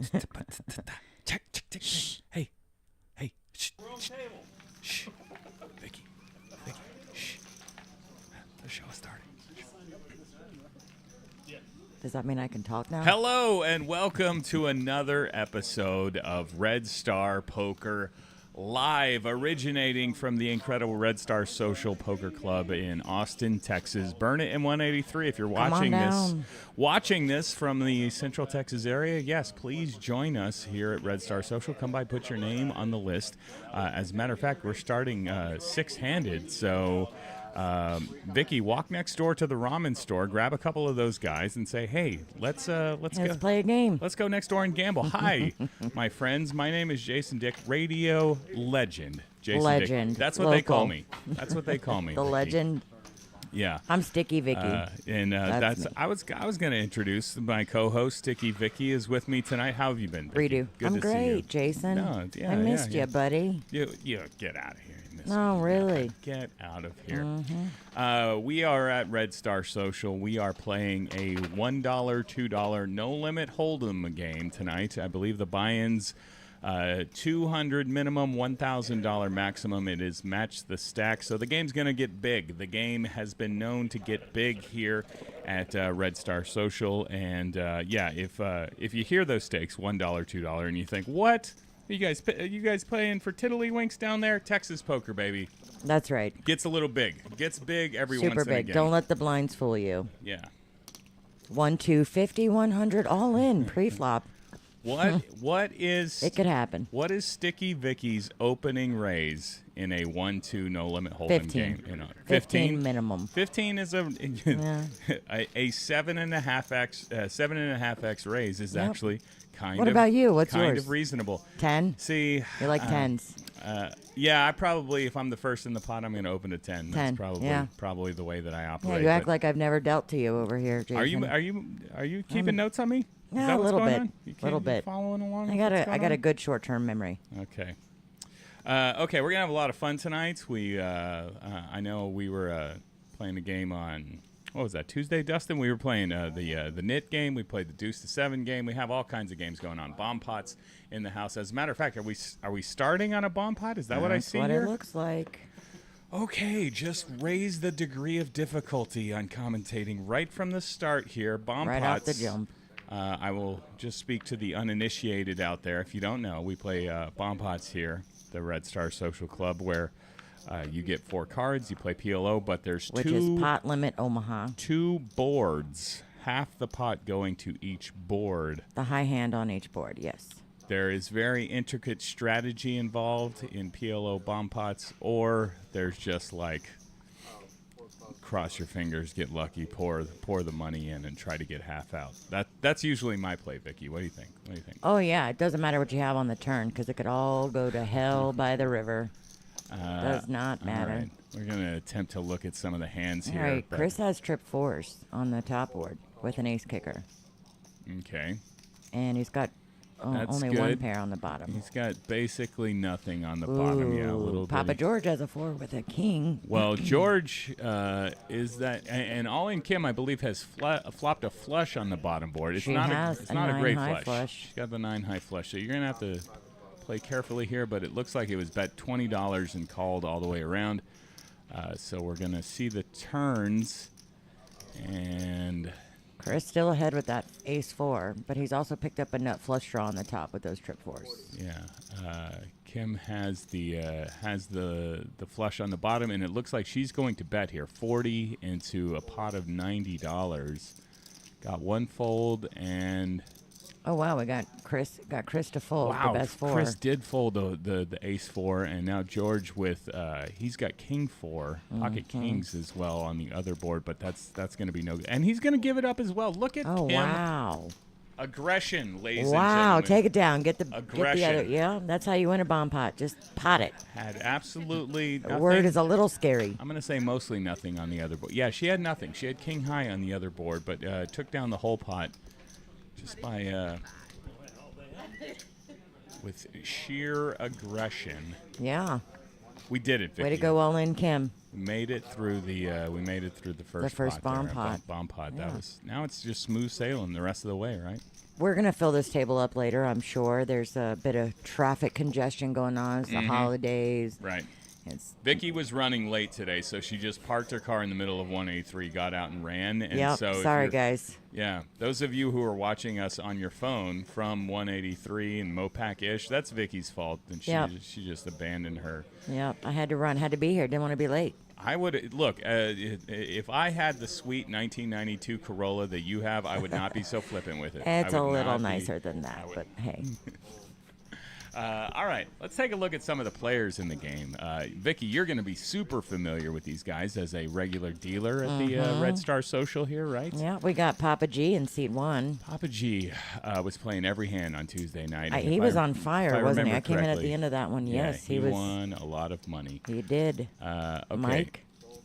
Check. Hey. Shh. Shh. Vicky. Shh. The show is starting. Does that mean I can talk now? Hello and welcome to another episode of Red Star Poker Live, originating from the incredible Red Star Social Poker Club in Austin, Texas. Burn it in 183. If you're watching this from the Central Texas area, yes, please join us here at Red Star Social. Come by, put your name on the list. As a matter of fact, we're starting six-handed, so Vicky, walk next door to the ramen store, grab a couple of those guys, and say, "Hey, let's play a game. Let's go next door and gamble." Hi, my friends. My name is Jason Dick, radio legend. Jason legend. Dick. That's what they call me. That's what they call me. The Vicky. legend. Yeah. I'm Sticky Vicky. That's I was going to introduce my co-host Sticky Vicky is with me tonight. How have you been, Vicky? Redo. Good I'm to see you. great, Jason. No, yeah, I missed you, buddy. You get out of here. No, really. Get out of here. Mm-hmm. We are at Red Star Social. We are playing a $1, $2 no-limit Holdem game tonight. I believe the buy-ins, $200 minimum, $1,000 maximum. It is match the stack, so the game's going to get big. The game has been known to get big here at Red Star Social. And, if you hear those stakes, $1, $2, and you think, what? You guys playing for tiddlywinks down there? Texas poker, baby. That's right. Gets a little big. Gets big every Super once in a big. game. Don't let the blinds fool you. Yeah. 1, 2, 50, 100, all in pre-flop. What is? It could happen. What is Sticky Vicky's opening raise in a 1-2 no limit Holdem game? 15 minimum. 15 is a 7.5x raise is actually kind What of. about you? What's kind yours? of reasonable. 10. See, You like tens? Yeah, I probably, if I'm the first in the pot, I'm going to open a 10. 10, That's probably the way that I Yeah, operate. you act like I've never dealt to you over here, Jason. Are you keeping notes on me? Is Yeah, that a what's little going bit. on? You Little bit. Following along. I got a good short-term memory. Okay. Okay, we're gonna have a lot of fun tonight. I know we were playing a game on, what was that, Tuesday, Dustin? We were playing the knit game. We played the deuce to 7 game. We have all kinds of games going on. Bomb pots in the house. As a matter of fact, are we starting on a bomb pot? Is that what I see That's here? what it looks like. Okay, just raise the degree of difficulty on commentating right from the start here. Bomb Right pots. off the jump. I will just speak to the uninitiated out there. If you don't know, we play bomb pots here, the Red Star Social Club, where you get 4 cards, you play PLO, but there's Which is pot limit Omaha. 2 boards, half the pot going to each board. The high hand on each board, yes. There is very intricate strategy involved in PLO bomb pots, or there's just like cross your fingers, get lucky, pour the money in, and try to get half out. That's usually my play, Vicky. What do you think? Oh, yeah. It doesn't matter what you have on the turn because it could all go to hell by the river. Does not matter. All right. We're going to attempt to look at some of the hands here. All right. Chris has trip 4s on the top board with an ace kicker. Okay. And he's got only good. 1 pair on the bottom. He's got basically nothing on the bottom. Yeah, a little bit. Papa George has a 4 with a king. Well, George is that, and All in Kim, I believe, has flopped a flush on the bottom board. It's not a great flush. She's got the 9 high flush, so you're gonna have to play carefully here. But it looks like it was bet $20 and called all the way around. So we're gonna see the turns, and Chris still ahead with that ace 4, but he's also picked up a nut flush draw on the top with those trip 4s. Yeah, Kim has the flush on the bottom, and it looks like she's going to bet here 40 into a pot of $90. Got 1 fold, and oh wow, we got Chris to fold the best 4. Chris did fold the ace 4, and now George with he's got king 4, pocket kings as well on the other board, but that's going to be no good, and he's going to give it up as well. Look at him. Wow. Aggression, ladies and Wow, gentlemen. take it down. Get the Aggression. other. Yeah, that's how you win a bomb pot. Just pot it. Had absolutely The nothing. word is a little scary. I'm going to say mostly nothing on the other board. Yeah, she had nothing. She had king high on the other board, but took down the whole pot just by with sheer aggression. Yeah. We did it, Vicky. Way to go, all in, Kim. We made it through the first bomb pot. Bomb pot. Yeah. Now it's just smooth sailing the rest of the way, right? We're going to fill this table up later, I'm sure. There's a bit of traffic congestion going on. It's the holidays. Right. Vicky was running late today, so she just parked her car in the middle of 183, got out and ran. And yep, so sorry, guys. Yeah, those of you who are watching us on your phone from 183 and Mopac-ish, that's Vicky's fault. And she just abandoned her. Yep, I had to run, had to be here, didn't want to be late. I would look if I had the sweet 1992 Corolla that you have, I would not be so flippant with it. It's a little nicer than that, but hey. All right, let's take a look at some of the players in the game. Vicky, you're going to be super familiar with these guys as a regular dealer at the Red Star Social here, right? Yeah, we got Papa G in seat 1. Papa G was playing every hand on Tuesday night. He was on fire, wasn't he? I came in at the end of that one. Yeah, yes, he won a lot of money. He did. Okay. Mike.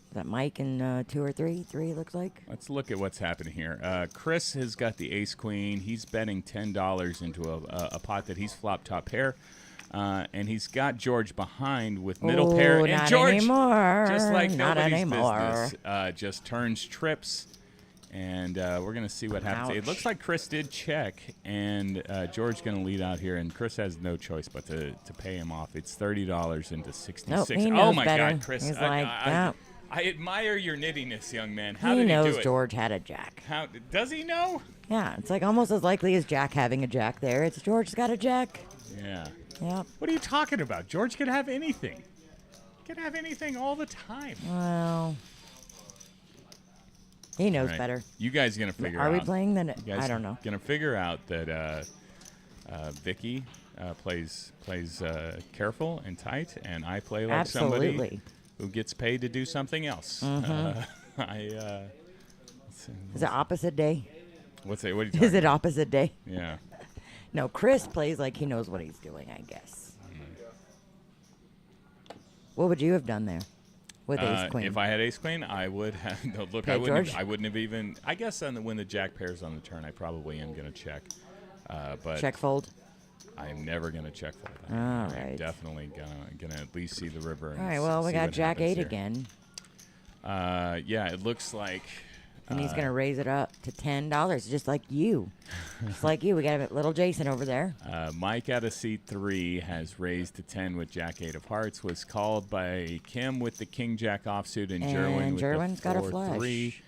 Is that Mike in 2 or 3? 3 looks like. Let's look at what's happening here. Chris has got the ace queen. He's betting $10 into a pot that he's flop top pair. And he's got George behind with middle pair. And not George, anymore. just like not nobody's anymore. business, just turns trips. And we're going to see what happens. Ouch. It looks like Chris did check, and George going to lead out here. And Chris has no choice but to pay him off. It's $30 into 66. Nope, he knows oh, my better. God, Chris. He's like, yeah. I admire your nittiness, young man. How he did knows he do it? George had a jack. How does he know? Yeah, it's like almost as likely as Jack having a jack there. It's George's got a jack. Yeah. Yep. What are you talking about? George could have anything. Could have anything all the time. Well, he knows right. better. You guys gonna figure out? Are we playing the? I don't know. Gonna figure out that Vicky plays careful and tight, and I play like somebody who gets paid to do something else. Mm-hmm. Is it opposite day? What's it? What are you talking Is it opposite day? Yeah. No, Chris plays like he knows what he's doing, I guess. What would you have done there with ace queen? If I had ace queen, I would have. No, look, I wouldn't have even. I guess when the jack pairs on the turn, I probably am going to check. But check fold. I'm never going to check fold. All I'm right. definitely gonna at least see the river. And all right. Well, we got jack 8 here. again. Yeah, it looks like. And he's going to raise it up to $10, just like you. Just like you. We got a little Jason over there. Mike out of seat 3 has raised to 10 with jack 8 of hearts. Was called by Kim with the king jack offsuit and Jerwin with Jerwin's the got a 4-3. flush.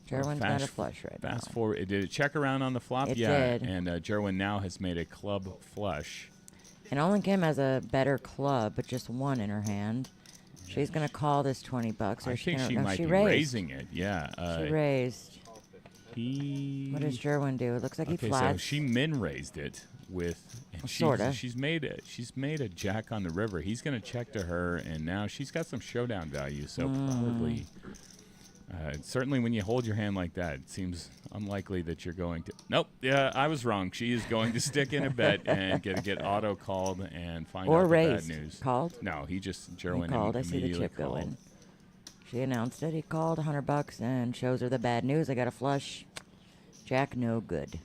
Jerwin's got a flush right now. Fast forward. Did it check around on the flop? It yeah. did. And Jerwin now has made a club flush. And Olin Kim has a better club, but just one in her hand. She's going to call this $20. Or I think she no, might she be raised. raising it. Yeah. She raised. What does Jerwin do? It looks like he flats. So she min raised it with. Sorta. She's made a jack on the river. He's going to check to her, and now she's got some showdown value. So probably. Certainly, when you hold your hand like that, it seems unlikely that you're going to. Nope. Yeah, I was wrong. She is going to stick in a bet and get auto called and find out the bad news. Called? No, he just Jerwin called. I see the chip called. going. She announced it. He called $100 and shows her the bad news. I got a flush. Jack, no good.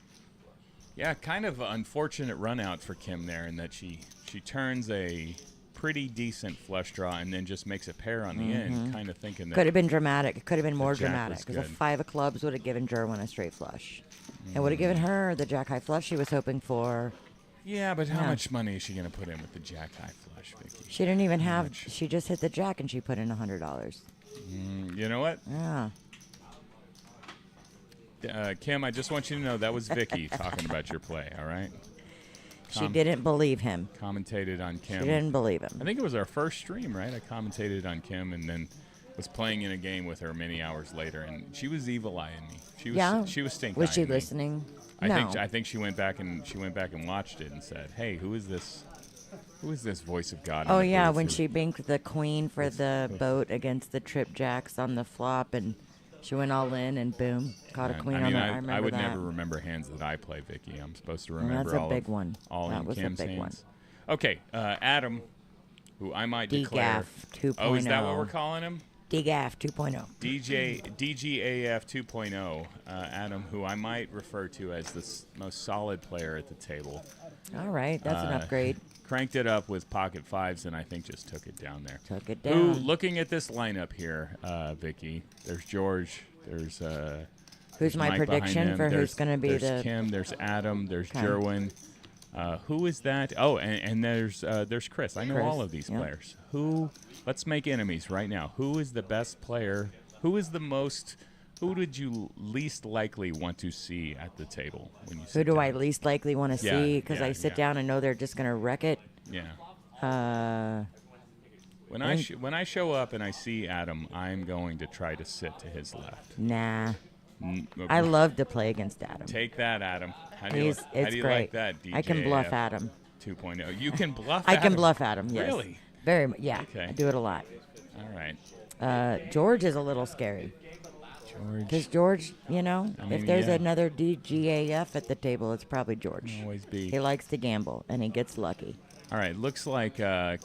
Yeah, kind of unfortunate run out for Kim there, in that she turns a pretty decent flush draw and then just makes a pair on the end, kind of thinking that could have been dramatic. It could have been more dramatic was because a good. 5 of clubs would have given Jerwin a straight flush. And would have given her the jack high flush she was hoping for. Yeah, but how much money is she going to put in with the jack high flush, Vicky? She didn't even have. She just hit the jack and she put in $100. You know what? Yeah. Kim, I just want you to know that was Vicky talking about your play, all right? She didn't believe him. Commentated on Kim. She didn't believe him. I think it was our first stream, right? I commentated on Kim and then was playing in a game with her many hours later, and she was evil-eyeing me. She was stink-eyeing Was she me. listening? I think she went back and watched it and said, "Hey, who is this? Who is this voice of God?" Oh yeah, when she binked the queen for the boat against the trip jacks on the flop, and she went all in and boom, caught a queen on the. I remember I would that. never remember hands that I play, Vicky. I'm supposed to remember that's a big one. all That in was a Kim's big hands. Okay, Adam, who I might declare. DGAF 2.0. Oh, is that what we're calling him? DGAF 2.0. DGAF 2.0. Adam, who I might refer to as the most solid player at the table. All right, that's an upgrade. Cranked it up with pocket fives, and I think just took it down there. Took it down. Looking at this lineup here, Vicky, there's George, there's who's my Mike prediction for who's going to be there's Kim, there's Adam, there's Jerwin. Who is that? Oh, and there's Chris. I know all of these players. Let's make enemies right now. Who is the best player? Who did you least likely want to see at the table when you sit Who do down? I least likely want to see? Because I sit down and know they're just going to wreck it. Yeah. When I show up and I see Adam, I'm going to try to sit to his left. Nah. I love to play against Adam. Take that, Adam. How do It's you great. like that, DJ? I can bluff Adam. 2.0. You can bluff I Adam? can bluff Adam, yes. Really? Very much, yeah. Okay. I do it a lot. All right. George is a little scary. Because George, if there's another DGAF at the table, it's probably George. Always be. He likes to gamble, and he gets lucky. All right, looks like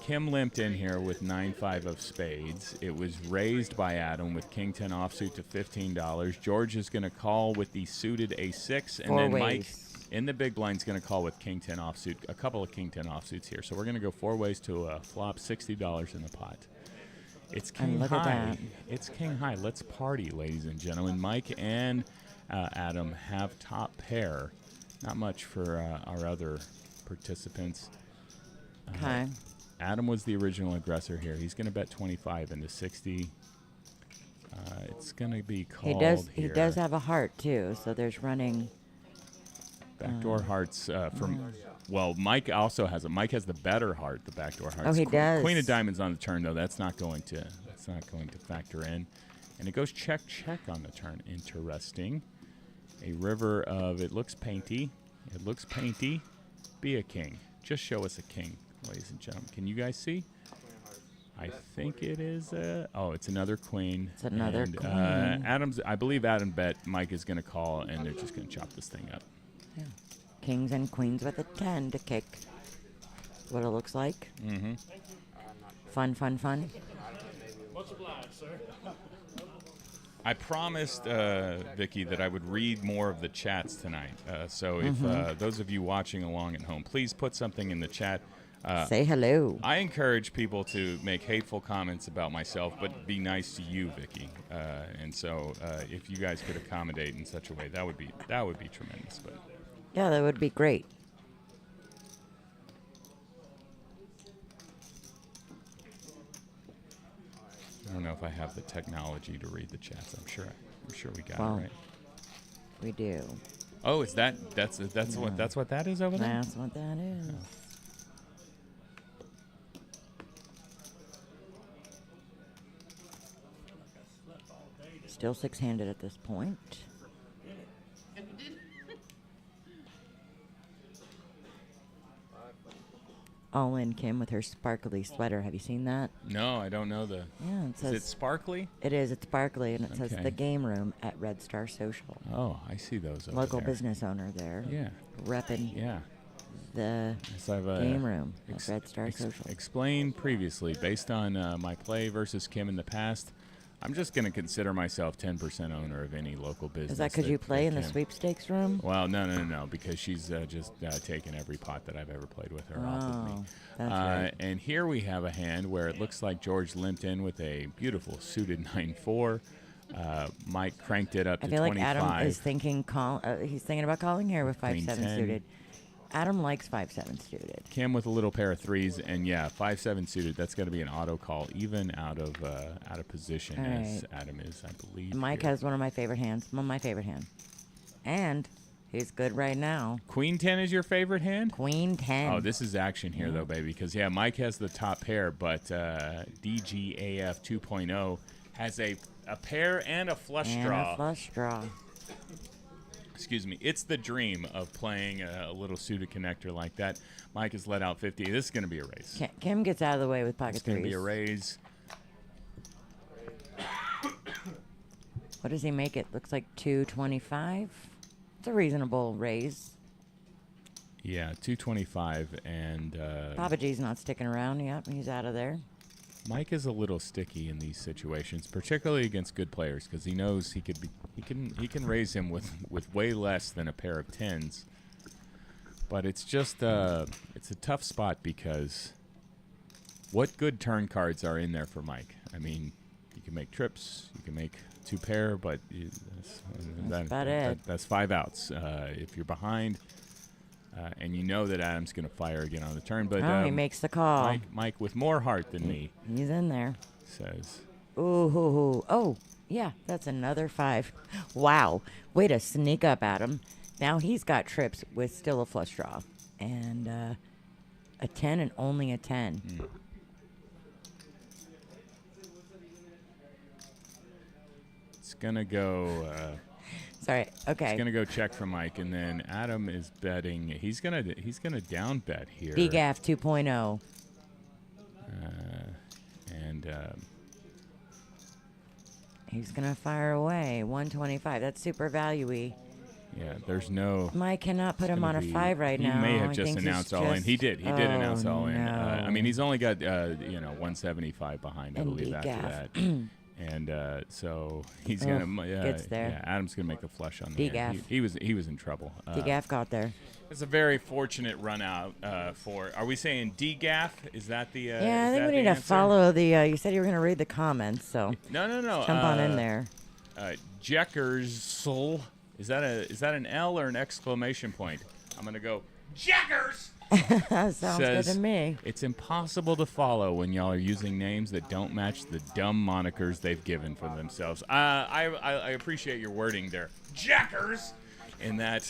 Kim limped in here with 9-5 of spades. It was raised by Adam with king 10 offsuit to $15. George is going to call with the suited a6, and then Mike in the big blind is going to call with king 10 offsuit, a couple of king 10 offsuits here. So we're going to go 4 ways to flop $60 in the pot. It's king high. It's king high. Let's party, ladies and gentlemen. Mike and Adam have top pair. Not much for our other participants. Okay. Adam was the original aggressor here. He's going to bet 25 into 60. It's going to be called here. He does have a heart, too, so there's running. Backdoor hearts from... Well, Mike also has it. Mike has the better heart, the backdoor hearts. Oh, he does. Queen of diamonds on the turn, though. That's not going to factor in. And it goes check on the turn. Interesting. A river of it looks painty. It looks painty. Be a king. Just show us a king, ladies and gentlemen. Can you guys see? I think it is. It's another queen. It's another queen. I believe Adam bet Mike is going to call, and they're just going to chop this thing up. Yeah. Kings and queens with a 10 to kick. What it looks like. Mm-hmm. Fun. Much obliged, sir. I promised Vicky that I would read more of the chats tonight. So if those of you watching along at home, please put something in the chat. Say hello. I encourage people to make hateful comments about myself, but be nice to you, Vicky. And so if you guys could accommodate in such a way, that would be tremendous. But yeah, that would be great. I don't know if I have the technology to read the chats. I'm sure we got it right. We do. Oh, is that's what that is over there? That's what that is. Oh. Still six-handed at this point. All in Kim with her sparkly sweater. Have you seen that? No, I don't know the. Yeah, it says. Is it sparkly? It is. It's sparkly, and it says Okay. the game room at Red Star Social. Oh, I see those over Local there. business owner there. Yeah. Repping Yeah. the So I've, game room at Red Star Social. Explained previously, based on my play versus Kim in the past, I'm just going to consider myself 10% owner of any local business. Is that because you play in the sweepstakes room? Well, no, because she's just taken every pot that I've ever played with her off of me. That's right. And here we have a hand where it looks like George limped in with a beautiful suited 9-4. Mike cranked it up to 25. I feel like Adam is thinking he's thinking about calling here with 5-7 suited. Adam likes 5-7 suited. Kim with a little pair of threes, and 5-7 suited. That's going to be an auto call, even out of position as Adam is, I believe. Mike has one of my favorite hands. My favorite hand, and he's good right now. Queen 10 is your favorite hand? Queen 10. Oh, this is action here though, baby, because Mike has the top pair, but DGAF 2.0 has a pair and a flush draw. A flush draw. Excuse me. It's the dream of playing a little suited connector like that. Mike has let out 50. This is going to be a raise. Kim gets out of the way with pocket threes. It's going to be a raise. What does he make it? Looks like 225. It's a reasonable raise. Yeah, 225, and Papa G's not sticking around. Yep, he's out of there. Mike is a little sticky in these situations, particularly against good players, because he knows he can raise him with way less than a pair of tens. But it's just it's a tough spot because what good turn cards are in there for Mike? I mean, you can make trips, you can make 2 pair, but That's about it. That's 5 outs. If you're behind, and you know that Adam's going to fire again on the turn, but he makes the call. Mike with more heart than me He's in there. says, Ooh, oh, yeah, that's another 5. Wow, way to sneak up, Adam. Now he's got trips with still a flush draw and a 10 and only a 10. It's gonna go. Sorry. Okay. It's gonna go check for Mike, and then Adam is betting. He's gonna down bet here. DGAF 2.0. And He's gonna fire away 125. That's super value-y. yeah, there's no. Mike cannot put him on a 5 right now. He may have I just think he's announced all in. He did. He did announce all in. no. I mean, he's only got 175 behind, I And believe, after DGAF. that. And so he's gonna. gets there. Yeah, Adam's gonna make the flush on the end. DGAF. He was in trouble. DGAF got there. It's a very fortunate run out for. Are we saying DGAF? Is that the? Yeah, I is think that we the need to answer? follow the. You said you were gonna read the comments, so No. jump on in there. Jekkersl. Is that an L or an exclamation point? I'm gonna go Jeckers. That sounds good to me. It's impossible to follow when y'all are using names that don't match the dumb monikers they've given for themselves. I appreciate your wording there, Jeckers. In that,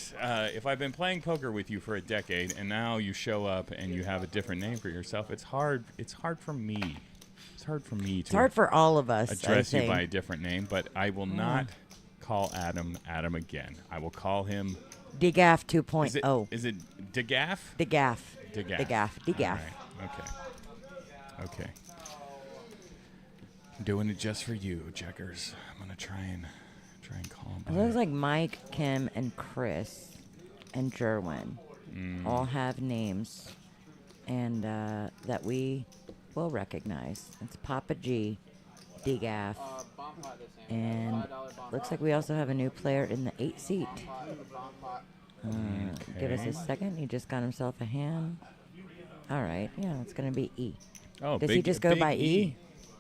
if I've been playing poker with you for a decade and now you show up and you have a different name for yourself, it's hard. It's hard for me. It's hard for me to. It's hard for all of us. Address I you think. by a different name, but I will not call Adam again. I will call him DGAF 2.0. Is it DeGaff? DGAF. DeGaff. DGAF. All right. Okay. I'm doing it just for you, Jeckers. I'm gonna try and call him. It looks like Mike, Kim, and Chris and Jerwin all have names and that we will recognize. It's Papa G, DGAF, and looks like we also have a new player in the 8 seat. Give us a second. He just got himself a hand. All right. Yeah, it's going to be E. Oh, Does he just go by E?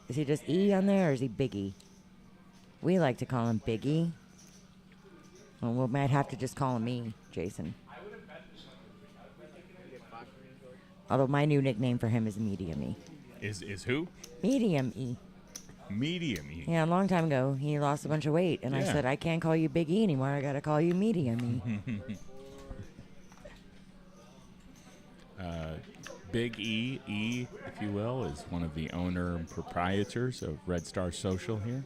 Is he just E on there, or is he Big E? We like to call him Big E. Well, we might have to just call him E, Jason. Although my new nickname for him is Medium E. Is who? Medium E. Medium E. Yeah, a long time ago, he lost a bunch of weight, and I Yeah. said, I can't call you Big E anymore. I got to call you Medium E. Big E, if you will, is one of the owner and proprietors of Red Star Social here.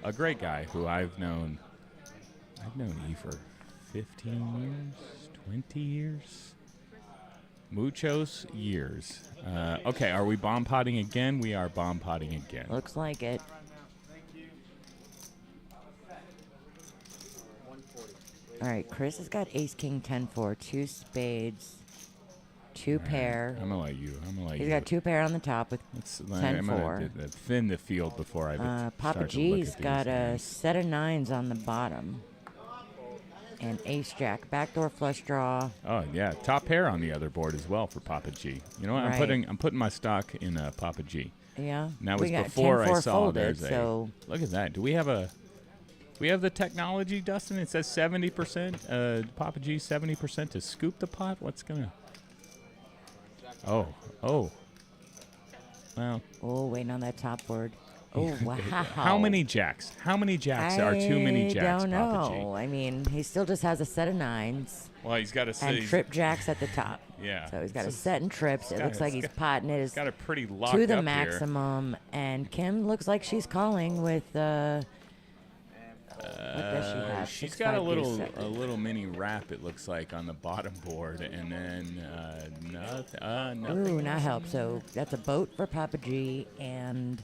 A great guy who I've known E for 15 years, 20 years. Muchos years. Okay, are we bomb potting again? We are bomb potting again. Looks like it. All right, Chris has got Ace King 10-4, 2 spades, 2 pair. I'm gonna let you. He's got 2 pair on the top with I'm 10-4. gonna thin the field before I Papa start to look G's at got these a names. set of 9s on the bottom. And Ace Jack, backdoor flush draw. Oh yeah, top pair on the other board as well for Papa G. You know what? Right. I'm putting my stock in Papa G. Yeah. And that We was got before I 10-4 saw folded, there's so a. Look at that. Do we have the technology, Dustin? It says 70%. Papa G 70% to scoop the pot. What's gonna? Oh. Well. Oh, waiting on that top board. Oh, wow. How many jacks? How many jacks are too many jacks, I don't Papa know. I mean, he still just has a set of 9s. Well, he's got a And trip jacks at the top. Yeah. So he's got a set and trips. It looks like he's potting it He's got a pretty locked to the up maximum. And Kim looks like she's calling with what does she have? She's 6, got 5, a 3, little 7. mini wrap, it looks like, on the bottom board, and then nothing. Ooh, not help. So that's a boat for Papa G, and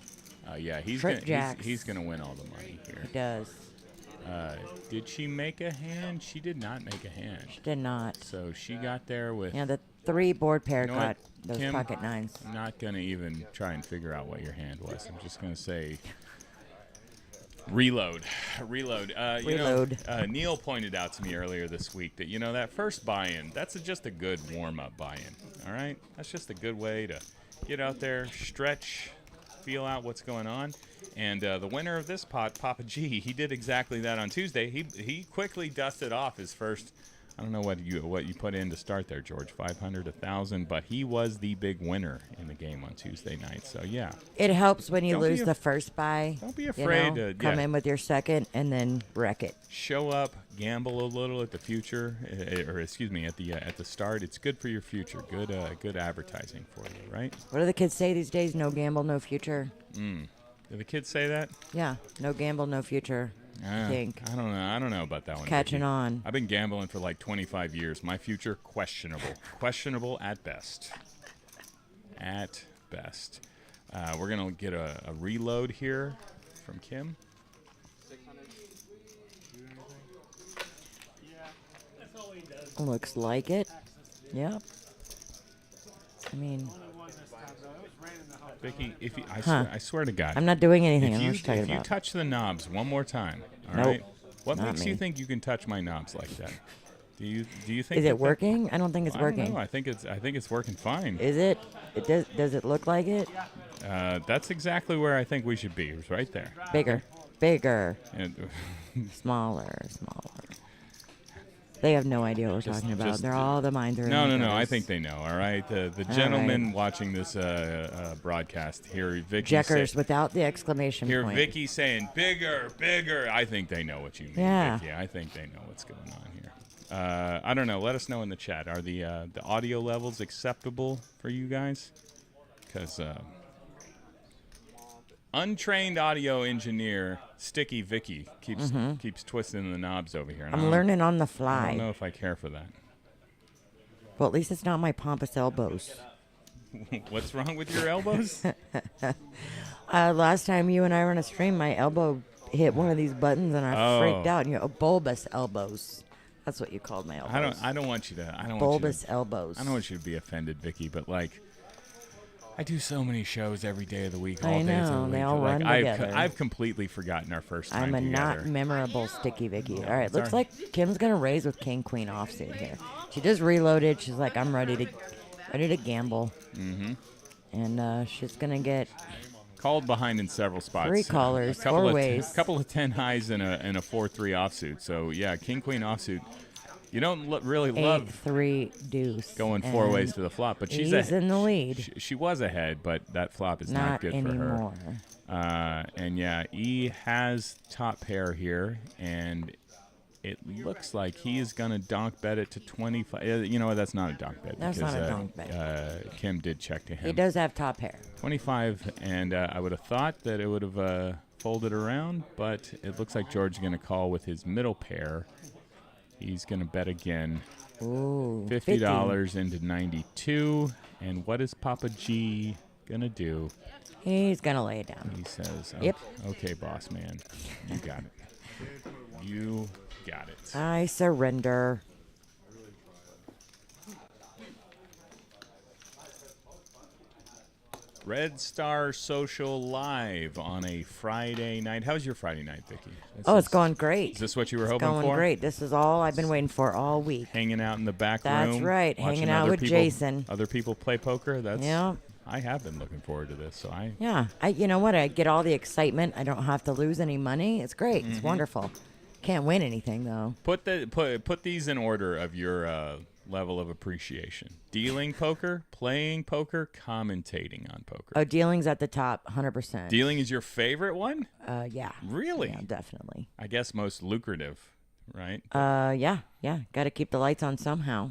Yeah, he's Trip gonna jacks. he's gonna win all the money here. he does. Did she make a hand? She did not make a hand. She did not. So she got there with. Yeah, the 3 board pair You know got what, those Kim? pocket 9s. I'm not gonna even try and figure out what your hand was. I'm just gonna say Reload. Reload. Neil pointed out to me earlier this week that, that first buy-in, that's just a good warm-up buy-in, all right? That's just a good way to get out there, stretch, feel out what's going on. And the winner of this pot, Papa G, he did exactly that on Tuesday. He quickly dusted off his first, I don't know what you put in to start there, George, 500, 1,000, but he was the big winner in the game on Tuesday night. So, yeah. It helps when you lose the first buy. Don't be afraid to come in with your second and then wreck it. Show up, gamble a little at the future, at the start. It's good for your future. Good advertising for you, right? What do the kids say these days? No gamble, no future. Do the kids say that? Yeah, no gamble, no future. I think. I don't know about that one. Catching Vicky. on. I've been gambling for like 25 years. My future, questionable. Questionable at best. At best. We're going to get a reload here from Kim. Looks like it. Yep. I mean... Vicky, I swear to God. I'm not doing anything. I don't know what you're talking if you about. touch the knobs one more time, all Nope. right? What Not makes me. you think you can touch my knobs like that? Do you think? Is it working? I don't think it's I don't working. know. I think it's working fine. Is it? Does it look like it? That's exactly where I think we should be. It's right there. Bigger. And, Smaller. They have no idea what we're talking about. They're all the minds are. No. in I theirs. think they know. All right. The gentleman watching this broadcast here, Vicky. Checkers without the exclamation Hear point. Vicky saying bigger. I think they know what you mean. Yeah. Vicky. I think they know what's going on here. I don't know. Let us know in the chat. Are the audio levels acceptable for you guys? Because untrained audio engineer Sticky Vicky keeps twisting the knobs over here. And I'm learning on the I fly. don't know if I care for that. Well, at least it's not my pompous elbows. What's wrong with your elbows? Last time you and I were on a stream, my elbow hit one of these buttons and I freaked out. Bulbous elbows. That's what you called my elbows. I don't want you to. Bulbous elbows. I don't want you to be offended, Vicky, but like, I do so many shows every day of the week, all I days of the know, week. they all like, run together. I've completely forgotten our first time I'm a together. not memorable Sticky Vicky. All right, looks all right. like Kim's gonna raise with King Queen offsuit here. She just reloaded. She's like, I'm ready to gamble. Mm-hmm. And she's gonna get Called behind in several spots. 3 callers, a couple 4 of ways. A couple of 10 highs and a 4-3 offsuit. So yeah, King Queen offsuit. You don't really love 8-3 deuce going 4 ways and to the flop, but she's he's in the lead. She was ahead, but that flop is not good anymore. for her. And yeah, E has top pair here, and it looks like he is going to donk bet it to 25. You know what? That's not a donk bet. That's because, not a donk bet. Kim did check to him. He does have top pair. 25, and I would have thought that it would have folded around, but it looks like George is going to call with his middle pair. He's going to bet again. Ooh, $50 into 92. And what is Papa G going to do? He's gonna lay it down. He says, Yep. Okay, boss man. You got it. You got it. I surrender. Red Star Social Live on a Friday night. How's your Friday night, Vicky? It's going great. Is this what you were It's hoping going for? great. This is all I've been waiting for all week. Hanging out in the back That's room. right, watching hanging out other with people, Jason. Other people play poker. Yeah. I have been looking forward to this. So Yeah. You know what? I get all the excitement. I don't have to lose any money. It's great. Mm-hmm. It's wonderful. Can't win anything though. put these in order of your level of appreciation. Dealing poker, playing poker, commentating on poker. Oh, dealing's at the top, 100%. Dealing is your favorite one? Yeah. Really? Yeah, definitely. I guess most lucrative, right? Yeah. Got to keep the lights on somehow.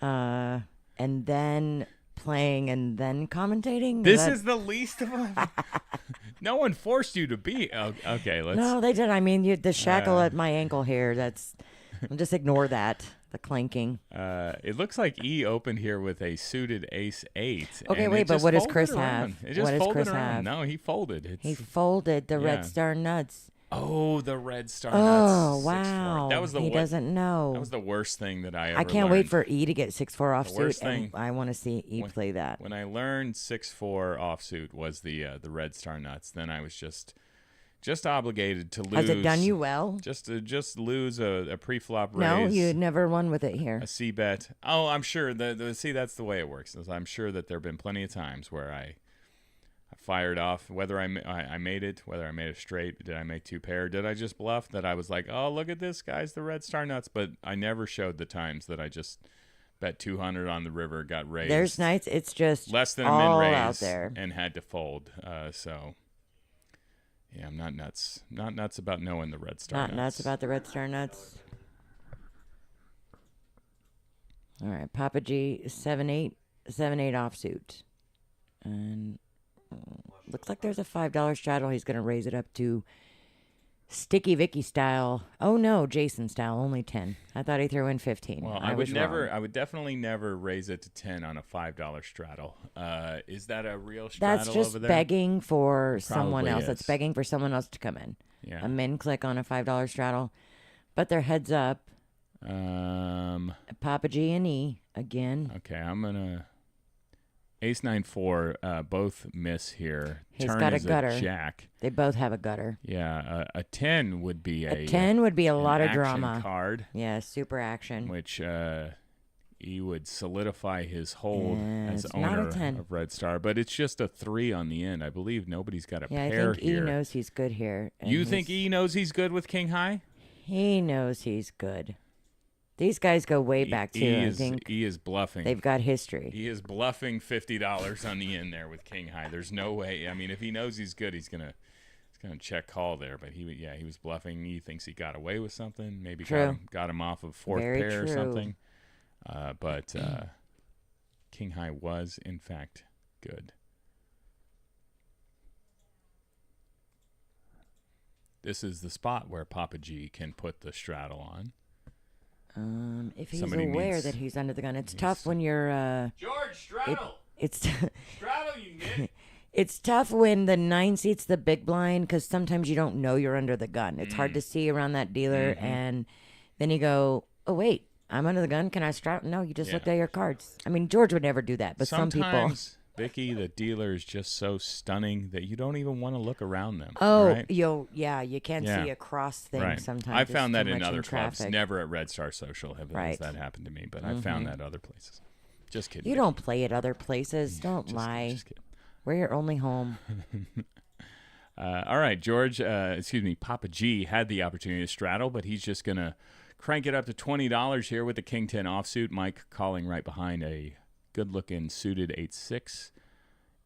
And then playing and then commentating. This is the least of them. No one forced you to be. Oh, okay, let's. No, they did. I mean, the shackle at my ankle here. Just ignore that. The clanking. It looks like E opened here with a suited ace-8. Okay, and wait, it but just what does folded Chris around. have? It just What does folded Chris around. have? No, he folded. He folded the yeah. Red Star nuts. Oh, the Red Star Oh, nuts. 6-4. wow. That was the he doesn't know. That was the worst thing that I ever I can't wait learned. for E to get 6-4 offsuit, worst and thing- I want to see E play that. When I learned 6-4 offsuit was the Red Star nuts, then I was just just obligated to lose. Has it done you well? Just lose a pre-flop raise. No, you never won with it here. A C bet. Oh, I'm sure. See, that's the way it works. I'm sure that there have been plenty of times where I fired off, whether I made it, whether I made it straight, did I make two pair, did I just bluff, that I was like, oh, look at this, guys, the red star nuts, but I never showed the times that I just bet 200 on the river, got raised. There's nights it's just less than a all min raise out there. and had to fold. So, yeah, I'm not nuts. Not nuts about knowing the red star nuts. Not nuts about the red star nuts. All right, Papa G, 7-8 offsuit. And looks like there's a $5 straddle. He's going to raise it up to Sticky Vicky style. Oh no, Jason style, only 10. I thought he threw in 15. Well, I would definitely never raise it to 10 on a $5 straddle. Is that a real straddle That's just over there? begging for someone Probably else. is. That's begging for someone else to come in. Yeah. A min click on a $5 straddle. But they're heads up. Papa G and E again. Okay, I'm gonna Ace 9-4. Both miss here. He's Turn got a is gutter. Jack. They both have a gutter. Yeah, a 10 would be A 10 would be a lot of action drama. card, Yeah, super action. which he would solidify his hold Yeah, as it's not a owner 10. of Red Star. But it's just a 3 on the end. I believe nobody's got a Yeah, I pair think here. E knows he's good here. and You think E knows he's good with King High? He knows he's good. These guys go way back too. I think E is bluffing. they've got history. He is bluffing $50 on the end there with King High. There's no way. I mean, if he knows he's good, he's gonna check call there. But he was bluffing. He thinks he got away with something. Maybe True. got him off of fourth Very pair or true. something. But King High was in fact good. This is the spot where Papa G can put the straddle on. If he's Somebody aware needs- that he's under the gun, it's tough when you're. George, straddle. It's Straddle, you can get. it's tough when the 9 seat's the big blind because sometimes you don't know you're under the gun. It's hard to see around that dealer, and then you go, "Oh wait, I'm under the gun. Can I straddle?" No, you just looked at your cards. I mean, George would never do that, but some people. Sometimes, Vicky, the dealer is just so stunning that you don't even want to look around them. Oh, right? you can't Yeah. see across things Right. sometimes. I It's found too that in much other clubs. traffic. Never at Red Star Social has Right. that happened to me, but I found that other places. Just kidding. You don't play at other places. Don't lie. Just kidding. We're your only home. All right, George. Papa G had the opportunity to straddle, but he's just gonna crank it up to $20 here with the King 10 offsuit. Mike calling right behind a good-looking suited 8-6.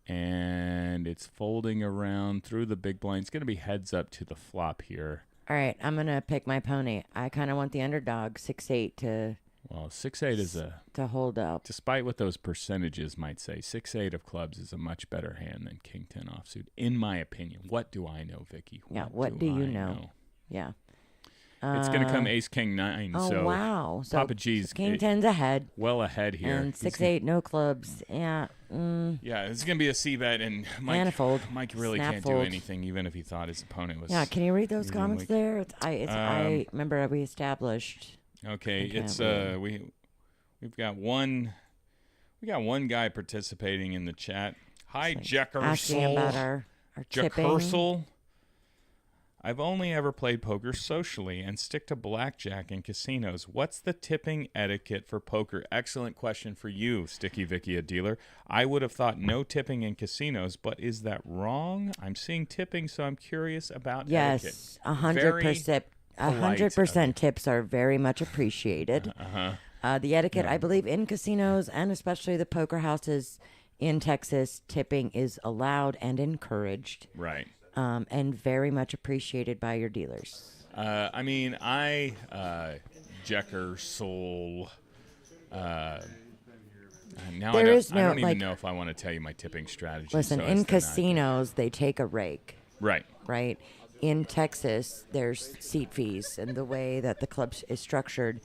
And it's folding around through the big blind. It's going to be heads up to the flop here. All right, I'm going to pick my pony. I kind of want the underdog, 6-8, to 6-8 is to hold up. despite what those percentages might say, 6-8 of clubs is a much better hand than King 10 offsuit, in my opinion. What do I know, Vicky? What do you know? Yeah. It's going to come Ace King 9. Oh, so wow. So Papa G's King 10's ahead. well ahead here. And 6-8, no clubs. Yeah. Yeah, it's going to be a C-bet, and And a fold. Mike really Snap can't fold. do anything, even if he thought his opponent was. Yeah, can you read those really comments weak. there? I remember we established. Okay, I can't it's read. we've got one guy participating in the chat. Hi, Asking about our tipping. Jackersel. I've only ever played poker socially and stick to blackjack in casinos. What's the tipping etiquette for poker? Excellent question for you, Sticky Vicky, a dealer. I would have thought no tipping in casinos, but is that wrong? I'm seeing tipping, so I'm curious about etiquette. Yes, 100%. 100% tips are very much appreciated. The etiquette, I believe, in casinos and especially the poker houses in Texas, tipping is allowed and encouraged. Right. And very much appreciated by your dealers. I mean, Jackersel. Now There is I no, don't even like- know if I want to tell you my tipping strategy. Listen, so as in to not- casinos, they take a rake, Right. right? In Texas, there's seat fees and the way that the club is structured.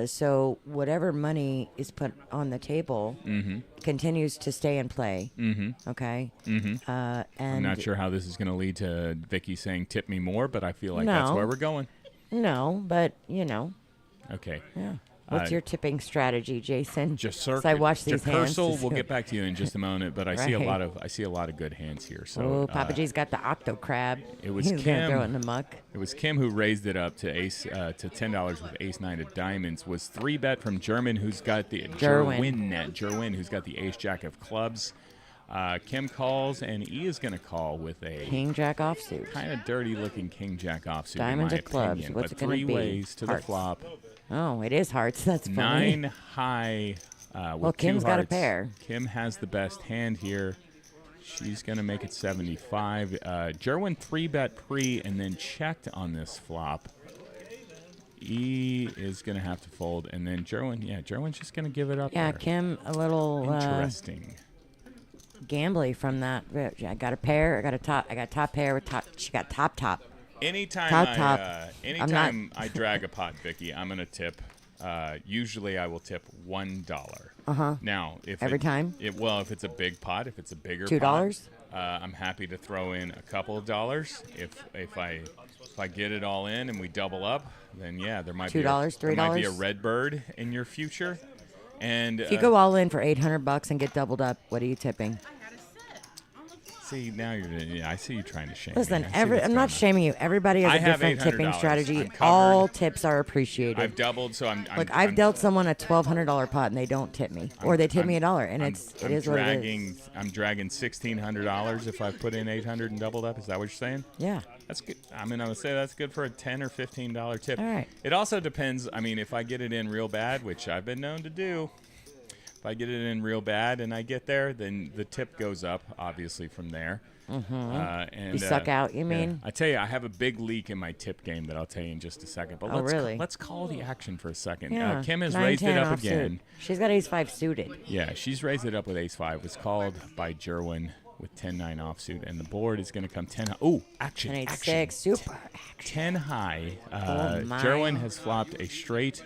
So whatever money is put on the table continues to stay in play. Okay? And I'm not sure how this is going to lead to Vicky saying tip me more, but I feel like that's No. where we're going. No, but, Okay. yeah. What's your tipping strategy, Jason? Just circle. So I watch these hands. We'll get back to you in just a moment, but I see a lot of good hands here. So Oh, Papa G's got the octo crab. It was He's Kim. gonna throw it in the muck. It was Kim who raised it up to $10 with ace nine of diamonds. Was 3-bet from German, who's got the Jerwin, who's got the ace jack of clubs. Kim calls, and E is going to call with a King jack offsuit. kind of dirty looking king jack offsuit. Diamonds in my of clubs. opinion. What's but it gonna three be? ways to Hearts. the flop. Oh, it is hearts. That's funny. 9 high. Well, Kim's got a pair. Kim has the best hand here. She's going to make it 75. Jerwin 3-bet pre and then checked on this flop. E is going to have to fold, and then Jerwin's just going to give it up. Yeah, there. Kim, a little Interesting. gambly from that. I got a pair. I got top pair with top. She got top. Anytime I drag a pot, Vicky, I'm going to tip. Usually I will tip $1. Now, if Every time? If it's a big pot, if it's a bigger $2? pot, I'm happy to throw in a couple of dollars. If I get it all in and we double up, then there might be $2, there might be a $3? red bird in your future. And If you go all in for $800 and get doubled up, what are you tipping? see, now I see you trying to shame Listen, me. I see what's I'm not going on. shaming you. Everybody has I a have different tipping $800. strategy. I'm covered. All tips are appreciated. I've doubled, so I'm Look, I've dealt someone a $1,200 pot and they don't tip me, or they tip me $1, and it is what it is. I'm dragging $1,600 if I put in 800 and doubled up. Is that what you're saying? Yeah. That's good. I would say that's good for a $10 or $15 tip. All right. It also depends. If I get it in real bad, which I've been known to do, if I get it in real bad and I get there, then the tip goes up, obviously, from there. And You suck out, you mean? I tell you, I have a big leak in my tip game that I'll tell you in just a second. But let's call the action for a second. Yeah. Kim has 9, raised 10 it up offsuit. again. She's got ace-5 suited. Yeah, she's raised it up with ace-5. It was called by Jerwin with 10-9 offsuit, and the board is going to come 10 high. Oh, action, 10-8-6, super action. 10 high. Oh, my. Jerwin has flopped a straight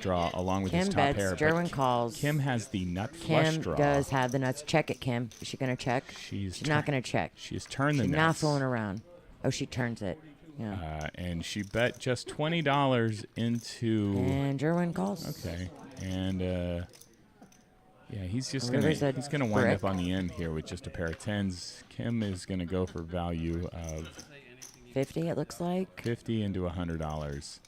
draw along with his Kim top bets, pair. Jerwin calls. Kim has the nut flush Kim draw. does have the nuts. Check it, Kim. Is she going to check? She's not going to check. She has turned the She's nuts. not fooling around. Oh, she turns it. Yeah. And she bet just $20 into... And Jerwin calls. Okay. And... he's just River's gonna a wind brick. up on the end here with just a pair of 10s. Kim is gonna go for value of 50, it looks like. 50 into $100.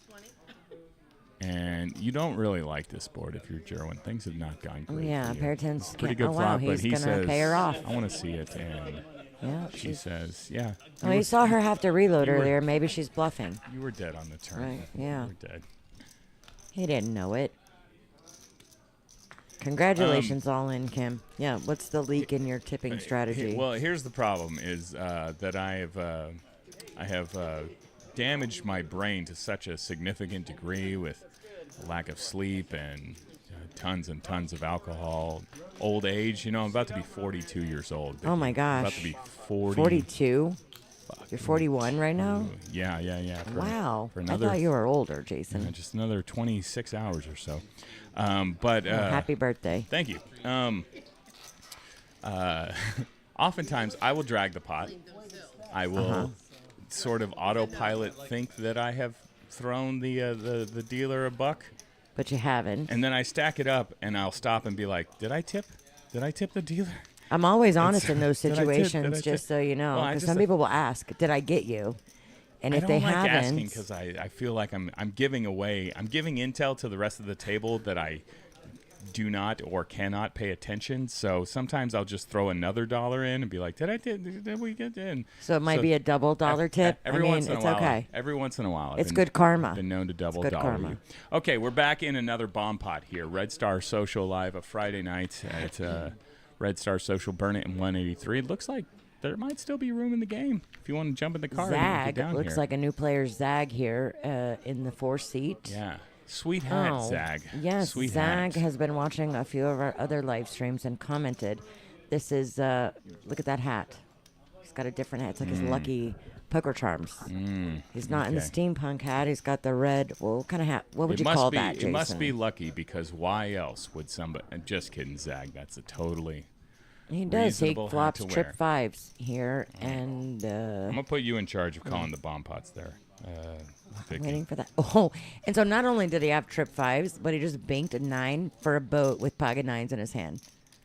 And you don't really like this board if you're Jerwin. Things have not gone great. Yeah, for you. pair of 10s. Pretty good oh, flop, wow, but he's he going says, to pay her off. I want to see it. And Yeah. she says, yeah. Oh, you saw her have to reload you were- earlier. Maybe she's bluffing. You were dead on the turn. Right, yeah. You were dead. He didn't know it. Congratulations, all in, Kim. Yeah, what's the leak in your tipping strategy? Well, here's the problem: is that I have damaged my brain to such a significant degree with lack of sleep and tons and tons of alcohol, old age. I'm about to be 42 years old. Oh my gosh! I'm about to be 40. 42. You're 41 right now. Yeah. Wow. For another, I thought you were older, Jason. just another 26 hours or so. Happy birthday. Thank you. Oftentimes, I will drag the pot. I will sort of autopilot think that I have thrown the dealer a buck. But you haven't. And then I stack it up, and I'll stop and be like, did I tip? Did I tip the dealer? I'm always honest in those Did I tip? situations, just so you know. Well, I Because just- some people will ask, did I get you? And if I they don't like haven't, asking because I feel like I'm giving intel to the rest of the table that I do not or cannot pay attention. So sometimes I'll just throw another dollar in and be like, did we get in? so it might be a double dollar tip. Every once in it's a while, okay. Every once in a while. I've It's been- good karma. Been known to double good dollar karma. you. Okay, we're back in another bomb pot here. Red Star Social Live, a Friday night at Red Star Social. Burn it in 183. It looks like there might still be room in the game if you want to jump in the car. and Zag get down looks here. like a new player. Zag here in the 4 seat. Yeah. Sweet hat, Oh, Zag. yes, Sweet Zag hat. has been watching a few of our other live streams and commented. This is look at that hat. He's got a different hat. It's like his lucky poker charms. He's not in the okay. steampunk hat. He's got the red. Well, what kind of hat? What would It you must call be, that, Jason? It must be lucky because why else would somebody? Just kidding, Zag. That's a totally. He does. He reasonable hat flops to trip wear. 5s here, and I'm gonna put you in charge of calling the bomb pots there. I'm waiting for that. Oh, and so not only did he have trip 5s, but he just banked a 9 for a boat with pocket 9s in his hand.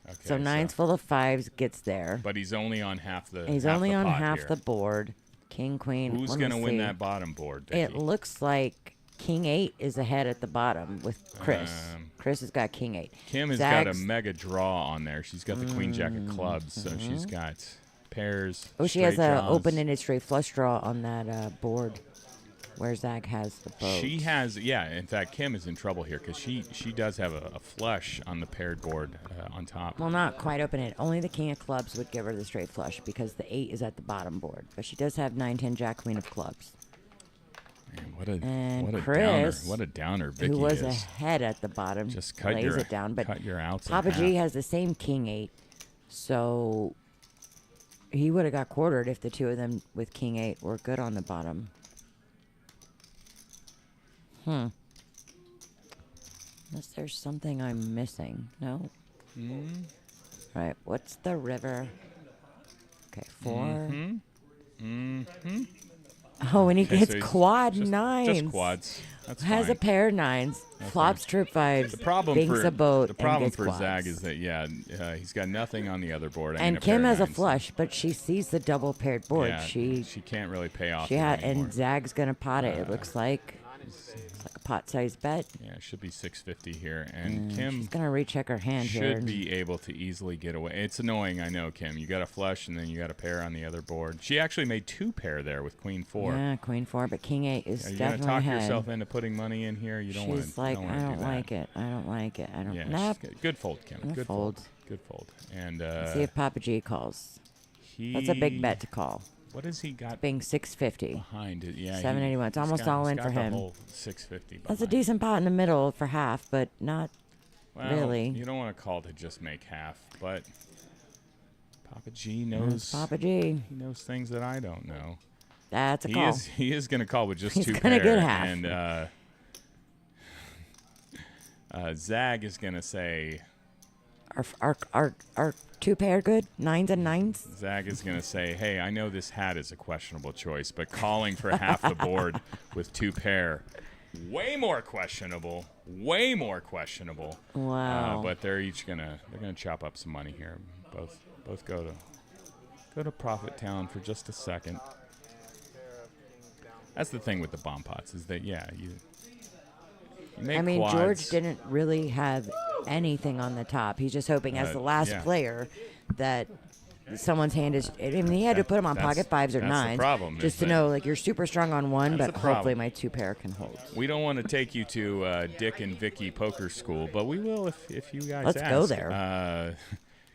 Okay, so 9s full of 5s gets there. But he's only on half the. He's half only the on pot half here. the board. King, queen. Who's going to win that bottom board? Vicky? It looks like King 8 is ahead at the bottom with Chris. Chris has got King 8. Kim has got a mega draw on there. She's got the queen jack of clubs, so she's got pairs. Oh, she has an a open-ended straight flush draw on that board where Zach has the boat. She has, yeah. In fact, Kim is in trouble here because she does have a flush on the paired board on top. Well, not quite open-ended. Only the king of clubs would give her the straight flush because the 8 is at the bottom board. But she does have 9, 10, jack, queen of clubs. Man, what a Chris, downer! What a downer Vicky who was is. ahead at the bottom, Just cut lays your it down. But cut your outs. Papa G has the same King 8, so he would have got quartered if the two of them with King 8 were good on the bottom. Unless there's something I'm missing. No. Right. What's the river? Okay, 4. Oh, and he gets so quad just, 9s. Just quads. That's Has fine. a pair of 9s. Flops trip 5s. The problem banks for a boat. the problem and gets for quads. Zag is that he's got nothing on the other board. And a Kim pair of has a 9s. flush, but she sees the double paired board. Yeah, she can't really pay off. And Zag's gonna pot it. It looks like it's like a pot-sized bet. Yeah, it should be 650 here, and Kim She's gonna recheck her hand here. should be able to easily get away. It's annoying, I know, Kim. You got a flush, and then you got a pair on the other board. She actually made 2 pair there with Queen 4. Yeah, Queen 4, but King 8 is Are you definitely gonna talk ahead. yourself into putting money in here? You don't want to. She's like, I don't like it. I don't like it. I don't. Yeah, Nope. good fold, Kim. Good fold. Good fold. And Let's see if Papa G calls. That's a big bet to call. What has he got? Being 650. Behind it, yeah. 781. It's almost all in for him. The whole 650. That's a decent pot in the middle for half, but not really. You don't want to call to just make half, but Papa G knows. Papa G. He knows things that I don't know. That's a call. He is going to call with just He's 2 gonna pair, get half. and Zag is going to say. Are 2 pair good? 9s and 9s? Zag is going to say, hey, I know this hat is a questionable choice, but calling for half the board with 2 pair, way more questionable. Way more questionable. Wow. But they're each gonna chop up some money here. Both go to Profit Town for just a second. That's the thing with the bomb pots is that you make quads. George didn't really have anything on the top. He's just hoping as the last player that someone's hand is. I mean, he had to put them on pocket 5s or 9s. The problem just to know, like, you're super strong on one, but hopefully my 2 pair can hold. We don't want to take you to Dick and Vicky poker school, but we will if you guys Let's ask. go there.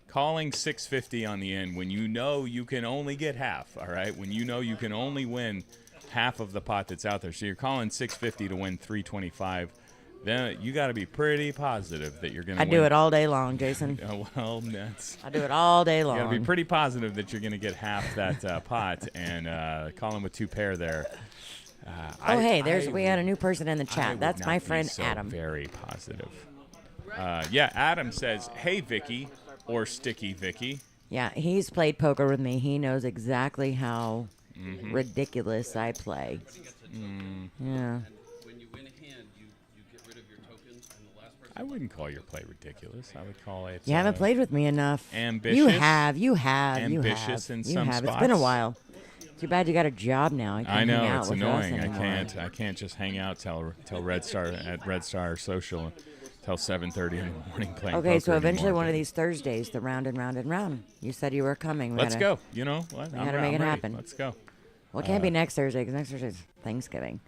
Calling 650 on the end when you know you can only get half, all right? When you know you can only win half of the pot that's out there. So you're calling 650 to win 325. Then you got to be pretty positive that you're going to win. I do it all day long, Jason. Well, that's... I do it all day long. You got to be pretty positive that you're going to get half that pot and calling with 2 pair there. We had a new person in the chat. That's my friend Adam. Very positive. Adam says, "Hey Vicky," or "Sticky Vicky." Yeah, he's played poker with me. He knows exactly how ridiculous I play. Yeah. When you win a hand, you get rid of your tokens, and the last person. I wouldn't call your play ridiculous. I would call it. You haven't played with me enough. Ambitious. You have. Ambitious in some have. spots. It's been a while. Too bad you got a job now. I know, hang out it's with us annoying. anymore. I can't just hang out till Red Star at Red Star Social till 7:30 in the morning playing Okay, poker so eventually anymore. one of these Thursdays, the round and round and round. You said you were coming. Let's go. You know what? We gotta make it happen. Let's go. Well, it can't be next Thursday because next Thursday's Thanksgiving.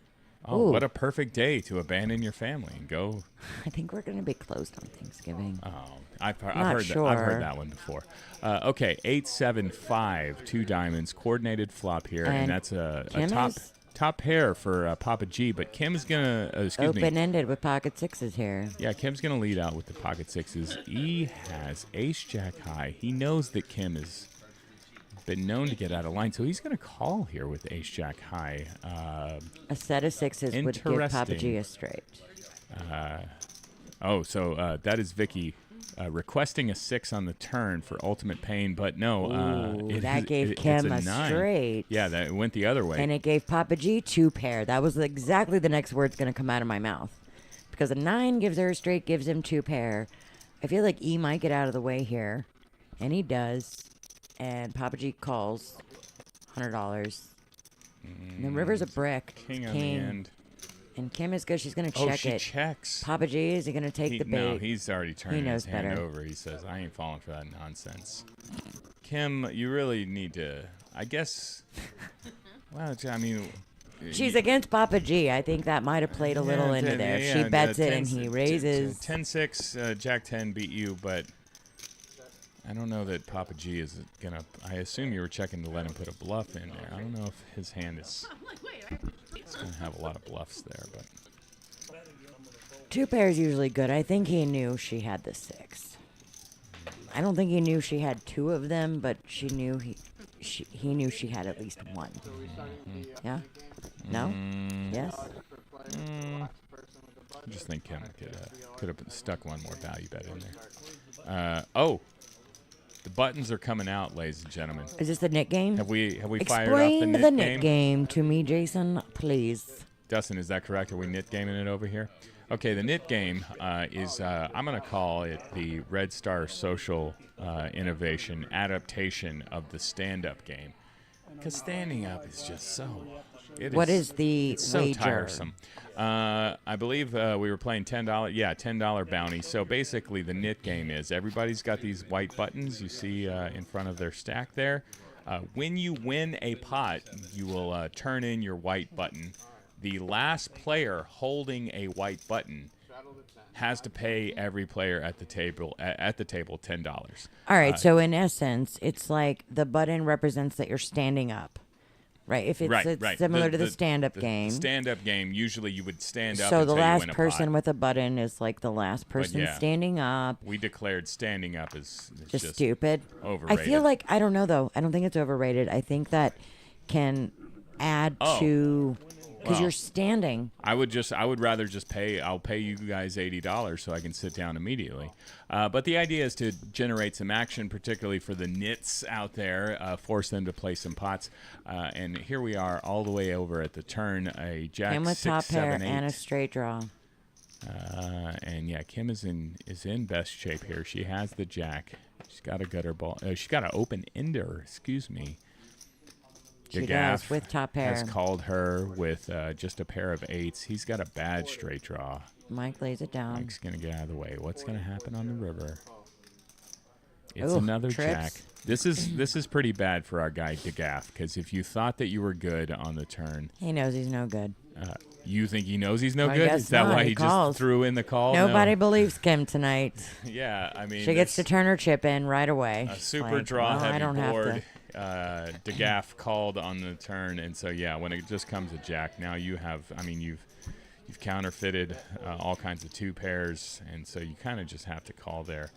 Oh, Ooh. what a perfect day to abandon your family and go. I think we're going to be closed on Thanksgiving. Oh, I've heard sure. that one before. Okay, 875, 2 diamonds, coordinated flop here, and that's a top pair for Papa G. But Kim's gonna open-ended with pocket 6s here. Yeah, Kim's gonna lead out with the pocket 6s. He has Ace Jack high. He knows that Kim has been known to get out of line, so he's gonna call here with Ace Jack high. A set of 6s would give Papa G a straight. So that is Vicky requesting a 6 on the turn for ultimate pain, but no. That gave Kim it's a 9. straight. Yeah, that went the other way. And it gave Papa G 2 pair. That was exactly the next word's going to come out of my mouth. Because a 9 gives her a straight, gives him 2 pair. I feel like E might get out of the way here. And he does. And Papa G calls $100. And the river's a brick. King on the end. And Kim is good. She's going to check she it. checks. Papa G, is he going to take the bait? No, he's already turning knows his hand better. over. He says, I ain't falling for that nonsense. Kim, you really need to, I guess, well, I mean. She's against Papa G. I think that might have played a little into there. She bets it and he raises. 10-6, Jack 10 beat you, but I don't know that Papa G is going to, I assume you were checking to let him put a bluff in there. I don't know if his hand is going to have a lot of bluffs there, but. 2 pairs usually good. I think he knew she had the 6. I don't think he knew she had 2 of them, but he knew she had at least 1. Yeah? No? Yes? I just think Kim could have stuck one more value bet in there. The buttons are coming out, ladies and gentlemen. Is this the knit game? Have we fired up the Explain knit the knit game to me, Jason, please. Dustin, is that correct? Are we knit gaming it over here? Okay, the knit game is, I'm going to call it the Red Star Social Innovation adaptation of the stand-up game. Because standing up is just so... What is the it's so wager? tiresome. I believe we were playing $10. Yeah, $10 bounty. So basically, the knit game is everybody's got these white buttons you see in front of their stack there. When you win a pot, you will turn in your white button. The last player holding a white button has to pay every player at the table $10. All right, so in essence, it's like the button represents that you're standing up. Right, if it's similar to the stand-up game. The stand-up game, usually you would stand up. So the until you last win a person pot. with a button is like the last person standing up. We declared standing up is just stupid. Overrated. I feel like, I don't know though. I don't think it's overrated. I think that can add to, because you're standing. I would rather just pay. I'll pay you guys $80 so I can sit down immediately. But the idea is to generate some action, particularly for the nits out there, force them to play some pots. And here we are, all the way over at the turn. A Jack Kim with 6, top 7, pair 8. and a straight draw. And yeah, Kim is in best shape here. She has the Jack. She's got a gutter ball. She's got an open ender. Excuse me. She does, with top pair. Has called her with just a pair of 8s. He's got a bad straight draw. Mike lays it down. Mike's going to get out of the way. What's going to happen on the river? It's Ooh, another trips. Jack. This is pretty bad for our guy DeGaff, because if you thought that you were good on the turn, he knows he's no good. You think he knows he's no I good? guess Is that not. why He he calls. just threw in the call? Nobody No. believes Kim tonight. Yeah, I mean, She gets to turn her chip in right away. a super Like, draw well, I heavy don't board. Have to. DeGaff called on the turn, and so yeah, when it just comes to Jack, now you have. I mean, you've counterfeited all kinds of 2 pairs, and so you kind of just have to call there.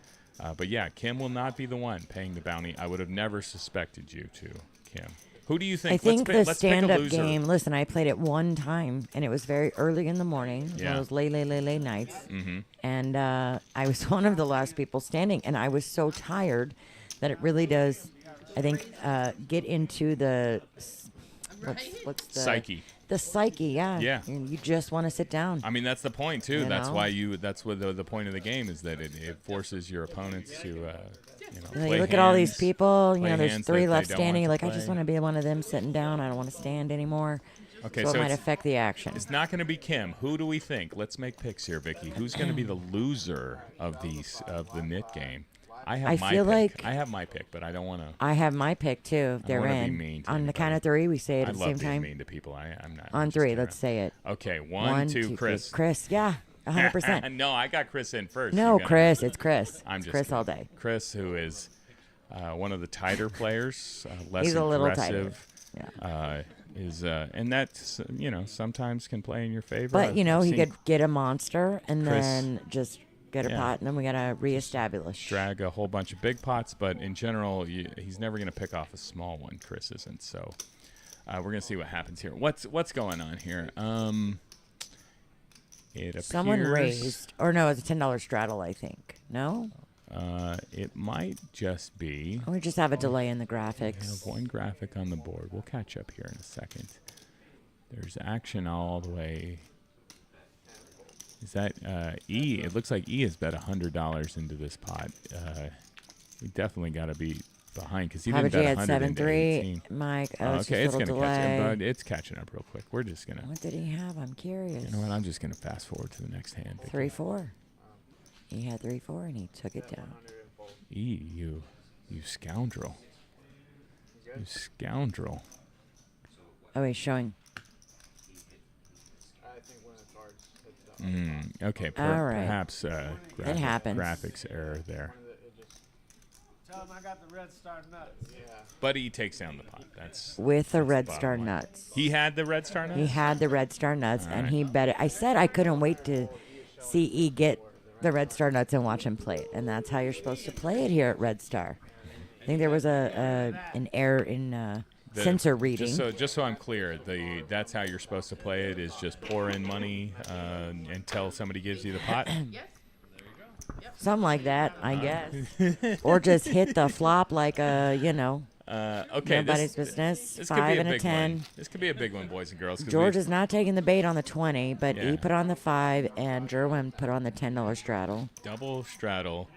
But yeah, Kim will not be the one paying the bounty. I would have never suspected you to, Kim. Who do you think? I think let's the pick a stand-up loser. game. Listen, I played it one time, and it was very early in the morning. Yeah. One of those late nights. Mm-hmm. And I was one of the last people standing, and I was so tired that it really does, I think, get into the what's the Psyche. The psyche, yeah. Yeah. And you just want to sit down. I mean, that's the point too. You That's know? why that's what the point of the game is, that it forces your opponents to You play look at all these hands, people. You play know, there's hands 3 that left they don't standing. You're want like, to I just play. want to be one of them sitting down. I don't want to stand anymore. Okay, so so it might it's- affect the action. It's not going to be Kim. Who do we think? Let's make picks here, Vicky. Who's going to be the loser of the knit game? I have my feel pick. like- I have my pick, but I don't want to. I have my pick too. They're wanna be in. mean to On the anybody. count of 3, we say it I at the love same being time. mean to people. I'm not. On I'm just 3, kidding let's say it. around. Okay, 1, 2, 3. Chris. Chris, yeah, 100%. No, I got Chris in first. No, You gotta- Chris, it's Chris. I'm It's just Chris kidding. all day. Chris, who is one of the tighter players, less He's a little aggressive. tighter. Yeah. And that's sometimes can play in your favor. But, I've he seen could get a monster and Chris- then just get a Yeah. pot, and then we got to reestablish. drag a whole bunch of big pots, but in general, he's never going to pick off a small one. Chris isn't. So we're going to see what happens here. What's going on here? It appears Someone raised. Or no, it's a $10 straddle, I think. No? It might just be. We just have a delay in the We graphics. have one graphic on the board. We'll catch up here in a second. There's action all the way. Is that E? It looks like E has bet $100 into this pot. We definitely got to be behind because he Papa didn't G bet had 100 into 7-3. 18. Mike, Okay, it's going gonna to catch delay. up. But it's catching up real quick. We're just gonna. What did he have? I'm curious. You know what? I'm just gonna fast forward to the next hand. Vicky. 3-4. He had 3-4 and he took it down. E, you scoundrel. You scoundrel. Oh, he's showing. Okay, All right. perhaps It happens. graphics error there. Tell him I got the red star nuts. But he takes down the pot. That's With the that's red bottom star line. nuts. He had the red star nuts? He had the red star nuts, and right. he bet it. I said I couldn't wait to see E get the red star nuts and watch him play it, and that's how you're supposed to play it here at Red Star. I think there was an error in sensor reading. Just so I'm clear, that's how you're supposed to play it is just pour in money until somebody gives you the pot? Something like that, I guess. Or just hit the flop like Okay, nobody's business. this could be 5 a and a big 10. one. This could be a big one, boys and girls. 'cause George we've- is not taking the bait on the 20, but Yeah. E put on the 5, and Jerwin put on the $10 straddle. double straddle.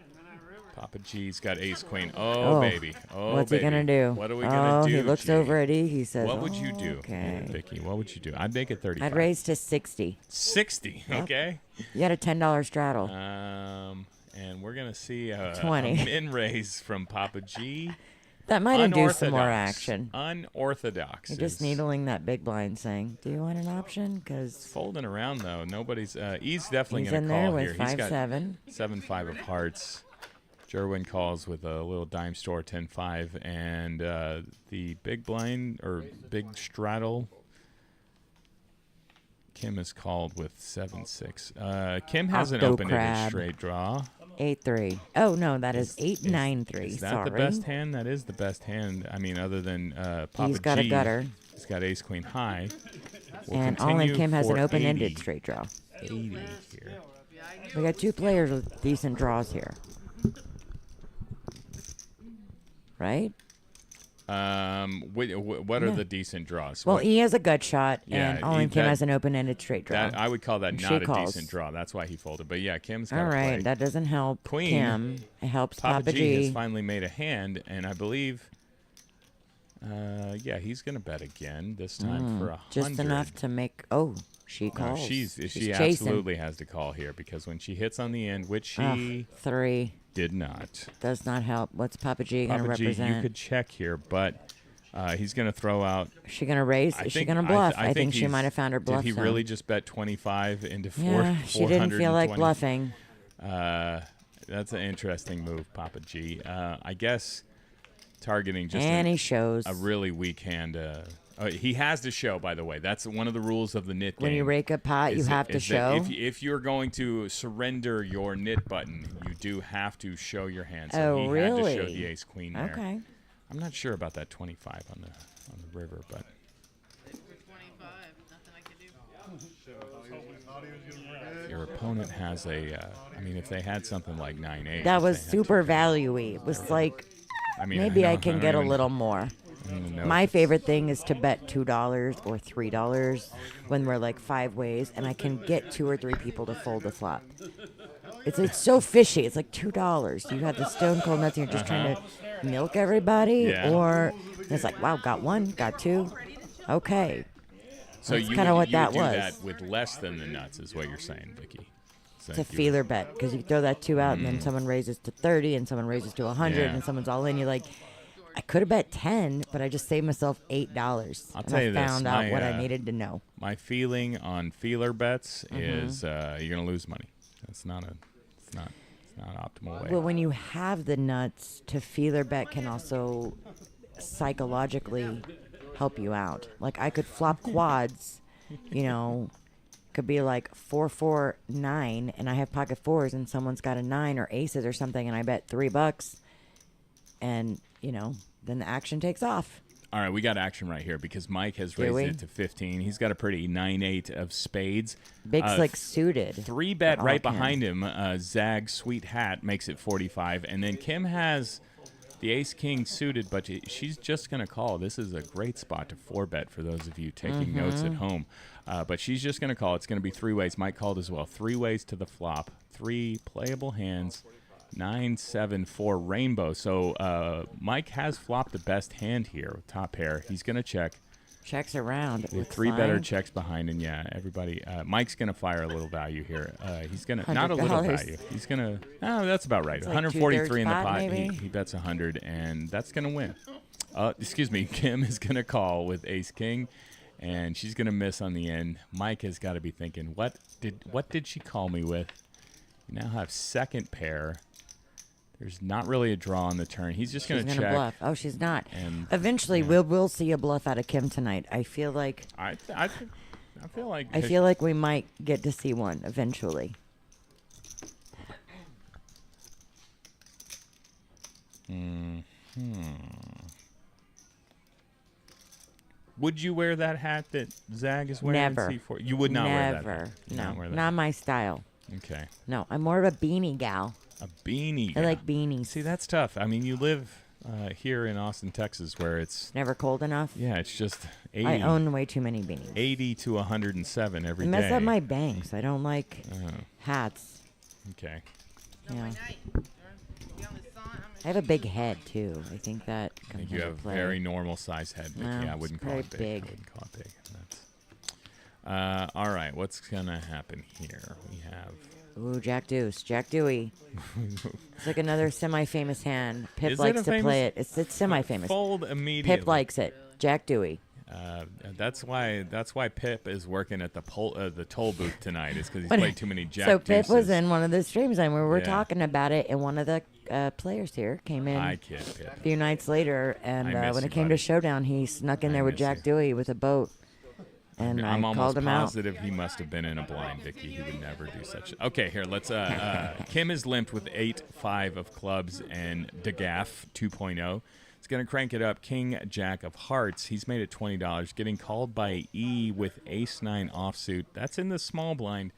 Papa G's got ace queen. Oh, baby. Oh, What's baby. he going to do? What are we going to do? He looks G? over at E. He says, What would you do, Okay. Vicky? What would you do? I'd make it 35. I'd raise to 60. 60. Okay. You had a $10 straddle. And we're gonna see a 20. min raise from Papa G. That might induce some more Unorthodox. action. Unorthodox. You're just is needling that big blind saying, do you want an option? Because folding around though. Nobody's. He's definitely he's gonna in call there here. with He's got 5-7. 7-5 of hearts. Jerwin calls with a little dime store 10-5, and the big blind or big straddle. Kim is called with 7-6. Kim has an Octo open-ended crab. straight draw. 8-3. Oh, no, that is 8-9-3. Is that Sorry. the best hand? That is the best hand. I mean, other than Papa He's got a G, gutter. He's got ace queen high. We'll And All in continue Kim has for an open-ended 80. straight draw. 80 here. We got 2 players with decent draws here. Right? What are Yeah. the decent draws? Well, What- E has a gut shot, Yeah, and All in Kim that- has an open-ended straight draw. I would call that And not she a calls. decent draw. That's why he folded. But yeah, Kim's got All to right, play. that doesn't help Queen. Kim. It helps Papa Papa G has G. finally made a hand, and I believe, he's going to bet again this time for 100. Just enough to make. Oh, she No, calls. she chasing. absolutely has to call here because when she hits on the end, which she 3 did not. does not help. What's Papa G going to Papa G, represent? you could check here, but he's going to throw out. Is she going to raise? Is she going to bluff? I think she he's- might have found her bluff Did he zone. really just bet 25 into Yeah, she didn't feel like 420? bluffing. That's an interesting move, Papa G. I guess targeting just And he shows. a really weak hand. He has to show, by the way. That's one of the rules of the nit game. When you rake a pot, you is have that- to is that show. If you're going to surrender your nit button, you do have to show your hand. So Oh, he had to show really? the ace queen there. Okay. I'm not sure about that 25 on the river, but For 25, nothing I can do. if your opponent has if they had something like 9-8. That if was they had super value-y. It was like, maybe I can get a little more. My favorite thing is to bet $2 or $3 when we're like 5 ways, and I can get 2 or 3 people to fold the flop. It's so fishy. It's like $2. You have the stone cold nuts, and you're just trying to milk everybody, Yeah. or it's like, wow, got 1, got 2, okay. So That's you kinda would- what you that would do was. that with less than the nuts, is what you're saying, Vicky. So It's a you- feeler bet because you throw that 2 out, and then someone raises to 30, and someone raises to 100, Yeah. and someone's all in. You're like, I could have bet 10, but I just saved myself $8. I'll and tell I you this, found out my, what I needed to know. My feeling on feeler bets Mm-hmm. is you're going to lose money. It's not an optimal way. Well, when you have the nuts, to feeler bet can also psychologically help you out. Like I could flop quads, could be like 4-4-9, and I have pocket 4s, and someone's got a 9 or aces or something, and I bet $3, and then the action takes off. All right, we got action right here because Mike has Do raised we? it to 15. He's got a pretty 9-8 of spades. Big's like suited. 3-bet for right all Kim. behind him. Zag Sweet Hat makes it 45. And then Kim has the ace-king suited, but she's just going to call. This is a great spot to 4-bet for those of you taking notes at home. But she's just going to call. It's going to be 3 ways. Mike called as well. 3 ways to the flop. 3 playable hands. 9, 7, 4 rainbow. So Mike has flopped the best hand here with top pair. He's going to check. Checks around. It The looks 3 better like. checks behind, and yeah, everybody. Mike's gonna fire a little value here. He's gonna not a little $100. value. He's gonna. Oh, that's about right. It's like 143 in the two-thirds pot. pot, maybe? He bets 100, and that's gonna win. Excuse me. Kim is gonna call with ace king, and she's gonna miss on the end. Mike has got to be thinking, what did she call me with? You now have second pair. There's not really a draw on the turn. He's just going She's to gonna check. bluff. Oh, she's not. And Eventually, we'll see a bluff out of Kim tonight. I feel like I feel like we might get to see one eventually. Would you wear that hat that Zag is wearing? Never. In C4? You would not wear that. Never. hat. You No, not wear that. not my style. Okay. No, I'm more of a beanie gal. A beanie. I yeah. like beanies. See, that's tough. I mean, you live here in Austin, Texas, where it's Never cold enough. it's just 80, I own way too many beanies. 80 to 107 every It day. mess up my bangs. I don't like Oh, hats. okay. No, Yeah. by night. Be on the sun. I'm I have a big head too. I think that I comes think you into have a play. very normal size head, Mickey. No, I wouldn't it's call it big. very I big. wouldn't call it big. That's, all right, what's gonna happen here? We have. Ooh, Jack Deuce, Jack Dewey. It's like another semi-famous hand. Pip Is it likes a to famous- play it. It's semi-famous. Fold immediately. Pip likes it. Jack Dewey. That's why Pip is working at the toll booth tonight. Is because he's When- played too many Jack So Pip was Deuces. in one of the streams and we were Yeah. talking about it, and one of the players here came in I kid Pip. a few nights later, and I miss when you, it came buddy. to Showdown, he snuck in I there with miss Jack you. Dewey with a boat, and I'm I almost called him out. positive he must have been in a blind, Vicky. He would never do such. Okay, here let's. Kim is limped with 8-5 of clubs and DeGaff 2.0. It's gonna crank it up. King Jack of Hearts. He's made it $20. Getting called by E with Ace-9 offsuit. That's in the small blind.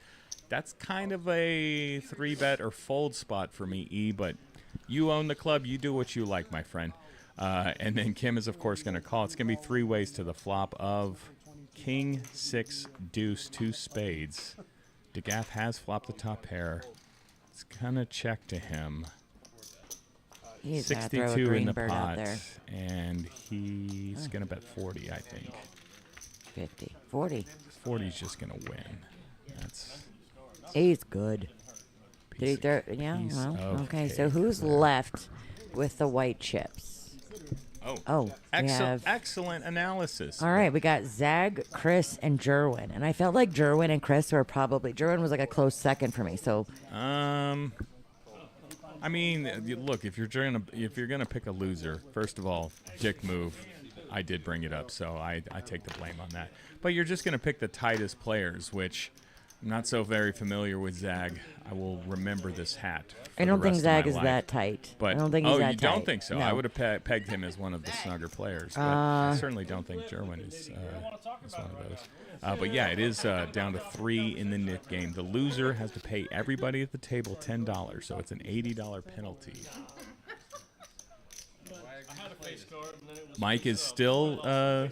That's kind of a 3-bet or fold spot for me, E. But you own the club. You do what you like, my friend. And then Kim is, of course, going to call. It's going to be 3 ways to the flop of King, 6, Deuce, 2 spades. DeGaff has flopped the top pair. It's going to check to him. He's gonna throw a 62 in green the bird out pot. there. And he's going to bet 40, I think. 50, 40. 40's just going to win. That's He's good. Did he piece throw? of- Yeah. piece Well, of okay. So cake who's there. left with the white chips? Oh, we have. Excellent analysis. All right, we got Zag, Chris, and Jerwin, and I felt like Jerwin and Chris were probably. Jerwin was like a close second for me. So I mean, look, if you're gonna pick a loser, first of all, dick move. I did bring it up, so I take the blame on that. But you're just gonna pick the tightest players, which I'm not so very familiar with Zag. I will remember this hat. For I don't the think rest of Zag my is life. that tight. But I don't think he's that you tight. don't think so? No. I would have pegged him as one of the snugger players, but I certainly don't think Jerwin is one of those. But yeah, it is down to 3 in the knit game. The loser has to pay everybody at the table $10, so it's an $80 penalty. Mike is still. Oh,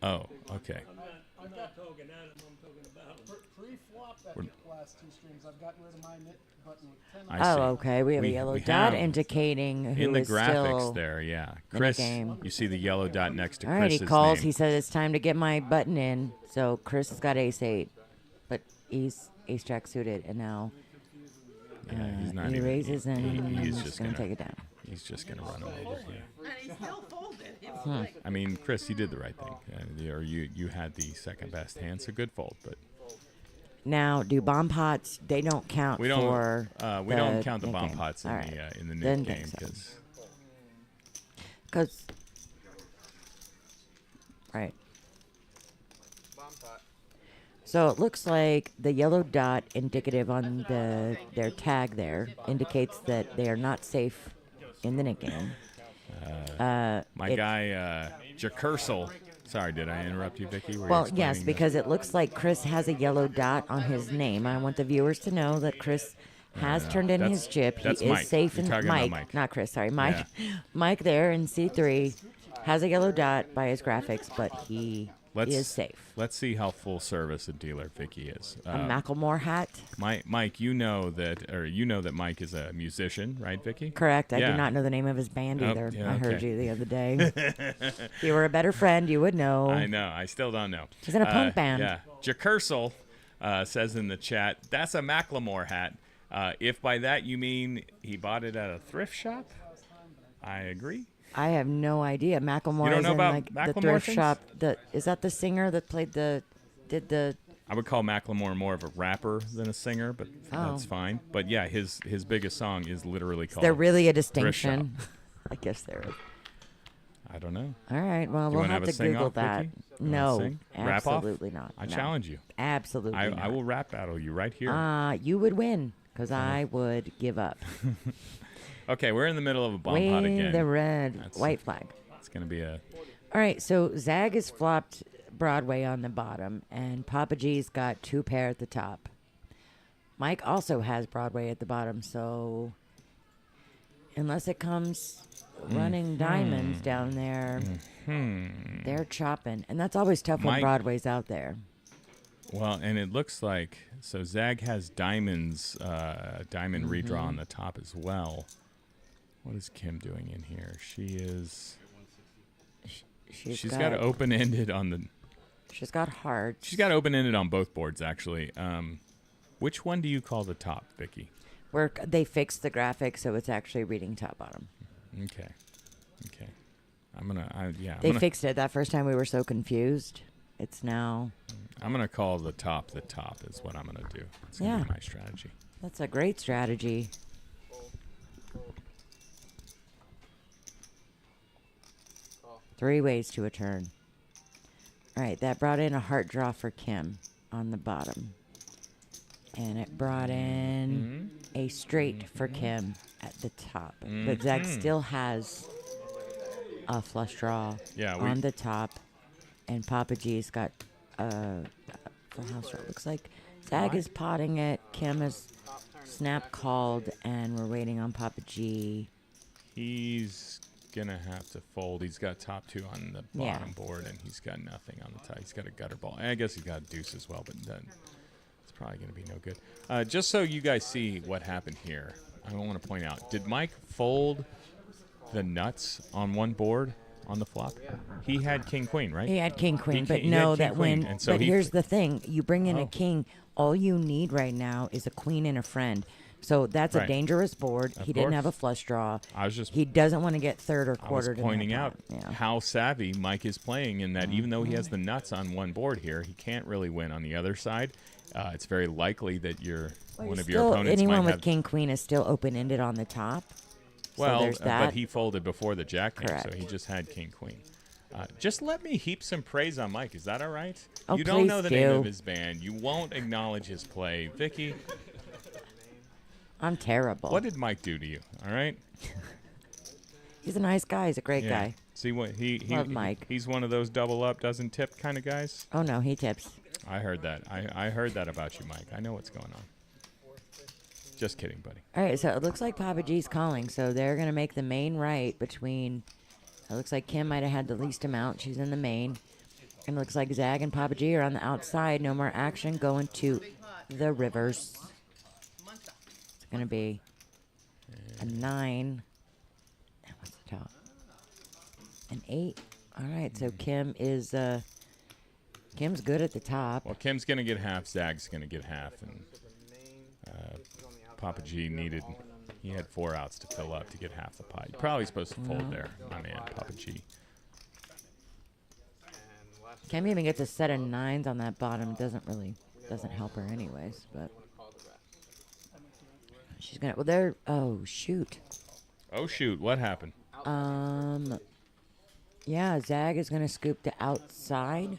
okay. I'm not talking at him, I'm talking about him. Pre-flop that last 2 streams, I've gotten rid of my knit button with 10 I Oh, see. okay. We have a yellow we dot have- indicating who in the is graphics still there, yeah. in the Chris, game. you see the yellow dot next to All right, Chris's he calls. name. He said it's time to get my button in. So Chris has got ace-8, but he's ace-jack suited, and now Yeah, he's not he even, raises and he's he's just gonna gonna take it down. He's just gonna run him over here. and he still folded. It's like, I mean, Chris, you did the right thing. Or you had the second best hand, so good fold. But Now, do bomb pots? They don't count we don't for. we don't count the knit bomb game. pots All right. in the Didn't knit think game so. because 'Cause- right. So it looks like the yellow dot indicative on their tag there indicates that they are not safe in the knit game. My guy, Jacursel. Sorry, did I interrupt you, Vicky? Were you Well, yes, explaining because it looks like Chris has a yellow dot on his name. I want the viewers to know that Chris has turned in that's- his chip. He that's is Mike. safe You're in talking about Mike, Mike. not Chris. Sorry, Mike. Mike there in C3 has a yellow dot by his graphics, but he is safe. Let's see how full service a dealer Vicky is. A Macklemore hat. Mike, you know that Mike is a musician, right, Vicky? Correct. I Yeah. do not know the name of his band Oh, either. yeah, I heard okay. you the other day. If you were a better friend, you would know. I know. I still don't know. He's in a punk band. Yeah. Jacursel says in the chat, that's a Macklemore hat. If by that you mean he bought it at a thrift shop, I agree. I have no idea. Macklemore You don't is know in about like the Macklemore thrift things? shop. Is that the singer that did the? I would call Macklemore more of a rapper than a singer, but that's fine. But yeah, his biggest song is literally called. Is there really a Thrift Shop. distinction? I guess there is. I don't know. All right. Well, You we'll wanna have have a to Google sing-off, that. Vicky? You wanna No, sing? Rap off? absolutely not. I No. challenge you. Absolutely not. I will rap battle you right here. You would win because I would give up. Okay, we're in the middle of a bomb pot Wave again. the red That's- white flag. It's going to be a... All right. So Zag has flopped Broadway on the bottom, and Papa G's got 2 pair at the top. Mike also has Broadway at the bottom, so unless it comes running diamonds down there, they're chopping. And that's always tough when Mike- Broadway's out there. Well, and it looks like... So Zag has diamonds, diamond Mm-hmm. redraw on the top as well. What is Kim doing in here? She is... She's got open-ended on the... She's got hearts. She's got open-ended on both boards, actually. Which one do you call the top, Vicky? Where they fixed the graphics, so it's actually reading top bottom. Okay. I'm gonna... They fixed it. That first time we were so confused. It's now... I'm gonna call the top is what I'm gonna do. It's gonna be my strategy. That's a great strategy. Three ways to a turn. All right, that brought in a heart draw for Kim on the bottom. And it brought in a straight for Kim at the top. But Zach still has a flush draw on the top. And Papa G's got a full house draw. Looks like Zag is potting it. Kim is snap called, and we're waiting on Papa G. He's gonna have to fold. He's got top 2 on the bottom board, and he's got nothing on the top. He's got a gutter ball. I guess he's got a deuce as well, but then it's probably gonna be no good. Just so you guys see what happened here, I want to point out: did Mike fold the nuts on one board on the flop? He had king queen, right? He had king queen, but he no, had king that queen, when. and so But he here's the thing: you bring in a king. All you need right now is a queen and a friend. So that's a Right. dangerous board. He didn't course. have a flush draw. I was just He doesn't want to get third or I was quartered. in pointing that out pot. Yeah. how savvy Mike is playing in that even though he has the nuts on one board here, he can't really win on the other side. It's very likely that one of your opponents anyone might with have. king queen is still open ended on the top. Well, so there's that. but he folded before the jack came, so Correct. he just had king queen. Just let me heap some praise on Mike. Is that all right? Oh, you don't know please the name do. of his band. You won't acknowledge his play. Vicky, I'm terrible. what did Mike do to you? All right? He's a nice guy. He's a great Yeah. guy. See what Love Mike. He's one of those double up, doesn't tip kind of guys. Oh no, he tips. I heard that. I heard that about you, Mike. I know what's going on. Just kidding, buddy. All right, so it looks like Papa G's calling. So they're going to make the main right between. It looks like Kim might have had the least amount. She's in the main. And it looks like Zag and Papa G are on the outside. No more action going to the rivers. It's going to be a 9. And what's the top? An 8. All right, so Kim is. Kim's good at the top. Well, Kim's going to get half. Zag's going to get half. And Papa G he had 4 outs to fill up to get half the pie. You're probably supposed to fold there, my man, Papa G. Kim even gets a set of 9s on that bottom. Doesn't help her anyways, but she's gonna. Well, they're. Oh shoot. Oh, shoot. What happened? Yeah, Zag is gonna scoop the outside.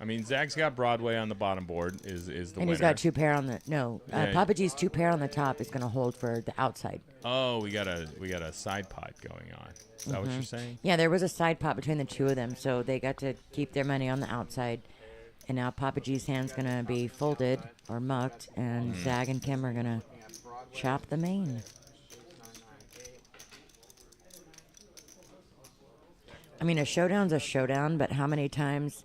I mean, Zach's got Broadway on the bottom board. Is the And winner? he's got 2 pair on the Yeah. Papa G's 2 pair on the top is going to hold for the outside. Oh, we got a side pot going on. Is that what you're saying? Yeah, there was a side pot between the 2 of them, so they got to keep their money on the outside. And now Papa G's hand's going to be folded or mucked, and Zag and Kim are going to chop the main. I mean, a showdown's a showdown, but how many times?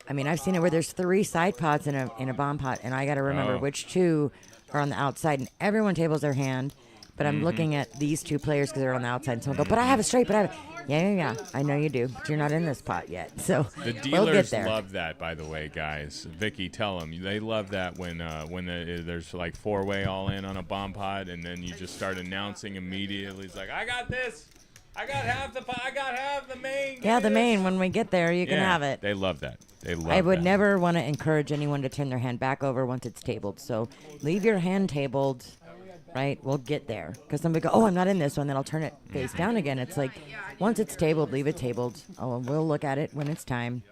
I mean, I've seen it where there's 3 side pots in a bomb pot, and I got to remember which 2 are on the outside, and everyone tables their hand. But I'm looking at these 2 players because they're on the outside, and someone go, "But I have a straight, but I have." Yeah. I know you do, but you're not in this pot yet, so The we'll get dealers there. love that, by the way, guys. Vicky, tell them they love that when there's like 4-way all in on a bomb pot, and then you just start announcing immediately. It's like, I got this. I got half the pot. I got half the main. Yeah, the Give me main. this." When we get there, you can Yeah, have it. They love that. They love I would that. never want to encourage anyone to turn their hand back over once it's tabled. So leave your hand tabled, right? We'll get there. Because somebody go, "Oh, I'm not in this one." Then I'll turn it face down again. It's like, once it's tabled, leave it tabled. Oh, we'll look at it when it's time.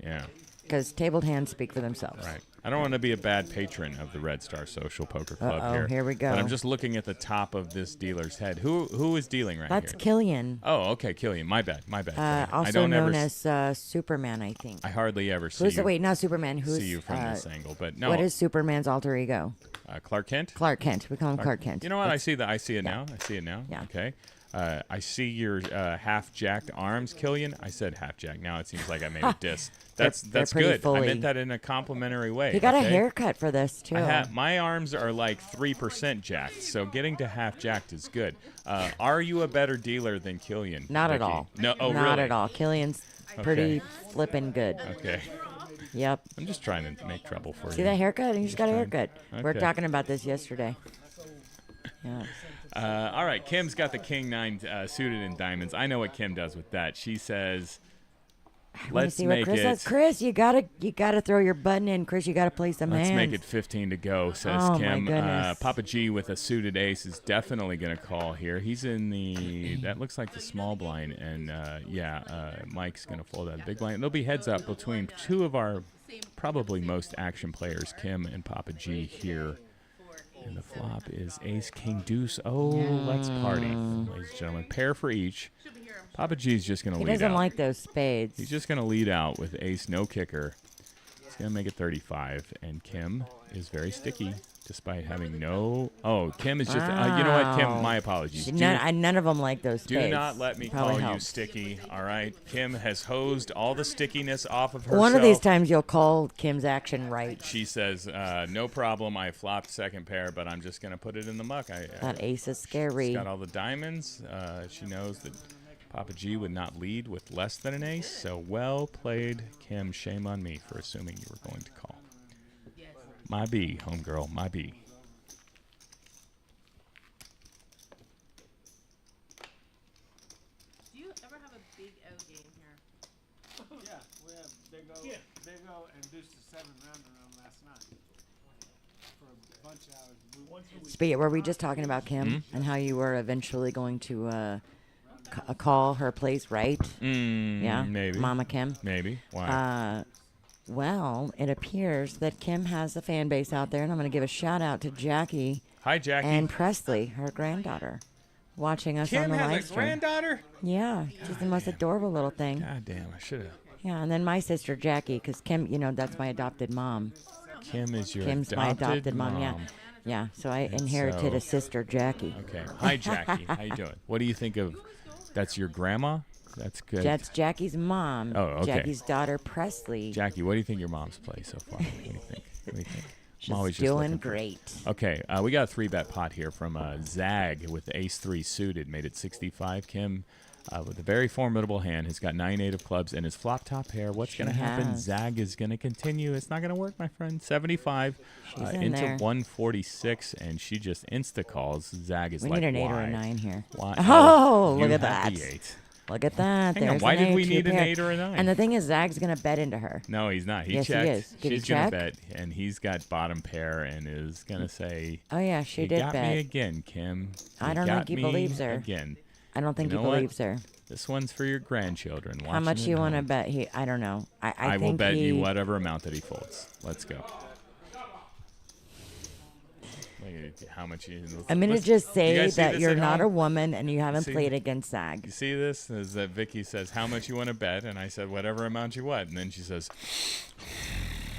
Yeah. Because tabled hands speak for themselves. Right. I don't want to be a bad patron of the Red Star Social Poker Club Uh-oh, here we go. But I'm just looking at the top of this dealer's head. Who is dealing right That's here? Killian. Oh, okay, Killian. My bad. Killian. I Also don't ever known as Superman, I think. I hardly ever see Who's you, wait, not Superman. Who's see you from this angle, but no. What is Superman's alter ego? Clark Kent? Clark Kent. We call him Clark Kent. You know what? That's- I see it now. I see it now. Yeah. Okay. I see your half-jacked arms, Killian. I said half-jacked. Now it seems like I made a diss. That's they're pretty good. I fully- meant that in a complimentary way. He got okay? a haircut for this too. My arms are like 3% jacked, so getting to half jacked is good. Are you a better dealer than Killian? Not at Vicky? all. No, oh Not really? at all. Killian's pretty flippin' good. Okay, Yep. I'm just trying to make trouble for See you. that haircut? He just got a haircut. We were Okay. talking about this yesterday. Yeah. All right, Kim's got the King 9 suited in diamonds. I know what Kim does with that. She says, Wanna "Let's see what make Chris it." says? Chris, you gotta throw your button in. Chris, you gotta play some Let's hands. make it 15 to go, says Oh, my Kim. goodness. Papa G with a suited ace is definitely going to call here. He's in that looks like the small blind, and Mike's going to fold out the big blind. There'll be heads up between 2 of our probably most action players, Kim and Papa G here. And the flop is ace, king, deuce. Oh, let's party, ladies and gentlemen. Pair for each. Papa G's just going to He lead doesn't out. like those spades. He's just going to lead out with ace, no kicker. He's going to make it 35, and Kim is very sticky despite having no... Oh, Kim is just... you know what, Kim? Wow. My apologies. None of them like those spades. Do not let me Probably call you helps. sticky, all right? Kim has hosed all the stickiness off of herself. One of these times you'll call Kim's action right. She says, no problem, I flopped second pair, but I'm just going to put it in the muck. That ace is She's scary. got all the diamonds. She knows that Papa G would not lead with less than an ace, so well played, Kim. Shame on me for assuming you were going to call. My B, homegirl, my B. Do you ever have a big O game here? Yeah, we have Big O and Deuce to 7 round around last night for a bunch of hours. Were we just talking about Kim and how you were eventually going to call her place right? Yeah, Maybe. Mama Kim. Maybe. Why? Well, it appears that Kim has a fan base out there, and I'm going to give a shout out to Jackie Hi, Jackie. and Presley, her granddaughter, watching us on Kim the has live a stream. granddaughter? Yeah, she's the most adorable little thing. God damn, I should have. Yeah, and then my sister Jackie, because Kim, that's my adopted mom. Kim is your Kim's my adopted mom. Yeah, yeah. So I inherited so- a sister, Jackie. Okay. Hi, Jackie. How you doing? What do you think of... That's your grandma? That's good. That's Jackie's mom. Oh, okay. Jackie's daughter, Presley. Jackie, what do you think your mom's played so far? What do you think? What do you think? She's I'm always just doing looking for- great. Okay, we got a 3-bet pot here from Zag with ace-3 suited. Made it 65. Kim with a very formidable hand has got 9-8 of clubs and his flop top pair. What's going to happen? has. Zag is going to continue. It's not going to work, my friend. 75 She's in into there. 146, and she just insta-calls. Zag is We like, need an 8 or why? a 9 here. Why? Oh, you look at have that. the 8. Look at that. Hang on, There's why an did we 8, need two an pair. 8 or a 9? And the thing is, Zag's going to bet into her. No, he's not. He Yes, he checked. is. Did he She's going to check? bet, and he's got bottom pair and is going to say, Oh, yeah, she you did got bet. me again, Kim. I You don't got think he me believes her. Again. I don't think You he know what? believes her. This one's for your grandchildren. How much watching you at want to home. bet he? I don't know. I will think bet he, you whatever amount that he folds. Let's go. How much you? I'm gonna let's- just you say guys see that this you're at not a home? woman and you haven't see- played against SAG. You see this? Is that Vicky says, how much you want to bet? And I said, whatever amount you want. And then she says,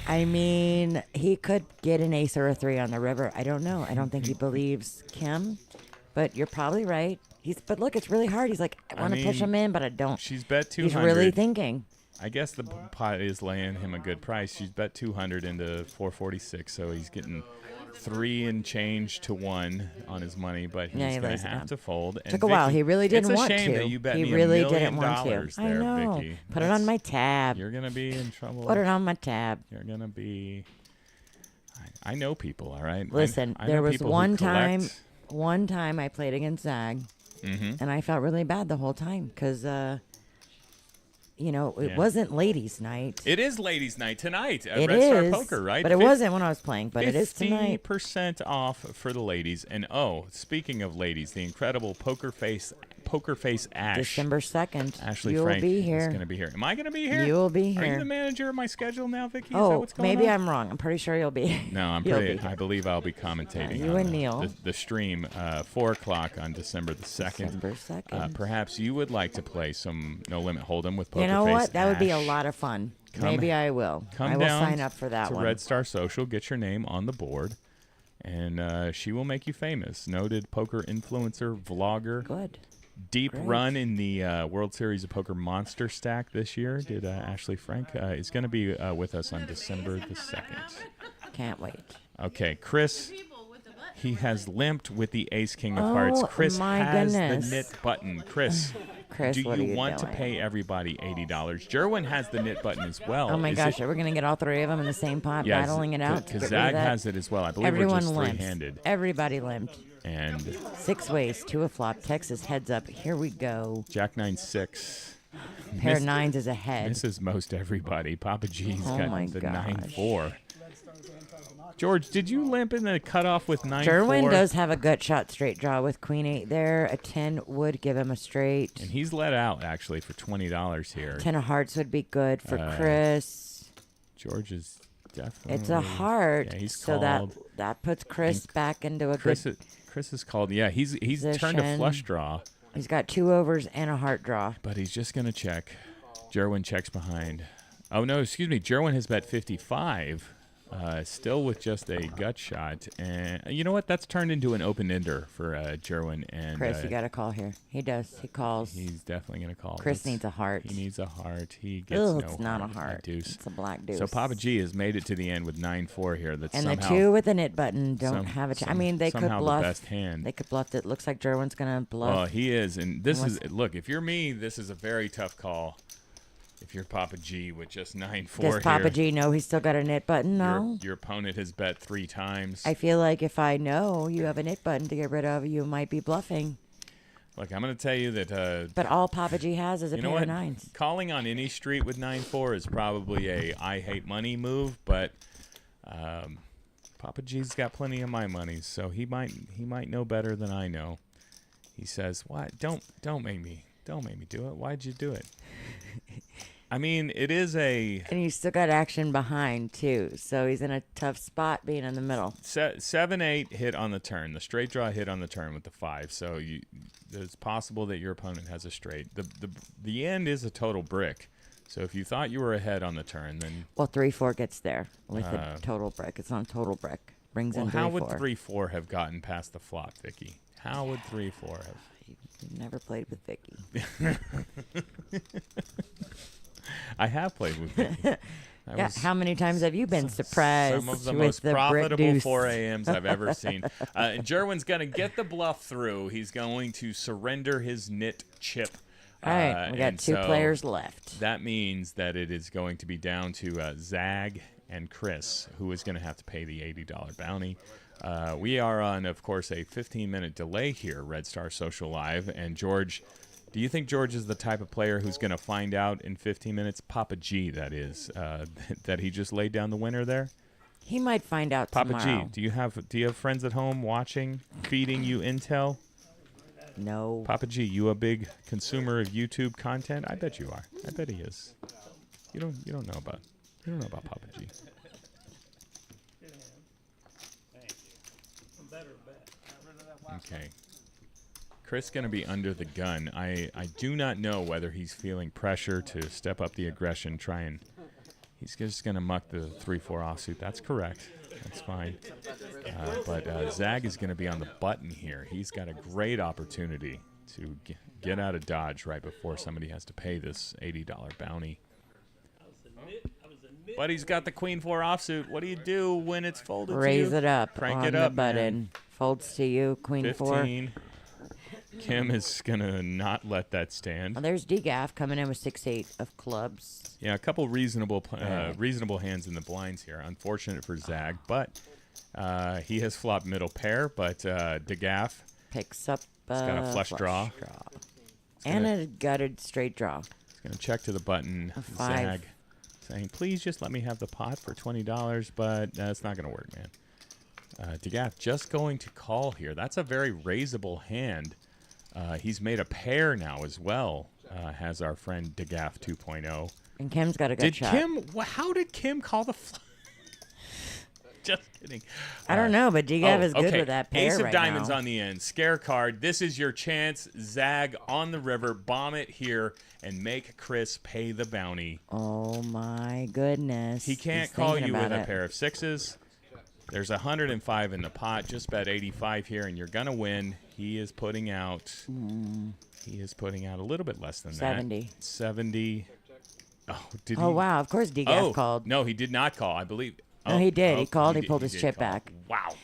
I mean, he could get an ace or a 3 on the river. I don't know. I don't think he believes Kim, but you're probably right. But look, it's really hard. He's like, I want to push mean, him in, but I don't. she's bet 200. He's really thinking. I guess the pot is laying him a good price. She's bet 200 into 446, so he's getting 3 and change to 1 on his money, but he's Yeah, he going lays to it have down. to fold. And Took a while. Vicky, He really didn't want It's a shame to. that you bet He me really $1 million didn't want to. there, I know. Vicky. Put it on my tab. You're going to be in trouble. Put it on my tab. You're going to be... I know people, all right? Listen, I there know was people who one collect- time I played against Zag, Mhm. and I felt really bad the whole time because, it Yeah. wasn't ladies' night. It is ladies' night tonight at It Red Star is, Poker, right? but it wasn't when I was playing. But it is tonight. 50% off for the ladies. And speaking of ladies, the incredible Poker Face Ash. December 2nd. Ashley You'll Frank be is here. going to be here. Am I going to be here? You'll be Are you here. the manager of my schedule now, Vicky? Is that Oh, what's going maybe on? I'm wrong. I'm pretty sure you'll be. No, You'll be here. I believe I'll be commentating. You on and Neil. The stream, 4 o'clock on December the 2nd. December 2nd. Perhaps you would like to play some No Limit Hold'em with Poker You know Face what? That would be a Ash. lot of fun. Come- Maybe I will. Come I will down sign up for that to one. Red Star Social, get your name on the board, and she will make you famous. Noted poker influencer, vlogger. Good. Deep Great. run in the World Series of Poker Monster Stack this year. Did Ashley Frank is going to be with us on December the 2nd. Can't wait. Okay, Chris. People with the button. He has limped with the Ace King of Oh, Hearts. Chris my has goodness. the knit button. Chris, Chris, do what you are want doing? to pay everybody $80? Jerwin has the knit button as well. Oh my Is gosh, it- are we going to get all 3 of them in the same pot, Yes, battling it out? to because get rid of Zag that? has it as well. I believe Everyone we're just limps. three-handed. Everybody limped. And 6 ways, 2 a flop. Texas heads up. Here we go. Jack 9-6. Pair of 9s is a head. Misses most everybody. Papa G's Oh got my the gosh. 9-4. George, did you limp in the cutoff with 9-4? Jerwin does have a gut shot straight draw with Queen 8 there. A 10 would give him a straight. And he's let out, actually, for $20 here. 10 of hearts would be good for Chris. George is definitely... It's a heart. Yeah, he's so called. that puts Chris back into a Chris good. Chris is called. Yeah, he's turned a Position. flush draw, He's got 2 overs and a heart draw. but he's just going to check. Jerwin checks behind. Oh, no, excuse me. Jerwin has bet 55. Still with just a gut shot. And you know what? That's turned into an open-ender for Jerwin. And Chris, you got a call here. He does. He calls. he's definitely going to call. Chris Let's- needs a heart. He needs a heart. He gets Ugh, no it's not a heart. heart. Deuce. It's a black deuce. So Papa G has made it to the end with 9-4 here. That's and somehow, the 2 with the knit button don't some- have a chance. I some- mean, they could somehow bluff. the best hand. They could bluff. It looks like Jerwin's going to bluff. Oh, he is. And this is, Unless- look, if you're me, this is a very tough call. If you're Papa G with just 9-4 Does Papa here, G know he's still got a knit button? No. your opponent has bet 3 times. I feel like if I know you have a knit button to get rid of, you might be bluffing. Look, I'm going to tell you that, But all Papa G has is a you know pair of what? 9s. Calling on any street with 9-4 is probably a I hate money move, but Papa G's got plenty of my money, so he might know better than I know. He says, "What? Don't make me do it. Why'd you do it?" I mean, it is a And he's still got action behind, too. So he's in a tough spot being in the middle. 7-8 hit on the turn. The straight draw hit on the turn with the 5. So it's possible that your opponent has a straight. The end is a total brick. So if you thought you were ahead on the turn, then Well, 3-4 gets there with a total brick. It's on total brick. Brings in 3-4. how would 3-4 have gotten past the flop, Vicky? How would 3-4 have? You've never played with Vicky. I have played with Vicky. Yeah, how many times have you been surprised Some of the with most the brick profitable deuce? 4 a.m.s I've ever seen. And Jerwin's going to get the bluff through. He's going to surrender his knit chip. All right, we got and 2 so players left. That means that it is going to be down to Zag and Chris, who is going to have to pay the $80 bounty. We are on, of course, a 15-minute delay here, Red Star Social Live. And George, do you think George is the type of player who's going to find out in 15 minutes? Papa G, that is, that he just laid down the winner there? He might find out Papa tomorrow. G, do you have friends at home watching, feeding you intel? No. Papa G, you a big consumer of YouTube content? I bet you are. I bet he is. You don't know about Papa G. Okay. Chris going to be under the gun. I do not know whether he's feeling pressure to step up the aggression, he's just going to muck the 3-4 offsuit. That's correct. That's fine. But Zag is going to be on the button here. He's got a great opportunity to get out of Dodge right before somebody has to pay this $80 bounty. But he's got the Queen 4 offsuit. What do you do when it's folded Raise to you? it up Crank on it up, the button. man. Folds to you, Queen 4. 15. Kim is going to not let that stand. Well, there's DGAF coming in with 6-8 of clubs. Yeah, a couple reasonable hands in the blinds here. Unfortunate for Zag, but he has flopped middle pair, but DeGaff Picks up got a flush draw. And a gutted straight draw. He's going to check to the button. A 5. Zag saying, please just let me have the pot for $20, but that's not going to work, man. DeGaff just going to call here. That's a very raisable hand. He's made a pair now as well, has our friend DeGaff 2.0. And Kim's got a good shot. How did Kim call the Just kidding. I don't know, but DGAF is good okay. with that pair Ace of right diamonds now. on the end. Scare card. This is your chance. Zag on the river. Bomb it here and make Chris pay the bounty. Oh, my goodness. He can't He's call thinking you with about a it. pair of 6s. There's 105 in the pot. Just bet 85 here, and you're gonna win. He is putting out. He is putting out a little bit less than 70. that. 70. Oh, did he? Oh, wow. Of course DGAF called. No, he did not call. I believe. No, he did. He called. He did- pulled his did chip call. back. Wow.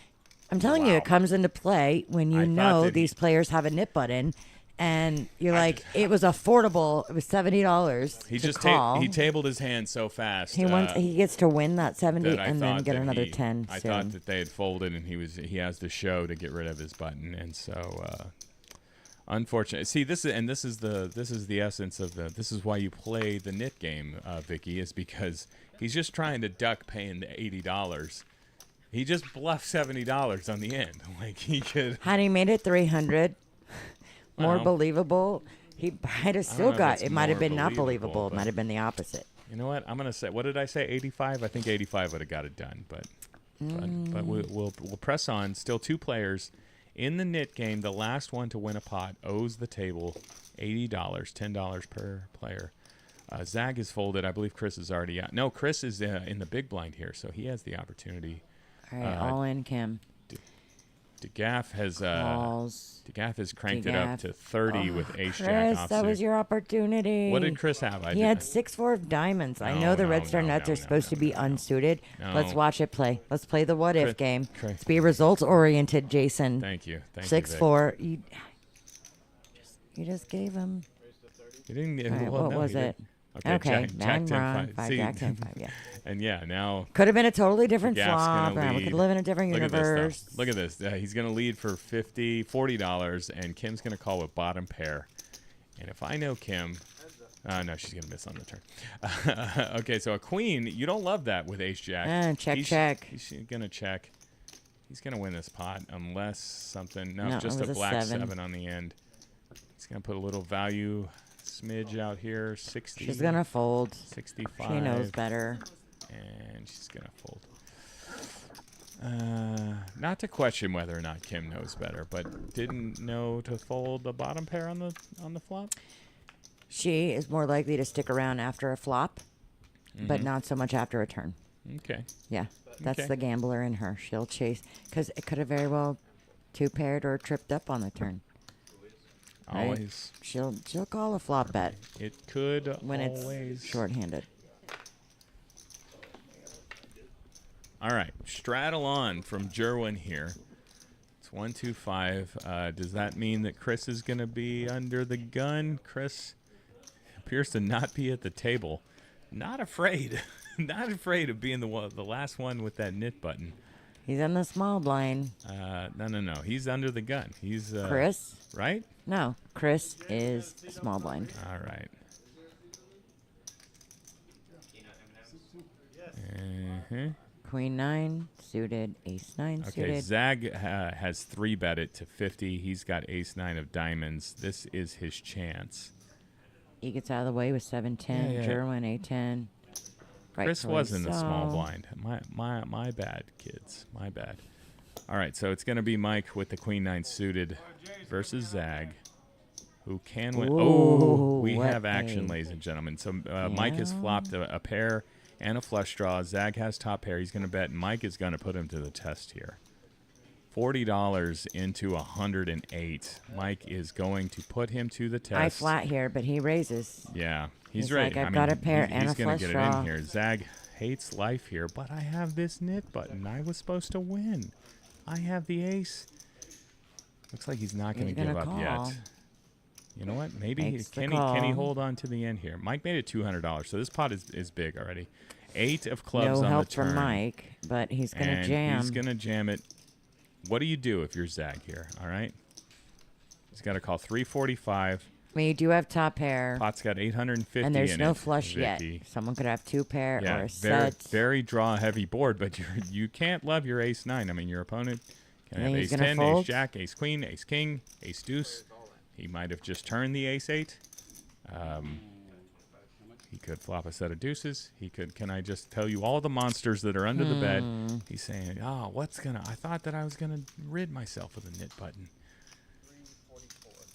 I'm telling you, Wow. it comes into play when I you thought know that these players have a nip button, and you're like, it was affordable. It was $70 He to just call. he tabled his hand so fast. He gets to win that 70 that I and then thought get that another he- 10 I soon. thought that they had folded, and he has the show to get rid of his button, and so unfortunate. See, this is the essence of this is why you play the nit game, Vicky, is because he's just trying to duck paying the $80. He just bluffed $70 on the end. Like he could. Had he made it 300, more Well, believable, he might have still know if got. it's It might have more been not believable, believable. It but- might have been the opposite. You know what? I'm gonna say. What did I say? 85. I think 85 would have got it done, but we'll press on. Still 2 players in the nit game. The last one to win a pot owes the table $80, $10 per player. Zag is folded. I believe Chris is already out. No, Chris is in the big blind here, so he has the opportunity. All right, all in, Kim. DeGaff has Calls. DeGaff has cranked it up DeGaff. to 30 with Ace Jack Chris, offsuit. that was your opportunity. What did Chris have? He had 6-4 of diamonds. I know the Red Star nuts are supposed to be unsuited. Let's watch it play. Let's play the what if game. Let's be results oriented, Jason. Thank you. Thank you, 6-4. You just gave him. He didn't. All right, well, what no, was he didn't. it? Okay, Okay, Jack 9 10 wrong, 5. 5 See, Jack 10 5. Yeah. And yeah, now Could have been a totally different Gaff's flop. gonna We lead. could live in a different Look at this, though. universe. Look at this. He's going to lead for $40, and Kim's going to call with bottom pair. And if I know Kim, no, she's going to miss on the turn. Okay, so a queen, you don't love that with Ace Jack. Check. He's going to check. He's going to win this pot unless something. No, No, just it a was a black 7. 7 on the end. He's going to put a little value smidge out here. 60. She's going to fold. 65. She knows better. And she's going to fold. Not to question whether or not Kim knows better, but didn't know to fold the bottom pair on the flop. She is more likely to stick around after a flop, but not so much after a turn. Okay. Yeah, that's Okay. the gambler in her. She'll chase because it could have very well 2-paired or tripped up on the turn. Right? Always. She'll call a flop bet It could when always. it's shorthanded. All right. Straddle on from Jerwin here. It's 125. Does that mean that Chris is going to be under the gun? Chris appears to not be at the table. Not afraid. Not afraid of being the last one with that knit button. He's in the small blind. No. He's under the gun. He's Chris? right? No, Chris is small blind. All right. Queen 9 suited, Ace 9 Okay, suited. Zag has 3-bet it to 50. He's got Ace 9 of diamonds. This is his chance. He gets out of the way with 7-10. Yeah. Jerwin, A10. Chris was in the small so. blind. My bad, kids. My bad. All right, so it's going to be Mike with the Queen 9 suited versus Zag, who can win. Ooh, We what have action, a- ladies and gentlemen. So Mike has flopped a pair and a flush draw. Zag has top pair. He's going to bet. Mike is going to put him to the test here. $40 into 108. Mike is going to put him to the test. I flat here, but he raises. Yeah, he's He's ready. like, I've got a pair and he's a gonna flush get draw. it in here. Zag hates life here, but I have this knit button. I was supposed to win. I have the ace. Looks like he's not going to He's give gonna up call. yet. You know what? Maybe Makes the can he call. hold on to the end here? Mike made it $200, so this pot is big already. 8 of clubs No on the help turn. from Mike, but he's going to And jam. he's going to jam it. What do you do if you're Zag here? All right. He's got to call 345. I mean, you do have top pair, Pot's got 850 and there's in no it, flush yet. Vicky. Someone could have 2 pair or Yeah, a very, set. very draw heavy board, but you can't love your ace 9. I mean, your opponent can You have think ace he's gonna 10, fold? ace jack, ace queen, ace king, ace deuce. He might have just turned the ace 8. He could flop a set of deuces. He could. Can I just tell you all the monsters that are under the bed? He's saying, "Oh, I thought that I was gonna rid myself of the knit button.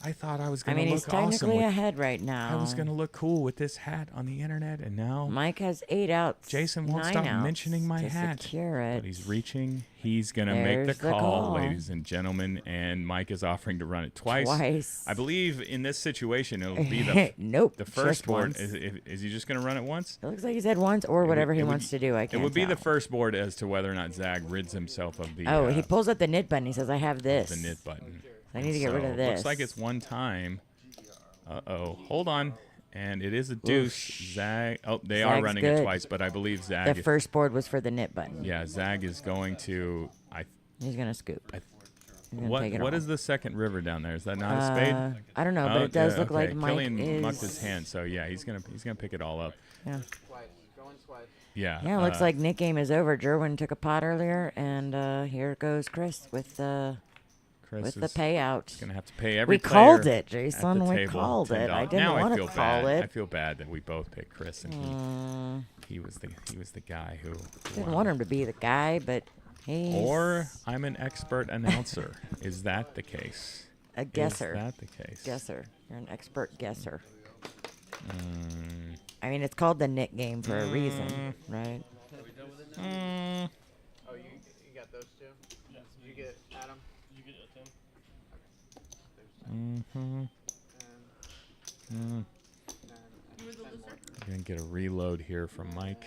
I thought I was I gonna mean, look he's technically awesome. With, ahead right now. I was gonna look cool with this hat on the internet, and now Mike has 8 outs. Jason won't 9 stop outs mentioning my to hat. secure it. But he's reaching. He's going to make There's the the call, call. ladies and gentlemen. And Mike is offering to run it twice. Twice. I believe in this situation, it'll be the Nope. the first just board. once. Is he just going to run it once? It looks like he said once or whatever he wants to do. I It can't would be the tell. first board as to whether or not Zag rids himself of the Oh, he pulls up the knit button. He says, I have this. the knit button. I need to get rid of this. Looks like it's one time. Hold on. And it is a deuce. Zag. Oh, they are Zag's running it good. twice, but I believe Zag. The first board was for the knit button. Yeah, Zag is going to. He's going to scoop. I- He's gonna take it What all. is the second river down there? Is that not a spade? I don't know, but it does look like okay. Mike Killian is. mucked his hand, so yeah, he's gonna pick it all up. Yeah, Yeah. yeah. Looks like Nick game is over. Jerwin took a pot earlier, and here goes Chris with the Chris the is payout. gonna have to pay every We player called it, at Jason. the We table called it. I $10. didn't Now want I to feel call bad. I it. feel bad that we both picked Chris, and he was the guy who Didn't won. want him to be the guy, but he's Or I'm an expert announcer. Is that the case? a guesser. Is that the case? Guesser. You're an expert guesser. I mean, it's called the knit game for a reason, right? Are we done with it now? Oh, you got those two? Yes. You get Adam? You get a 10. You were the loser? We're gonna get a reload here from Mike.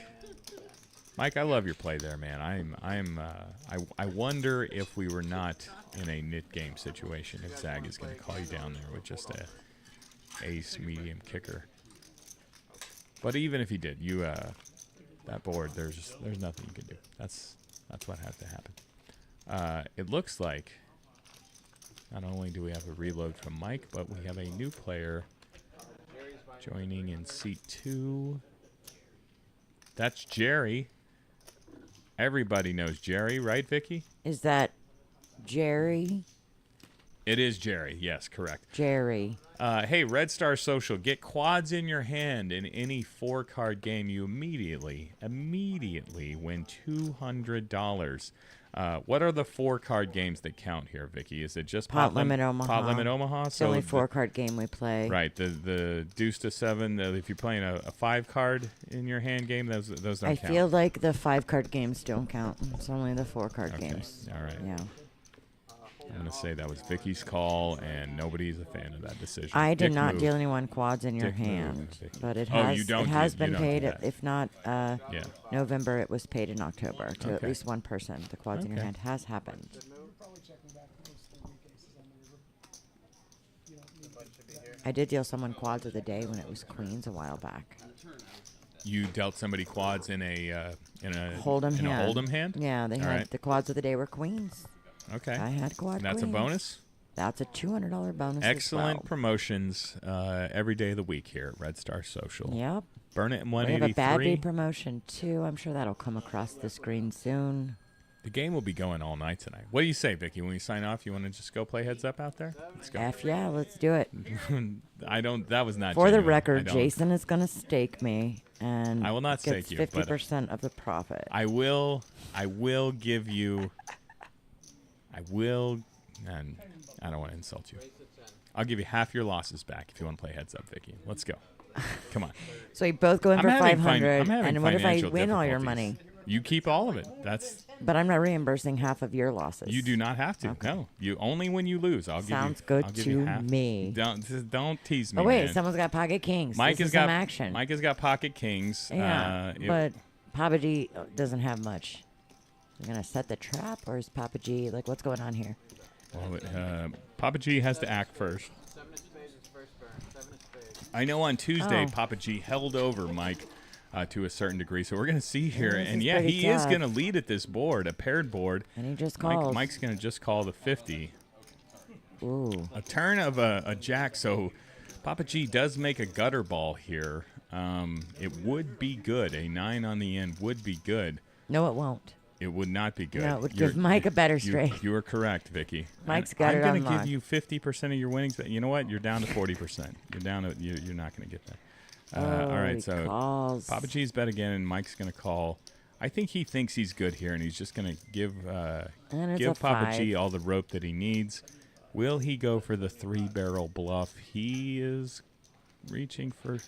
Mike, I love your play there, man. I wonder if we were not in a knit game situation, if Zag is gonna call you down there with just a ace medium kicker. But even if he did, that board, there's nothing you can do. That's what has to happen. It looks like not only do we have a reload from Mike, but we have a new player joining in seat 2. That's Jerry. Everybody knows Jerry, right, Vicky? Is that Jerry? It is Jerry. Yes, correct. Jerry. Hey, Red Star Social, get quads in your hand in any 4-card game. You immediately win $200. What are the 4-card games that count here, Vicky? Is it just Pot Limit Omaha. Pot Limit Omaha? It's the only 4-card game we play. Right, the deuce to 7. If you're playing a 5-card in your hand game, those don't I count. feel like the 5-card games don't count. It's only the 4-card Okay, games. all right. Yeah. I'm gonna say that was Vicky's call, and nobody's a fan of that decision. I did Dick not move. deal anyone quads in your Dick move, hand, Vicky. but it Oh, has you don't it has do- you been don't do paid. that. If not Yeah. November, it was paid in October to at Okay. least one person. The quads in your Okay. hand has happened. Probably checking back those 3 weak aces on the river. You don't need I did deal someone quads of the day when it was queens a while back. You dealt somebody quads in a Holdem in hand. a Holdem hand. Yeah, they All had right. the quads of the day were queens. Okay. I had quad And that's queens. a bonus. That's a $200 bonus. Excellent As promotions every day of the week here at Red Star Social. well. Yep. Burn it in We have a bad 183. beat promotion, too. I'm sure that'll come across the screen soon. The game will be going all night tonight. What do you say, Vicky? When we sign off, you want to just go play heads up out there? Let's go. F yeah, let's do it. I don't. That was not. For the genuine. I record, don't- Jason is going to stake me, and I will not gets stake you, but 50% of the profit. I will give you. I will. And I don't want to insult you. I'll give you half your losses back if you want to play heads up, Vicky. Let's go. Come on. So we both go in I'm for having 500, I'm having and what if I financial win all your difficulties. money? You keep all of it. That's. But I'm not reimbursing half of your losses. You do not have to. Okay. No, you only when you lose. Sounds I'll good give you to half. me. Don't tease me. Oh wait, man. someone's got pocket kings. Mike this has is got some action. Mike has got pocket kings. Yeah, It- but Papa G doesn't have much. We're gonna set the trap, or is Papa G like what's going on here? well, Papa G has to act first. 7 of spades is first burn. 7 of spades. I know on Tuesday Oh. Papa G held over Mike to a certain degree, so we're gonna see here, this and is yeah, pretty he is tough. gonna lead at this board, a paired board. And he just called. Mike's gonna just call the 50. Ooh, A turn of a jack, so Papa G does make a gutter ball here. It would be good. A 9 on the end would be good. no, it won't. It would not be good. No, it would give Mike a better straight. You are correct, Vicky. Mike's And got I'm it gonna unlocked. give you 50% of your winnings, but you know what? You're down to 40%. You're down to you're not going to get that. All Oh, right, he so calls. Papa G's bet again, and Mike's going to call. I think he thinks he's good here, and he's just going to give And it's a Papa G 5. all the rope that he needs. Will he go for the 3-barrel bluff? He is reaching for.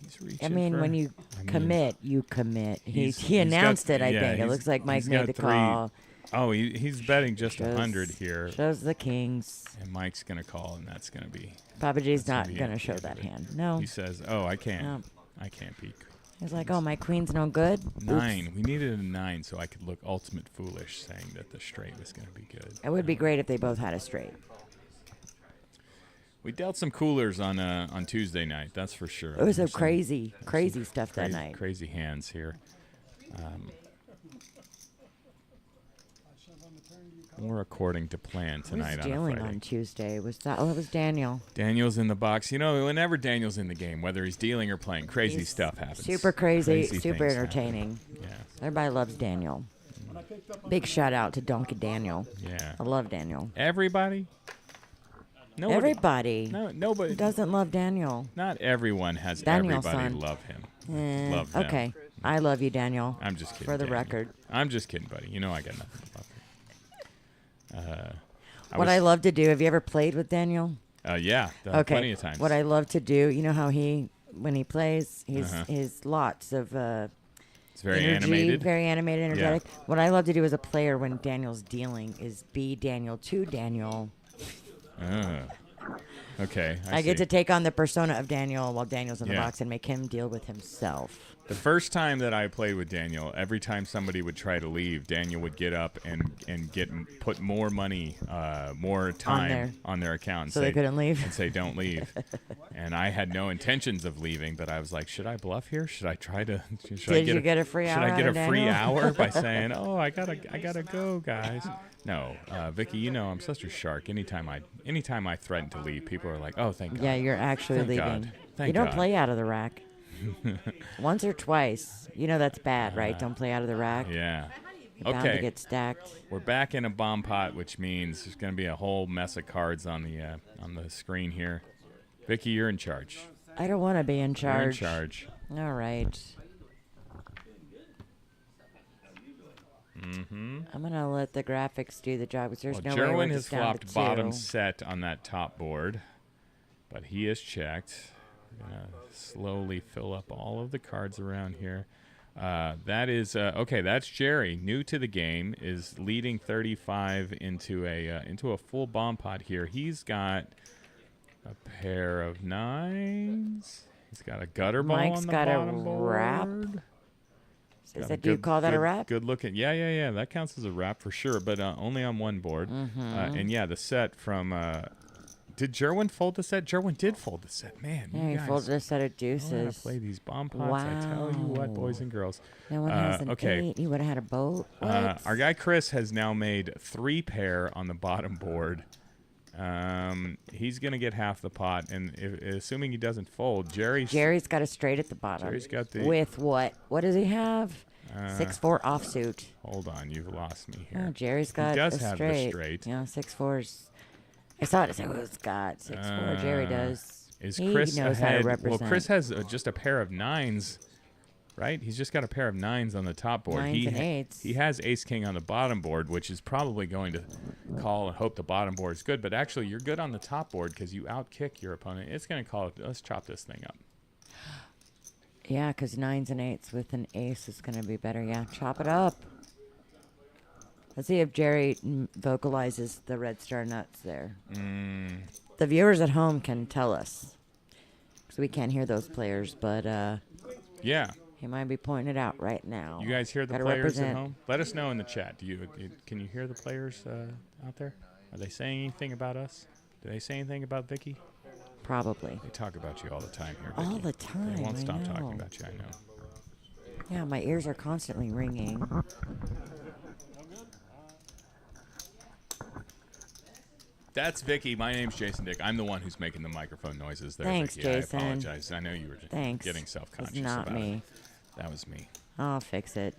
He's reaching I mean, for, when you I mean, commit, you commit. He he's announced got- it, I yeah, think. It he's- looks like Mike he's made got the 3. call. Oh, he's betting just Shows- 100 here. Shows the kings. And Mike's going to call, and that's going to be. Papa G's That's not gonna be going to it. show that hand. No. He says, "Oh, I can't. No. I can't beat He's like, oh, my queen's no good? Oops. 9. We needed a 9 so I could look ultimate foolish, saying that the straight was going to be good." It would be great if they both had a straight. We dealt some coolers on Tuesday night. That's for sure. It was There's so some crazy stuff that crazy, night. Crazy hands here. More according to plan Who's tonight on a dealing Friday. on Tuesday? Was that? Oh, it was Daniel. Daniel's in the box. You know, whenever Daniel's in the game, whether he's dealing or playing, crazy He's stuff happens. Super crazy, Crazy super things happen. entertaining. Yeah, Everybody loves Daniel. Big shout out to Donkey Daniel. yeah. I love Daniel. Everybody? Nobody. Everybody No, nobody. doesn't love Daniel. Not everyone has Daniel's everybody son. love him. Eh, Love them. okay. I love you, Daniel. I'm just kidding. For the Daniel. record. I'm just kidding, buddy. You know I got nothing to love you. What I love to do, have you ever played with Daniel? Yeah, Okay. plenty of times. What I love to do, you know how when he plays, Uh-huh. his lots of it's very energy, animated. very animated, energetic. What I love to do as a player when Daniel's dealing is be Daniel to Daniel. Okay. I get see. to take on the persona of Daniel while Daniel's in the Yeah. box and make him deal with himself. The first time that I played with Daniel, every time somebody would try to leave, Daniel would get up and put more money, more time on their account. And So say, they couldn't leave? And say, "Don't leave." And I had no intentions of leaving, but I was like, "Should I bluff here? Should I try to? Should I Did you get a free Should hour I get out a of free Daniel? hour by saying, "Oh, I gotta go, guys"? No, Vicky, you know I'm such a shark. Anytime I threaten to leave, people are like, "Oh, thank God." Yeah, you're actually Thank leaving. God. Thank you don't God. play out of the rack. Once or twice. You know that's bad, right? Don't play out of the rack. Yeah. You're bound to Okay. get stacked. We're back in a bomb pot, which means there's going to be a whole mess of cards on the screen here. Vicky, you're in charge. I don't want to be in You're in charge. charge. All right. Mm-hmm. I'm going to let the graphics do the job because there's Well, no way we're Jerwin has just down flopped to bottom 2. set on that top board, but he has checked. We're going to slowly fill up all of the cards around here. That is okay. That's Jerry, new to the game, is leading 35 into a full bomb pot here. He's got a pair of 9s. He's got a gutter ball Mike's on the got a bottom wrap. board. Is Got that, do you call that a wrap? Good looking. Yeah. That counts as a wrap for sure, but only on one board. Mm-hmm. And yeah, the set from. Did Jerwin fold the set? Jerwin did fold the set. Man, Yeah, you he guys folded a set of know how to deuces. play these bomb pots. I tell you what, boys and girls. No one has an okay. 8. He would have had a boat. What? Our guy Chris has now made 3 pair on the bottom board. He's going to get half the pot, and assuming he doesn't fold, Jerry's got a straight at the bottom. Jerry's got the... With what? What does he have? 6-4 offsuit. Hold on, you've lost me here. Oh, Jerry's got does a have straight. the straight. Yeah, 6-4's. I saw it. I said, who's got 6-4? Jerry does. Is he Chris knows ahead? how to represent. Well, Chris has just a pair of 9s, right? He's just got a pair of 9s on the top board. 9s and 8s. He has ace-king on the bottom board, which is probably going to call and hope the bottom board is good. But actually, you're good on the top board because you outkick your opponent. It's going to call it. Let's chop this thing up. Yeah, because 9s and 8s with an ace is going to be better. Yeah, chop it up. Let's see if Jerry vocalizes the red star nuts there. The viewers at home can tell us. Because we can't hear those players, but Yeah. he might be pointing it out right now. You guys hear the Gotta players represent. at home? Let us know in the chat. Can you hear the players out there? Are they saying anything about us? Do they say anything about Vicky? Probably. They talk about you all the time here, Vicky. All the time, They won't I stop know. talking about you, I know. Yeah, my ears are constantly ringing. That's Vicky. My name's Jason Dick. I'm the one who's making the microphone noises there, Thanks, Vicky. Jason. I apologize. I know you were Thanks. getting It's self-conscious not about me. it. That was me. I'll fix it.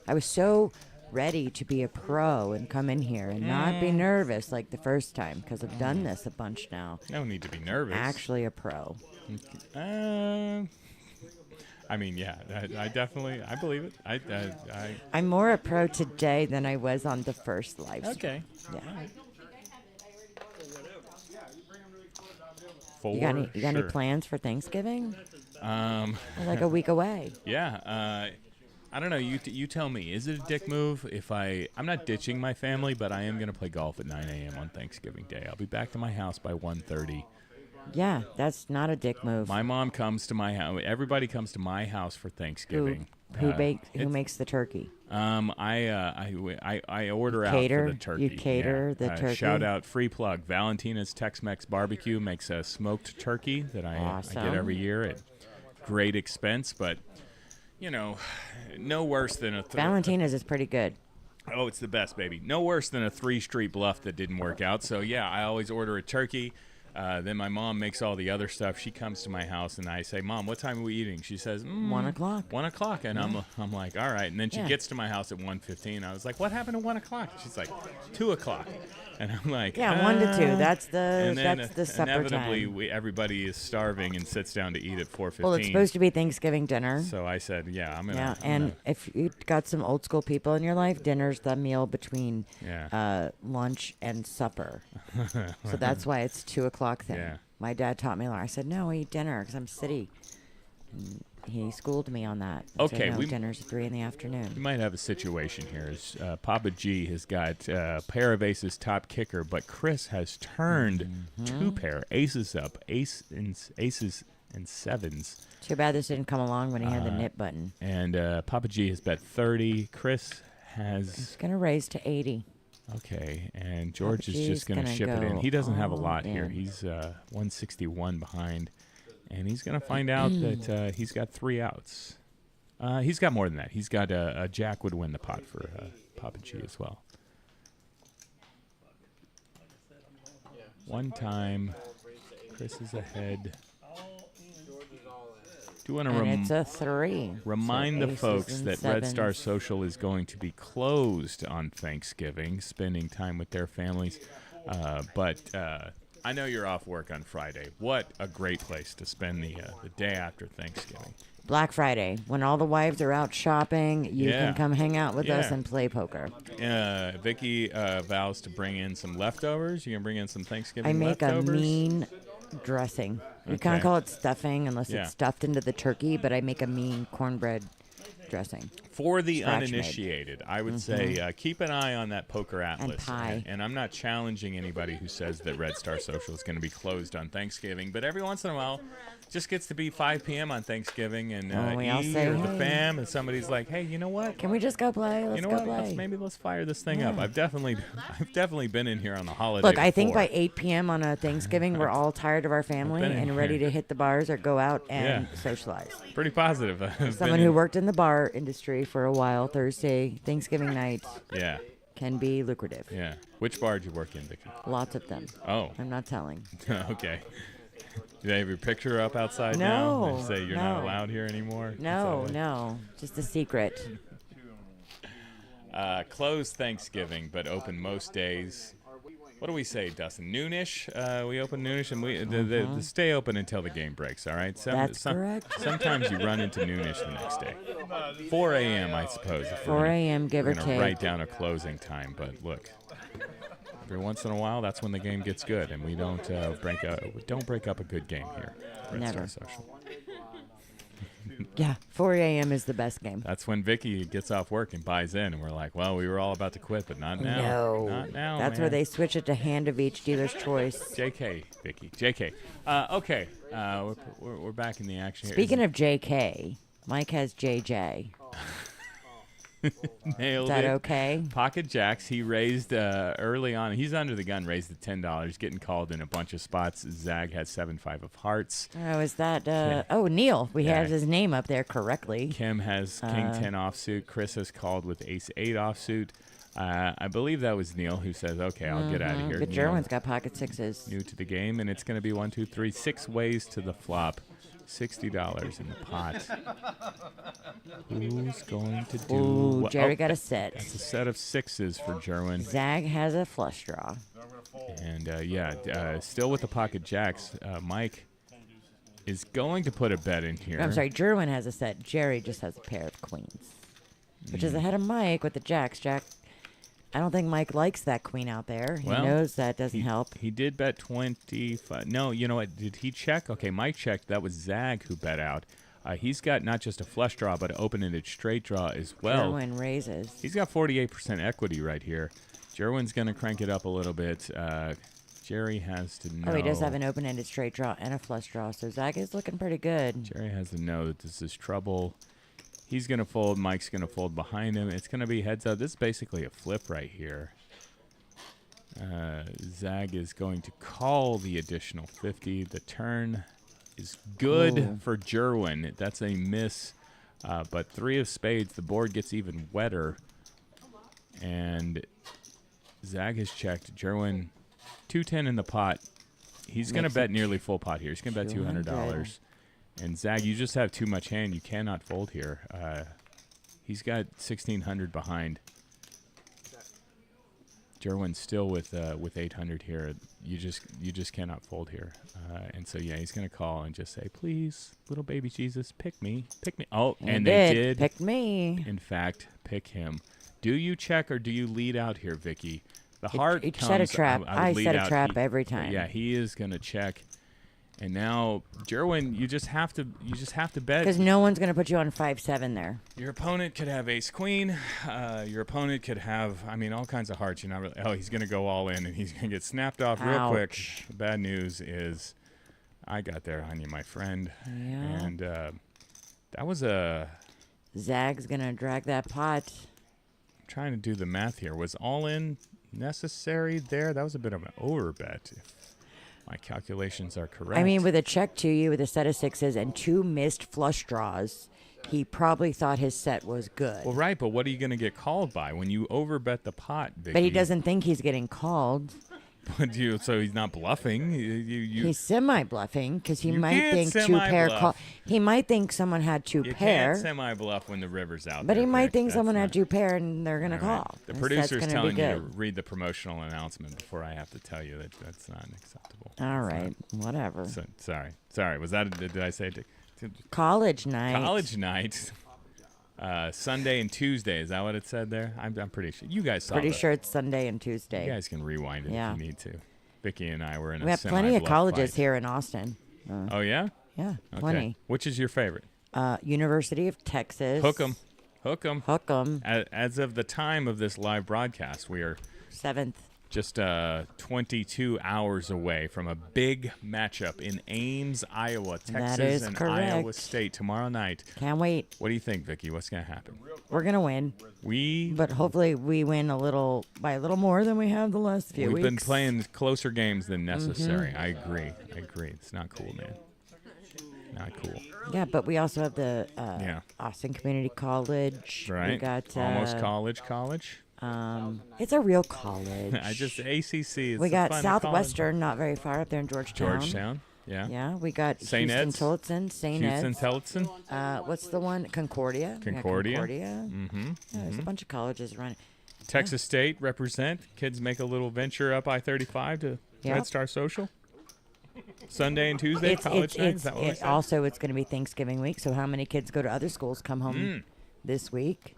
I was so ready to be a pro and come in here and not be nervous like the first time because I've done this a bunch now. No need to be nervous. Actually a pro. I mean, yeah, I definitely, I believe it. I'm more a pro today than I was on the first live stream. Okay. Yeah. You got any plans for Thanksgiving? We're like a week away. Yeah. I don't know. You tell me. Is it a dick move if I'm not ditching my family, but I am going to play golf at 9 a.m. on Thanksgiving Day. I'll be back to my house by 1:30. Yeah, that's not a dick move. My mom comes to my house. Everybody comes to my house for Thanksgiving. Who makes the turkey? I order out cater? for the turkey. You cater the turkey? Shout out, free plug. Valentina's Tex-Mex Barbecue makes a smoked turkey that I get every year at great expense, but you know, no worse than a Valentina's is pretty good. Oh, it's the best, baby. No worse than a 3 Street bluff that didn't work out. So yeah, I always order a turkey. Then my mom makes all the other stuff. She comes to my house, and I say, "Mom, what time are we eating?" She says, 1 o'clock. 1 o'clock, and I'm like, "All right." And then she gets to my house at 1:15. I was like, "What happened to 1 o'clock?" She's like, 2 o'clock, and I'm like, Yeah, 1 to 2. That's and then the supper inevitably, time. everybody is starving and sits down to eat at 4:15. Well, it's supposed to be Thanksgiving dinner. So I said, "Yeah, I'm gonna." Yeah, I'm gonna- if you got some old school people in your life, dinner's the meal between lunch and supper. So that's why it's 2 o'clock thing. Yeah. My dad taught me a lot. I said, no, eat dinner because I'm city. And he schooled me on that. I Okay, said, no, we- dinner's at 3 in the afternoon. We might have a situation here. Papa G has got a pair of aces top kicker, but Chris has turned 2 pair aces up, aces and 7s. Too bad this didn't come along when he had the knit button. And Papa G has bet 30. Chris has He's going to raise to 80. okay, and George Papa is just G's going to gonna ship it in. go He doesn't have a all lot here. in. He's 161 behind, and he's going to find out that he's got 3 outs. He's got more than that. He's got a jack would win the pot for Papa G as well. One time, Chris is ahead. Do want to And it's a 3. remind So the aces folks and that Red Star sevens. Social is going to be closed on Thanksgiving, spending time with their families. But I know you're off work on Friday. What a great place to spend the day after Thanksgiving. Black Friday, when all the wives are out shopping, you Yeah. can come hang out with us Yeah. and play poker. Vicky vows to bring in some leftovers. You can bring in some Thanksgiving I make leftovers. a mean dressing. We kind Okay. of call it stuffing unless Yeah. it's stuffed into the turkey, but I make a mean cornbread dressing. For the Scratch made. uninitiated, I would say keep an eye on that Poker Atlas. pie. And I'm not challenging anybody who says that Red Star Social is going to be closed on Thanksgiving, but every once in a while, just gets to be 5 p.m. on Thanksgiving, and we all E say, or the "Hey." fam, and somebody's like, "Hey, you know what? Can we just go play? Let's You know go what? play. Let's fire this thing up." I've definitely been in here on the holiday. Look, I think before. by 8 p.m. on a Thanksgiving, we're all tired of our family been in and ready here. to hit the bars or go out and Yeah. socialize. Pretty positive. I've Someone been who in- worked in the bar industry for a while, Thursday, Thanksgiving night, Yeah. can be lucrative. Yeah. Which bar did you work in, Vicky? Lots of them. Oh. I'm not telling. Okay. Do they have your picture up outside No, now? They say you're not no. allowed here anymore? No, Is that no. Just a secret. closed Thanksgiving, but open most days. What do we say, Dustin? Noonish? We open noonish, and we the stay open until the game breaks, all right? That's correct. Sometimes you run into noonish the next day. 4 a.m., I suppose. if 4 a.m., give or We're going to take. write down a closing time, but look. Every once in a while, that's when the game gets good, and we don't break up a good game here. Red Never. Star Social. Yeah, 4 a.m. is the best game. That's when Vicky gets off work and buys in, and we're like, well, we were all about to quit, but not now. No. Not now, That's where man. they switch it to hand of each dealer's choice. JK, Vicky. JK. Okay. We're back in the action here. Speaking of JK, Mike has JJ. Nailed Is that it. okay? Pocket Jacks, he raised early on. He's under the gun, raised the $10, getting called in a bunch of spots. Zag has 7-5 of hearts. Oh, is that... Oh, Neil. We Yeah. have his name up there correctly. Kim has King 10 offsuit. Chris has called with Ace 8 offsuit. I believe that was Neil who says, okay, I'll get out of here. But Neil, Jerwin's got pocket sixes. new to the game, and it's going to be 1, 2, 3, 6 ways to the flop. $60 in the pot. Who's going to do Ooh, what? Jerry Oh, got a set. That's a set of 6s for Jerwin. Zag has a flush draw. And still with the pocket jacks, Mike is going to put a bet in here. I'm sorry, Jerwin has a set. Jerry just has a pair of queens, which is ahead of Mike with the jacks. Jack, I don't think Mike likes that queen out there. He Well, knows that doesn't help. He did bet 25. No, you know what? Did he check? Okay, Mike checked. That was Zag who bet out. He's got not just a flush draw, but an open-ended straight draw as well. Jerwin raises. He's got 48% equity right here. Jerwin's going to crank it up a little bit. Jerry has to know. Oh, he does have an open-ended straight draw and a flush draw, so Zag is looking pretty good. Jerry has to know that this is trouble. He's going to fold. Mike's going to fold behind him. It's going to be heads up. This is basically a flip right here. Zag is going to call the additional 50. The turn is good Ooh. for Jerwin. That's a miss. But 3 of spades. The board gets even wetter. And Zag has checked. Jerwin, 210 in the pot. He's going to Makes bet it nearly full pot here. He's going to bet $200. And Zag, you just have too much hand. You cannot fold here. He's got 1,600 behind. Jerwin's still with 800 here. You just cannot fold here. And so yeah, he's gonna call and just say, please, little baby Jesus, pick me, pick me. Oh, and they did. Pick me. In fact, pick him. Do you check or do you lead out here, Vicky? The heart It comes. set a trap. would I lead set a out. trap every time. Yeah, he is gonna check. And now, Jerwin, you just have to bet. Because no one's going to put you on 5-7 there. Your opponent could have ace queen. Your opponent could have, all kinds of hearts. You're not really. Oh, he's going to go all in, and he's going to get snapped off real quick. Ouch. The bad news is, I got there on you, my friend. Yeah. And that was a. Zag's going to drag that pot. I'm trying to do the math here. Was all in necessary there? That was a bit of an overbet. If my calculations are correct. I mean, with a check to you with a set of 6s and 2 missed flush draws, he probably thought his set was good. Well, right, but what are you going to get called by when you overbet the pot, Vicky? But he doesn't think he's getting called. So he's not bluffing. He's semi-bluffing because he You might can't think 2 pair semi-bluff. call. He might think someone had 2 You pair. can't semi-bluff when the river's out But there, he might Vic. think That's someone had not- 2 pair and they're going to All right. call. The His producer's set's gonna telling be you to good. read the promotional announcement before I have to tell you that that's not acceptable. All right, whatever. So, sorry. Was that? Did I say it? College night. College night. Sunday and Tuesday. Is that what it said there? I'm pretty sure. You guys saw Pretty that. sure it's Sunday and Tuesday. You guys can rewind it Yeah. if you need to. Vicky and I were in We a have plenty of semi-bluff colleges fight. here in Austin. Oh yeah. Yeah, Okay. plenty. Which is your favorite? University of Texas. Hook 'em. Hook 'em. Hook 'em. As of the time of this live broadcast, we are 7th. just 22 hours away from a big matchup in Ames, Iowa. Texas is and correct. Iowa State tomorrow night. Can't wait. What do you think, Vicky? What's going to happen? We're going to win. But But hopefully we win by a little more than we have the last few we've weeks. been playing closer games than necessary. I agree. It's not cool, man. Not cool. Yeah, but we also have the Yeah. Austin Community College. Right? We got Almost college. It's a real college. ACC. It's we a got fun Southwestern, not very far up there in Georgetown. Georgetown. Yeah. Yeah, we got St. Houston Ed's. Tillotson, St. Houston Ed's. Tillotson. What's the one? Concordia. Concordia. Yeah, Concordia. Mm-hmm. Yeah, there's a bunch of colleges around. Texas State represent. Kids make a little venture up I-35 to Yep. Red Star Social. Sunday and Tuesday, college night. Is that what we said? Also, it's going to be Thanksgiving week, so how many kids go to other schools come home this week?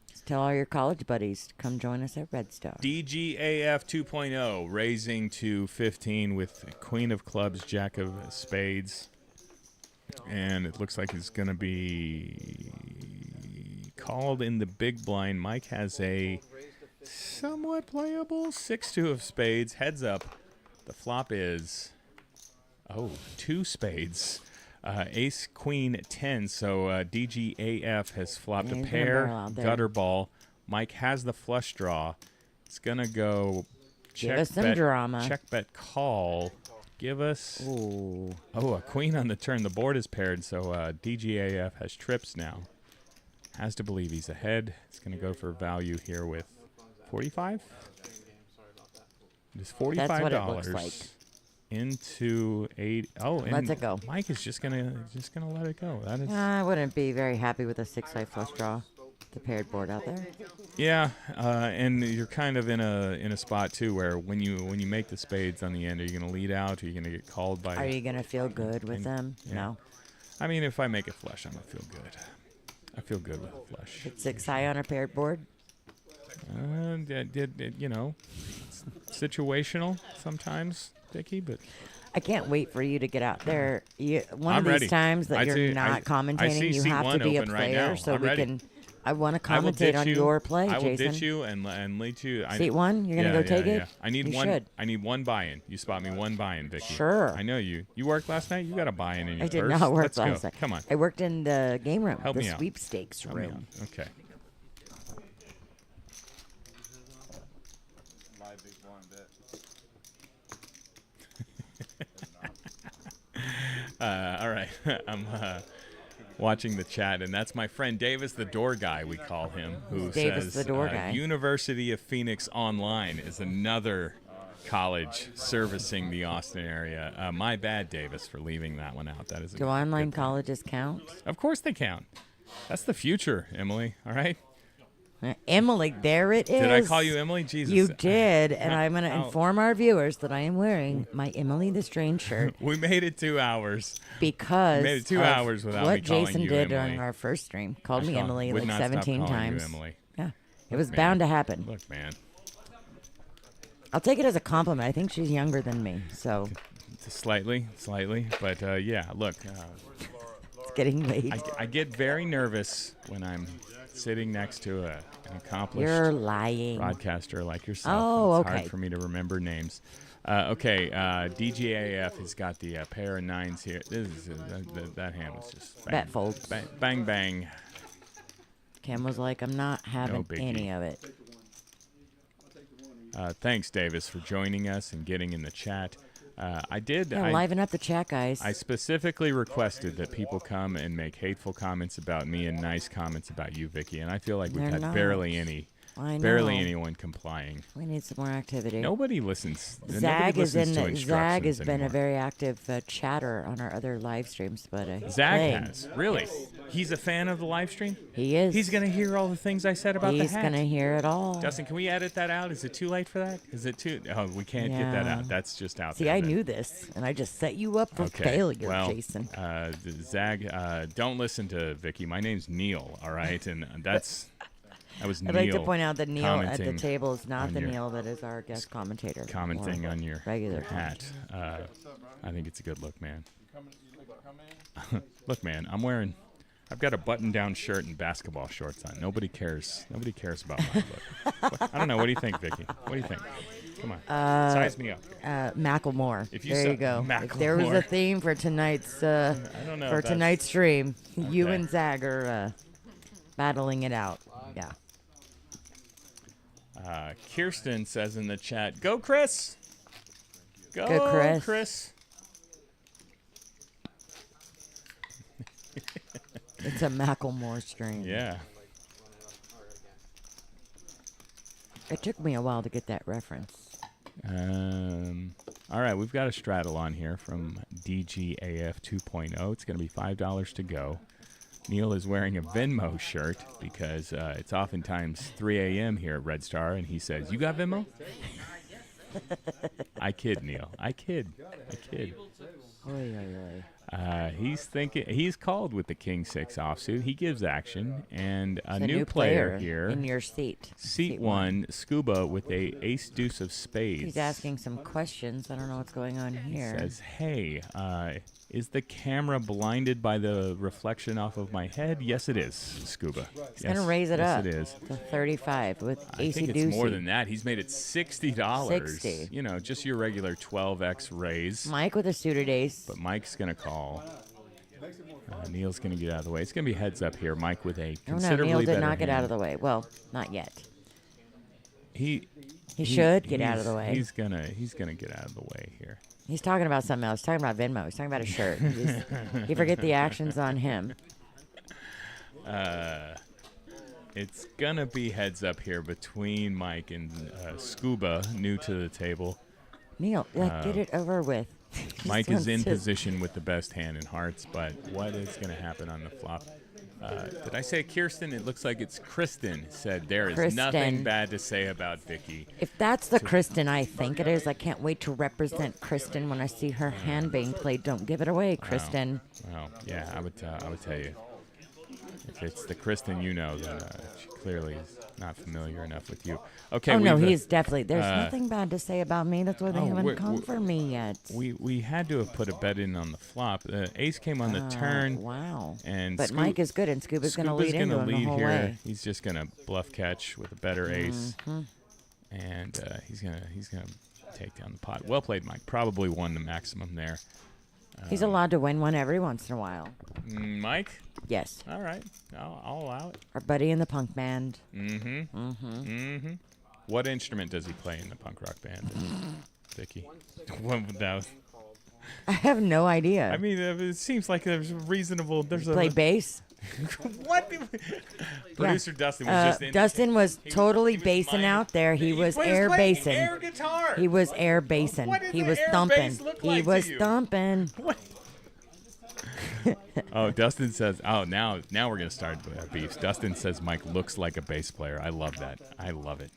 Just tell all your college buddies to come join us at Red Star. DGAF 2.0, raising to 15 with Queen of Clubs, Jack of Spades. And it looks like it's going to be called in the big blind. Mike has a somewhat playable 6-2 of spades. Heads up. The flop is, 2 spades. Ace, Queen, 10. So DGAF has flopped Yeah, a he's gonna pair, barrel out there. gutter ball. Mike has the flush draw. It's going to go Give us some drama. Check bet call. Give us, Ooh. a queen on the turn. The board is paired, so DGAF has trips now. Has to believe he's ahead. It's going to go for value here with 45. It's $45 That's what it looks like. into 8. Oh, and Let's it go. Mike is just gonna let it go. That is, I wouldn't be very happy with a 6-5 flush draw. The paired board out there. yeah. And you're kind of in a spot too where when you make the spades on the end, are you gonna lead out? Or are you gonna get called by? Are you going to feel good with them? Yeah. No. I mean, if I make it flush, I'm gonna feel good. I feel good with a flush. It's 6 high on a paired board. You know, it's situational sometimes, Dickie, but I can't wait for you to get out there. One I'm of these ready. times that I you're see- not I commentating, see you have C1 to be a open right player now. so I'm we ready. can. I want to I will commentate ditch on you. your play, I will Jason. ditch you and lead you. Seat 1, you're gonna go take it. I need You one. should. I need one buy-in. You spot me one buy-in, Vicky. Sure. I know you. You worked last night. You got a buy-in in your I did purse. not work Let's last go. night. Come on. I worked in the game room, Help the me out. sweepstakes Help me room. out. Okay. All right. I'm watching the chat, and that's my friend Davis, the door guy, we call him, who Davis, says the door guy. University of Phoenix Online is another college servicing the Austin area. My bad, Davis, for leaving that one out. That is a Do online good thing. colleges count? Of course they count. That's the future, Emily. All right. Emily, there it is. Did I call you Emily? Jesus. You did, and I'm going to How- inform our viewers that I am wearing my Emily the Strange shirt We made it 2 hours. because made it 2 of hours without what me calling Jason you did Emily. during our first stream. Called me I Emily would like not stop 17 calling times. You Emily. Yeah, it was man. bound to happen. Look, man. I'll take it as a compliment. I think she's younger than me, so Slightly, but yeah. Look, it's getting late. I get very nervous when I'm sitting next to an accomplished You're lying. broadcaster like yourself. Oh, It's okay. hard for me to remember names. Okay, DGAF has got the pair of 9s here. This is that hand was just bang, Bet folds. bang, bang. Kim was like, I'm not having biggie. any of it. Thanks, Davis, for joining us and getting in the chat. I did. Yeah, I, liven up the chat, guys. I specifically requested that people come and make hateful comments about me and nice comments about you, Vicky, and I feel like we've They're had not. barely any I know. Barely anyone complying. We need some more activity. Nobody listens. Zag Nobody is listens in. to Zag has instructions been a anymore. very active chatter on our other live streams, but he's Zag playing. has. Really? He's a fan of the live stream? He is. He's going to hear all the things I said about He's the hat. gonna hear it all. Dustin, can we edit that out? Is it too late for that? Is it too... Oh, we can't get that Yeah. out. That's just out See, there. I then. knew this, and I just set you up for Okay. failure, Well, Jason. Zag, don't listen to Vicky. My name's Neil, all right? And that was I'd Neil like to point out that Neil at the commenting table is not on the your- Neil that is our guest commentator. commenting or on your regular hat. I think it's a good look, man. Look, man, I've got a button-down shirt and basketball shorts on. Nobody cares. Nobody cares about my look. I don't know. What do you think, Vicky? What do you think? Come on, size me up here. Macklemore. If you there saw you go. If there was a Macklemore. theme for tonight's I don't know. for if that's- tonight's stream, you Okay. and Zag are battling it out. Yeah. Kirsten says in the chat, "Go, Chris! Go, Go, Chris. Chris!" It's a Macklemore stream. Yeah. It took me a while to get that reference. All right, we've got a straddle on here from DGAF 2.0. It's going to be $5 to go. Neil is wearing a Venmo shirt because it's oftentimes 3 a.m. here at Red Star, and he says, "You got Venmo?" I kid, Neil. I kid. Oy, oy, oy. He's called with the King 6 offsuit. He gives action, and a It's new player in here. your seat. Seat 1, Scuba with a ace deuce of spades. He's asking some questions. I don't know what's going on here. Says, "Hey, is the camera blinded by the reflection off of my head?" Yes, it is, Scuba. He's going to raise it up. Yes, it is. to 35 with I AC think it's more than that. He's made it $60. 60. You know, just your regular 12x raise. Mike with a suited ace. But Mike's going to call. Neil's going to get out of the way. It's going to be heads up here. Mike with a Oh, no, considerably Neil did better not get out hand. of the way. Well, not yet. He should get out of the way. He's gonna get out of the way here. He's talking about something else. He's talking about Venmo. He's talking about a shirt. You forget the actions on him. It's gonna be heads up here between Mike and Scuba, new to the table. Neil, get it over with. Mike is in Just- position with the best hand in hearts, but what is gonna happen on the flop? Did I say Kirsten? It looks like it's Kristen. Said there is Kristen. nothing bad to say about Vicky. If that's the Kristen I think it is, I can't wait to represent Kristen when I see her hand being played. Don't give it away, Kristen. Well, yeah, I would tell you. If it's the Kristen you know, then she clearly is not familiar enough with you. Okay. Oh, no, we've, he's definitely. There's nothing bad to say about me. That's why they haven't come for me yet. We had to have put a bet in on the flop. Ace came on the turn. Wow. And But Mike is good, and Scuba's going to lead into him the whole here. way. He's just going to bluff catch with a better ace, and he's gonna take down the pot. Well played, Mike. Probably won the maximum there. He's allowed to win one every once in a while. Mike. Yes. All right, I'll allow it. Our buddy in the punk band. What instrument does he play in the punk rock band, Vicky? That was, I have no idea. I mean, it seems like there's a reasonable. There's Play a bass. what? Producer Dustin was just in. Dustin was totally was bassing miming- out there. He was playing air bassing. air guitar. He was air bassing. What does He the was air thumping. bass look He like to was you? thumping. What? Oh, Dustin says, "Oh, now we're gonna start beefs." Dustin says Mike looks like a bass player. I love that. I love it.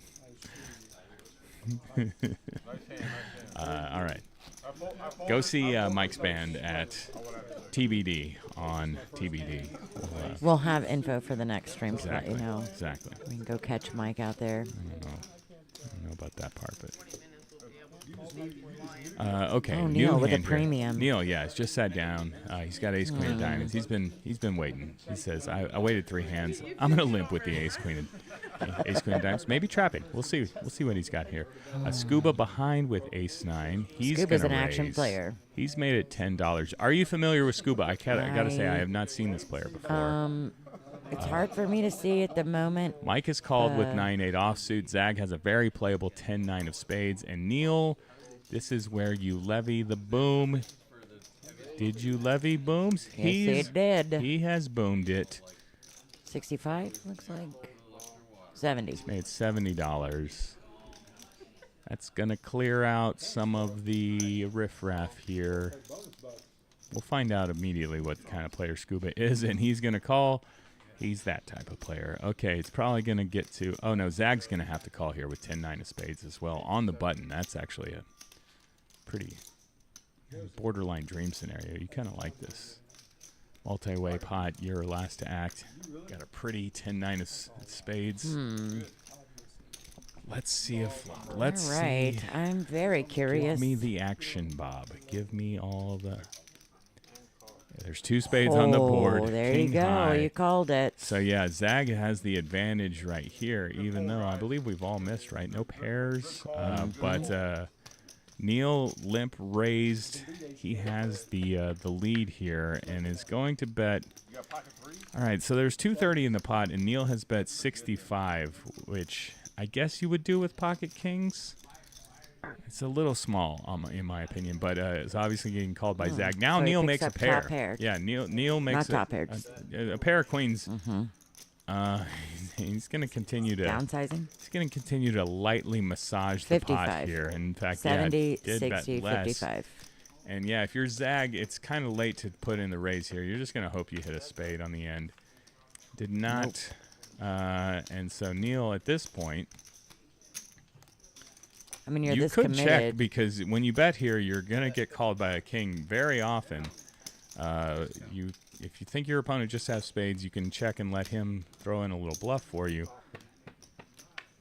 All right, go see Mike's band at TBD on TBD. We'll have info for the next stream to let Exactly. you know. Exactly. We can go catch Mike out there. I don't know about that part, but. Okay. Oh, new Neil with a hand here. premium. Neil, yeah, he's just sat down. He's got ace queen of diamonds. He's been waiting. He says, I waited 3 hands. I'm gonna limp with the ace queen of diamonds. Maybe trapping. We'll see. We'll see what he's got here. Scuba behind with ace 9. He's Scuba's gonna an action raise. player. He's made it $10. Are you familiar with Scuba? I gotta say I have not seen this player before. It's hard for me to see at the moment. Mike is called with 9-8 offsuit. Zag has a very playable 10-9 of spades. And Neil, this is where you levy the boom. Did you levy booms? Yes, he did. He has boomed it. 65 looks like 70. Made $70. That's going to clear out some of the riffraff here. We'll find out immediately what kind of player Scuba is, and he's going to call. He's that type of player. Okay, it's probably going to get to... Oh, no, Zag's going to have to call here with 10-9 of spades as well. On the button, that's actually a pretty borderline dream scenario. You kind of like this. Multi-way pot, you're last to act. Got a pretty 10-9 of spades. Let's see a flop. Let's All right. see. I'm very curious. Give me the action, Bob. Give me all the... There's 2 spades on the board. Oh, there King you go. high. You called it. So, yeah, Zag has the advantage right here, even though I believe we've all missed, right? No pairs. But Neil limp raised. He has the lead here and is going to bet. All right, so there's 230 in the pot, and Neil has bet 65, which I guess you would do with pocket kings. It's a little small, in my opinion, but it's obviously getting called by Zag. Now so he Neil picks makes a up pair. top pair. Yeah, Neil makes Not top pair. a pair of queens. He's going to continue to Downsizing? He's going to continue to lightly massage the pot 55. here. In fact, 70, yeah, did 60, bet less. 55. And yeah, if you're Zag, it's kind of late to put in the raise here. You're just going to hope you hit a spade on the end. Did not. And so Neil, at this point, I mean, you're you this could committed. check because when you bet here, you're going to get called by a king very often. If you think your opponent just has spades, you can check and let him throw in a little bluff for you.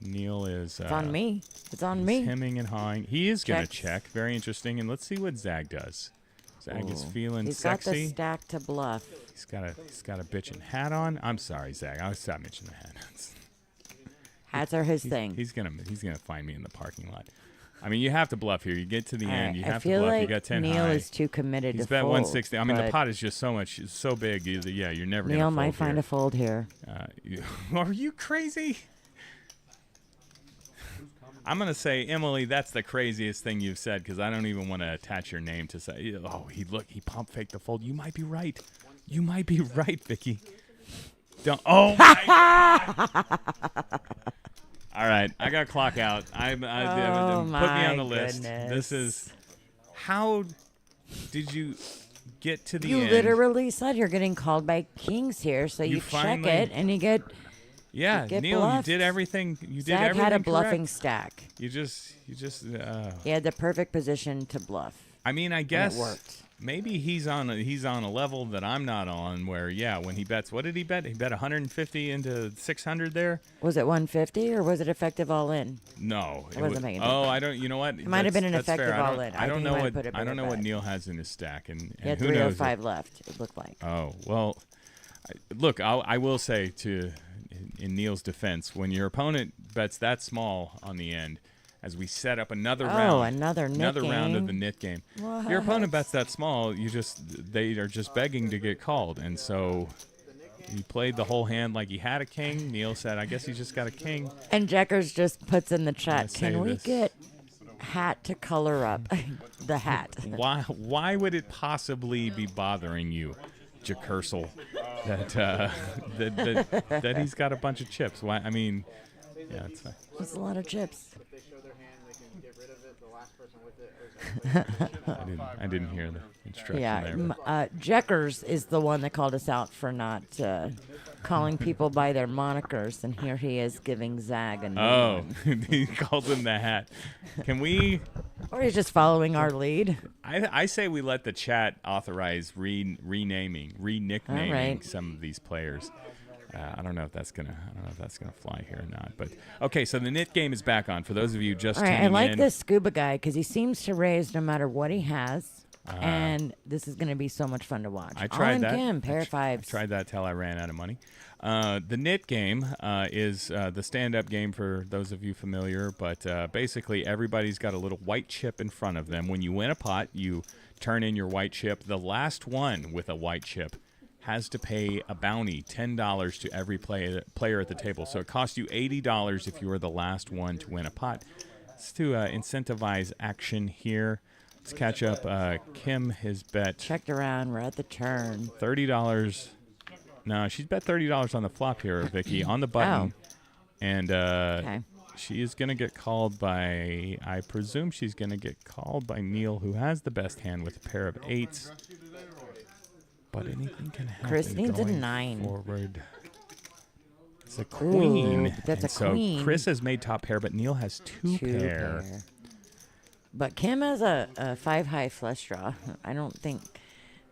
Neil is... It's on me. It's on he's me. hemming and hawing. He is going to Checks. check. Very interesting. And let's see what Zag does. Zag is Ooh. feeling He's sexy. got the stack to bluff. He's got a bitchin' hat on. I'm sorry, Zag. I'll stop mentioning the hat. Hats are his thing. He's gonna find me in the parking lot. I mean, you have to bluff here. You get to the end. You I have to feel bluff. like You got 10 Neil high. is too committed He's to bet fold. 160. I mean, the but pot is just it's so big. Yeah, you're never gonna Neil fold might find here. a fold here. Are you crazy? I'm going to say, Emily, that's the craziest thing you've said because I don't even want to attach your name to say, oh, he pump faked the fold. You might be right. You might be right, Vicky. Don't. Oh, my God. All right. I got to clock out. Put me on the list. Goodness. This is. How did you get to the You end? literally said you're getting called by kings here, so you check finally- it and you get. Yeah, get Neil, bluffed. you did everything. You did Zag everything had a bluffing correct. stack. You just. He had the perfect position to bluff. I mean, I guess it worked. maybe he's on a level that I'm not on. Where when he bets, what did he bet? He bet 150 into 600 there. Was it 150 or was it effective all in? No, I wasn't making Oh, I don't. You know what? It might have been an that's fair. effective I don't- all in. I I don't think he know might what have put a I don't better know what bet. Neil has in his stack, and He had who knows? 305 left. It looked like. Oh well, look. I will say in Neil's defense, when your opponent bets that small on the end, as we set up another round, another nit round of game. the nit game. What? Your opponent bets that small, they are just begging to get called, and so he played the whole hand like he had a king. Neil said, "I guess he's just got a king." And Jeckers just puts in the chat, say can we this. get hat to color up? The hat. Why would it possibly be bothering you, Jacursel, that he's got a bunch of chips? Why? I mean, yeah, it's. That's a lot of chips. If they show their hand, they can get rid of it. The last person with it. I didn't hear the instruction Yeah, there. Jeckers is the one that called us out for not calling people by their monikers, and here he is giving Zag a new one. He called him the hat. Can we? Or he's just following our lead. I say we let the chat authorize re-nicknaming right. some of these players. I don't know if that's gonna fly here or not. But okay, so the nit game is back on. For those of you just All right, I tuning like in, this scuba guy because he seems to raise no matter what he has, and this is going to be so much fun to watch. I tried All in that. Kim, pair of I fives. tried that till I ran out of money. The nit game is the stand-up game for those of you familiar, but basically everybody's got a little white chip in front of them. When you win a pot, you turn in your white chip. The last one with a white chip has to pay a bounty, $10 to every player at the table. So it costs you $80 if you are the last one to win a pot. It's to incentivize action here. Let's catch up. Kim has bet Checked around. We're at the turn. $30. No, she's bet $30 on the flop here, Vicky, on the button. And Okay. she is going to get called by, I presume she's going to get called by Neil, who has the best hand with a pair of eights. But anything can happen. Chris needs a going 9. forward. It's a queen. Ooh, that's and a so queen. Chris has made top pair, but Neil has two pair. But Kim has a 5-high flush draw. I don't think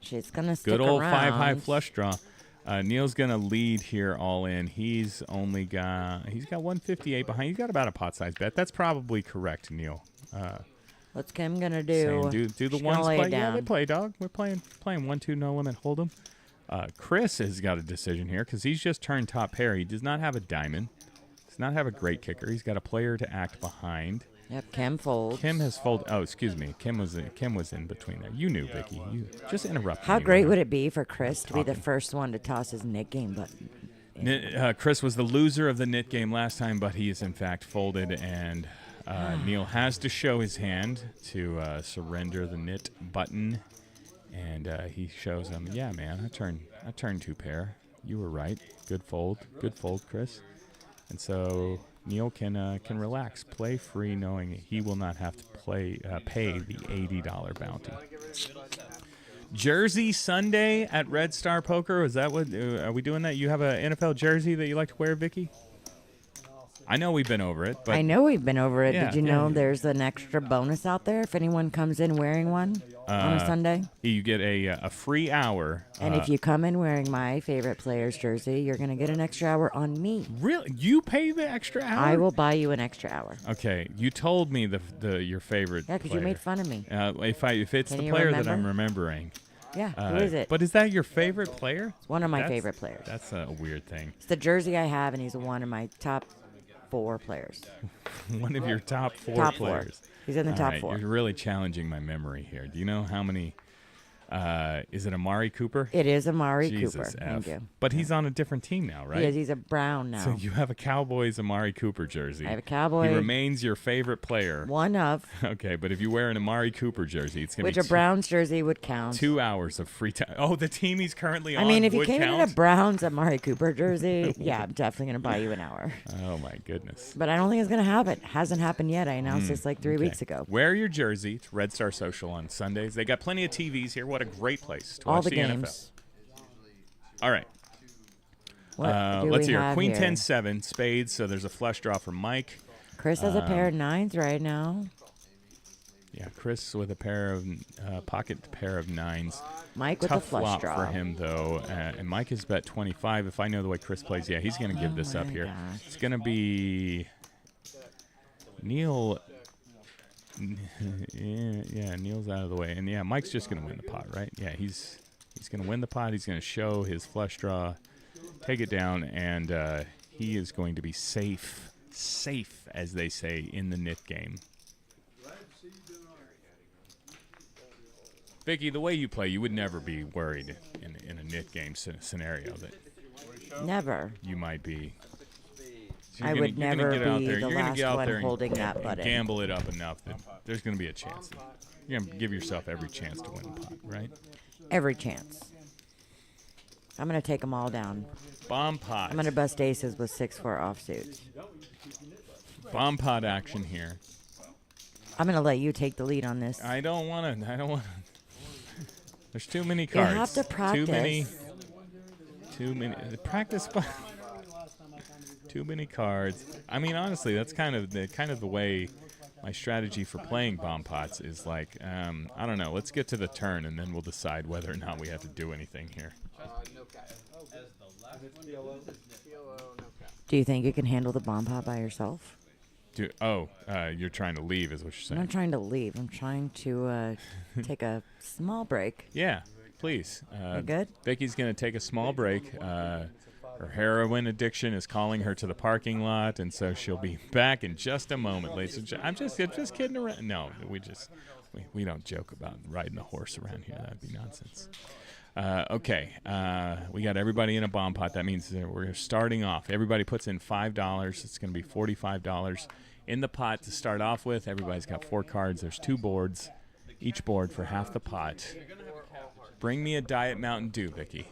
she's going to stick Good old around. 5-high flush draw. Neil's gonna lead here all in. He's got 158 behind. He's got about a pot size bet. That's probably correct, Neil. What's Kim going to do? Do the She's gonna ones lay play? it Yeah, they down. play, dog. We're playing 1-2 no limit Holdem. Chris has got a decision here because he's just turned top pair. He does not have a diamond. Does not have a great kicker. He's got a player to act behind. Yep, Kim folds. Kim has folded. Oh, excuse me. Kim was in between there. You knew, Vicky. You just interrupted. How me great when would it be for Chris to be the talking. first one to toss his nit game button? Chris was the loser of the nit game last time, but he is in fact folded, and Neil has to show his hand to surrender the nit button, and he shows him, yeah, man, I turned two pair. You were right. Good fold, Chris. And so Neil can relax, play free, knowing he will not have to pay the $80 bounty. Jersey Sunday at Red Star Poker. Is that what? Are we doing that? You have an NFL jersey that you like to wear, Vicky? I know we've been over it, but I know we've been over it. Yeah, Did you yeah. know there's an extra bonus out there if anyone comes in wearing one on a Sunday? you get a free hour. And if you come in wearing my favorite player's jersey, you're going to get an extra hour on me. Really, you pay the extra hour? I will buy you an extra hour. Okay, you told me your favorite. Yeah, because you player. made fun of me. If it's Can the you player that remember? I'm remembering. Yeah, who is it? But is that your favorite player? It's one of my That's- favorite players. That's a weird thing. It's the jersey I have, and he's one of my top 4 players. One of your top 4 Top players. 4. He's in the All top right, 4. You're really challenging my memory here. Do you know how many? Is it Amari Cooper? It is Amari Jesus Cooper. F. Thank you. But he's on a different team now, right? He's a Brown now. So you have a Cowboys Amari Cooper jersey. I have a Cowboy. He remains your favorite player. One of Okay, but if you wear an Amari Cooper jersey, it's going which to a be Browns jersey would count. 2 hours of free time. Oh, the team he's currently on I mean, if you would came in count? a Browns Amari Cooper jersey, yeah, I'm definitely going to buy you an hour. Oh, my goodness. But I don't think it's going to happen. Hasn't happened yet. I announced this like 3 Okay. weeks ago. Wear your jersey to Red Star Social on Sundays. They got plenty of TVs here. What a great place to All watch the the games. NFL. All right. What do Let's we hear have Queen here? 10-7 spades. So there's a flush draw for Mike. Chris has a pair of 9s right now. Yeah, Chris with a pair of pocket pair of 9s. Mike with Tough a flush flop draw. for him though, and Mike has bet 25. If I know the way Chris plays, yeah, he's going to give this up my here. gosh. It's going to be Neil. Yeah, Neil's out of the way, and yeah, Mike's just going to win the pot, right? Yeah, he's going to win the pot. He's going to show his flush draw, take it down, and he is going to be safe, as they say in the knit game. Vicky, the way you play, you would never be worried in a knit game scenario that Never. you might be. So I would never be the You're gonna last get out one there and holding that button. gamble it up enough that there's going to be a chance. You're going to give yourself every chance to win the pot, right? Every chance. I'm going to take them all down. Bomb pot. I'm going to bust aces with 6-4 offsuits. Bomb pot action here. I'm going to let you take the lead on this. I don't want to. There's too many You cards. have to practice. Too many. Practice. Too many cards. I mean, honestly, that's kind of the way my strategy for playing bomb pots is like. I don't know. Let's get to the turn, and then we'll decide whether or not we have to do anything here. No cap. PLO, no cap. Do you think you can handle the bomb pot by yourself? You're trying to leave, is what you're I'm saying. not trying to leave. I'm trying to take a small break. Yeah, please. You good? Vicky's going to take a small break. Her heroin addiction is calling her to the parking lot, and so she'll be back in just a moment, ladies and gentlemen. I'm just kidding around. No, we don't joke about riding the horse around here. That'd be nonsense. Okay, we got everybody in a bomb pot. That means that we're starting off. Everybody puts in $5. It's going to be $45 in the pot to start off with. Everybody's got 4 cards. There's 2 boards, each board for half the pot. Bring me a Diet Mountain Dew, Vicky.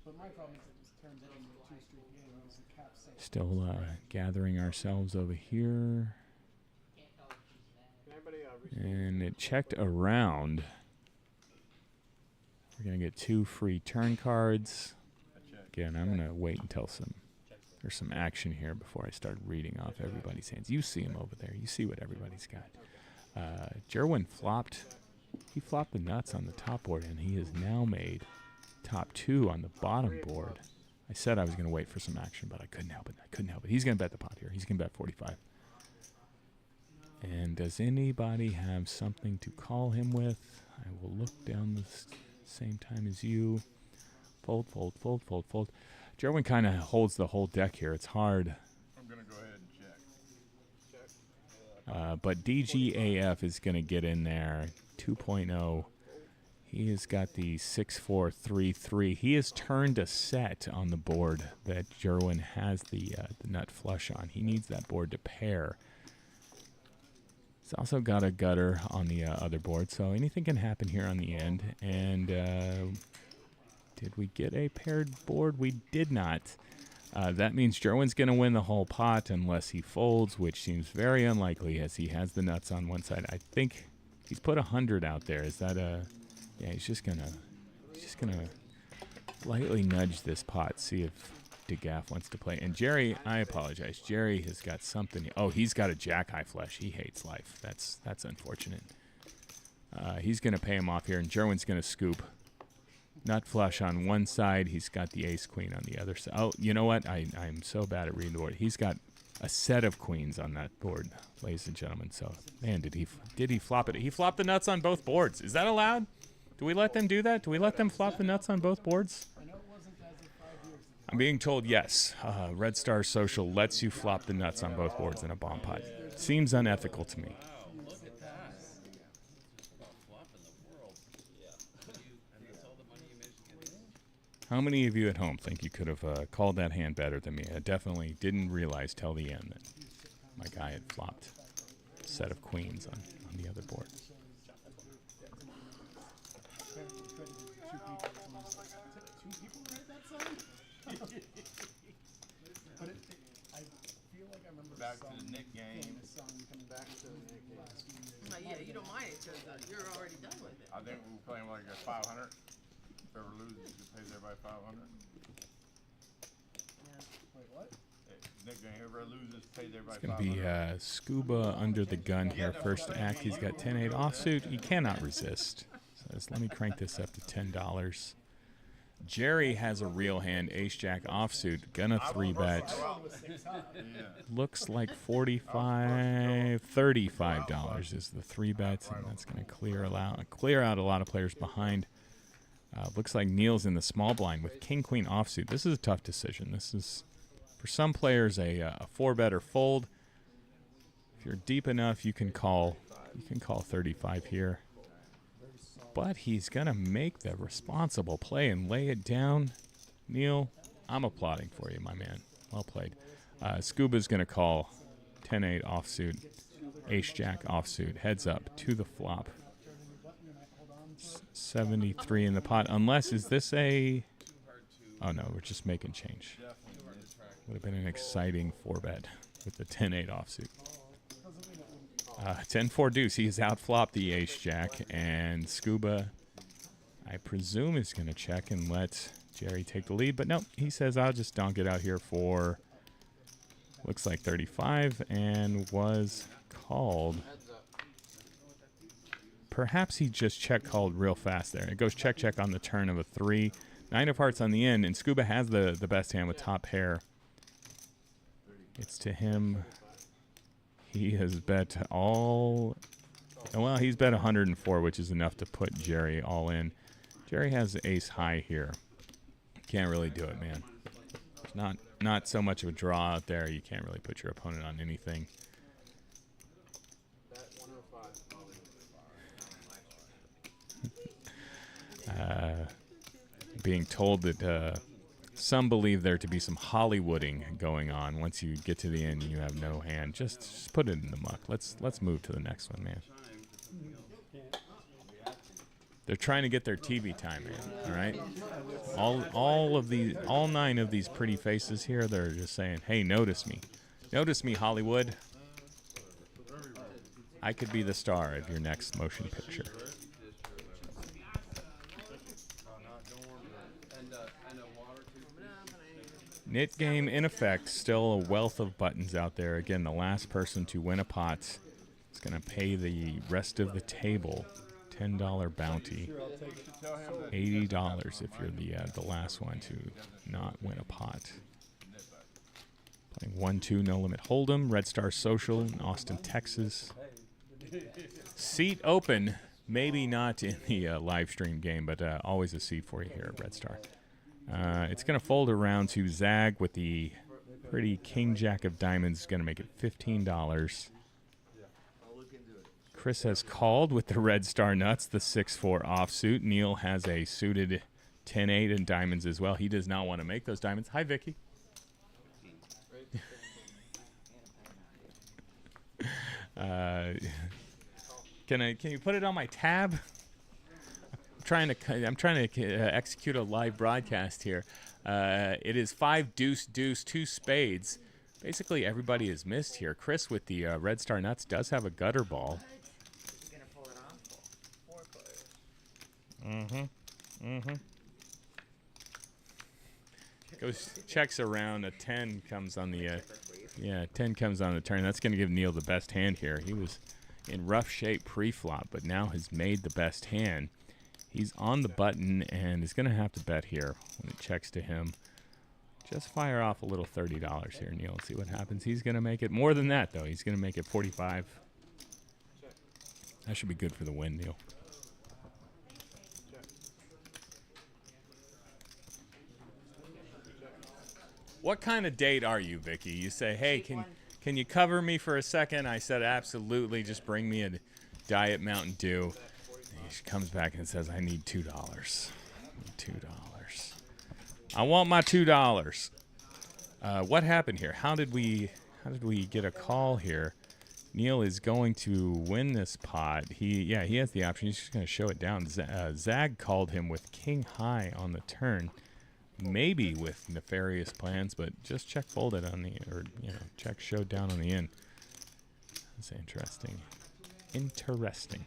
But my problem is it just turns it into a 2-street game because the cap's safe. Still gathering ourselves over here. Can anybody restate? And it checked around. We're going to get 2 free turn cards. Again, I'm going to wait until there's some action here before I start reading off everybody's hands. You see them over there. You see what everybody's got. Jerwin flopped. He flopped the nuts on the top board, and he has now made top 2 on the bottom board. I said I was going to wait for some action, but I couldn't help it. He's going to bet the pot here. He's going to bet 45. And does anybody have something to call him with? I will look down the same time as you. Fold, fold, fold, fold, fold. Jerwin kind of holds the whole deck here. It's hard. I'm going to go ahead and check. But DGAF is going to get in there. 2.0. He has got the 6-4-3-3. He has turned a set on the board that Jerwin has the nut flush on. He needs that board to pair. He's also got a gutter on the other board, so anything can happen here on the end. And Did we get a paired board? We did not. That means Jerwin's going to win the whole pot unless he folds, which seems very unlikely as he has the nuts on one side. I think he's put 100 out there. Is that a... Yeah, he's just gonna lightly nudge this pot, see if DeGaff wants to play. And Jerry, I apologize. Jerry has got something. Oh, he's got a jack high flush. He hates life. That's unfortunate. He's gonna pay him off here, and Jerwin's gonna scoop. Nut flush on one side. He's got the ace queen on the other side. Oh, you know what? I'm so bad at reading the board. He's got a set of queens on that board, ladies and gentlemen. So, man, did he flop it? He flopped the nuts on both boards. Is that allowed? Do we let them do that? Do we let them flop the nuts on both boards? I'm being told yes. Red Star Social lets you flop the nuts on both boards in a bomb pot. Seems unethical to me. How many of you at home think you could have called that hand better than me? I definitely didn't realize till the end that my guy had flopped a set of queens on the other board. Back to the Nick game. Back to the Nick game. Yeah, you don't mind it because you're already done with it. I think we're playing like a 500. Whoever loses, it pays everybody 500. Wait, what? Nick game, whoever loses, pays everybody It's going to be Scuba under the gun here. First act, he's got 10-8 offsuit. He cannot resist. Says, let me crank this up to $10. Jerry has a real hand, ace-jack offsuit. Gonna 3-bet. Looks like $35 is the 3-bet, and that's going to clear out a lot of players behind. Looks like Neil's in the small blind with king-queen offsuit. This is a tough decision. This is, for some players, a 4-bet or fold. If you're deep enough, you can call 35 here. But he's going to make the responsible play and lay it down. Neil, I'm applauding for you, my man. Well played. Scuba's going to call 10-8 offsuit, ace-jack offsuit, heads up to the flop. 73 in the pot. Unless, is this a... Oh, no, we're just making change. Would have been an exciting 4-bet with the 10-8 offsuit. 10-4 deuce. He has outflopped the ace-jack, and Scuba, I presume, is going to check and let Jerry take the lead. But no, he says, I'll just donk it out here for, looks like 35, and was called. Perhaps he just check-called real fast there. It goes check-check on the turn of a 3. 9 of hearts on the end, and Scuba has the best hand with top pair. It's to him. He has bet all... Well, he's bet 104, which is enough to put Jerry all in. Jerry has ace high here. Can't really do it, man. Not so much of a draw out there. You can't really put your opponent on anything. Bet 105. Being told that some believe there to be some Hollywooding going on. Once you get to the end, you have no hand. Just put it in the muck. Let's move to the next one, man. They're trying to get their TV time in. All right. All 9 of these pretty faces here. They're just saying, "Hey, notice me, Hollywood. I could be the star of your next motion picture." Knit game in effect, still a wealth of buttons out there. Again, the last person to win a pot is going to pay the rest of the table $10 bounty, $80 if you're the last one to not win a pot. Playing 1-2 no limit Holdem, Red Star Social in Austin, Texas. Seat open, maybe not in the live stream game, but always a seat for you here at Red Star. It's going to fold around to Zag with the pretty king jack of diamonds. Going to make it $15. Chris has called with the Red Star nuts, the 6-4 offsuit. Neil has a suited 10-8 and diamonds as well. He does not want to make those diamonds. Hi, Vicky. Can you put it on my tab? trying to execute a live broadcast here. It is 5 deuce deuce 2 spades. Basically, everybody is missed here. Chris with the Red Star Nuts does have a gutter ball. Is he gonna pull it off? 4 players. Goes checks around. A 10 comes on the 10 comes on the turn. That's going to give Neil the best hand here. He was in rough shape pre-flop, but now has made the best hand. He's on the button and is going to have to bet here when it checks to him. Just fire off a little $30 here, Neil, and see what happens. He's going to make it more than that, though. He's going to make it 45. That should be good for the win, Neil. What kind of date are you, Vicky? You say, hey, can you cover me for a second? I said, absolutely. Just bring me a Diet Mountain Dew. And she comes back and says, I need $2. $2. I want my $2. What happened here? How did we get a call here? Neil is going to win this pot. He has the option. He's just going to show it down. Zag called him with king high on the turn. Maybe with nefarious plans, but just check folded on the, check showed down on the in. That's interesting. Interesting.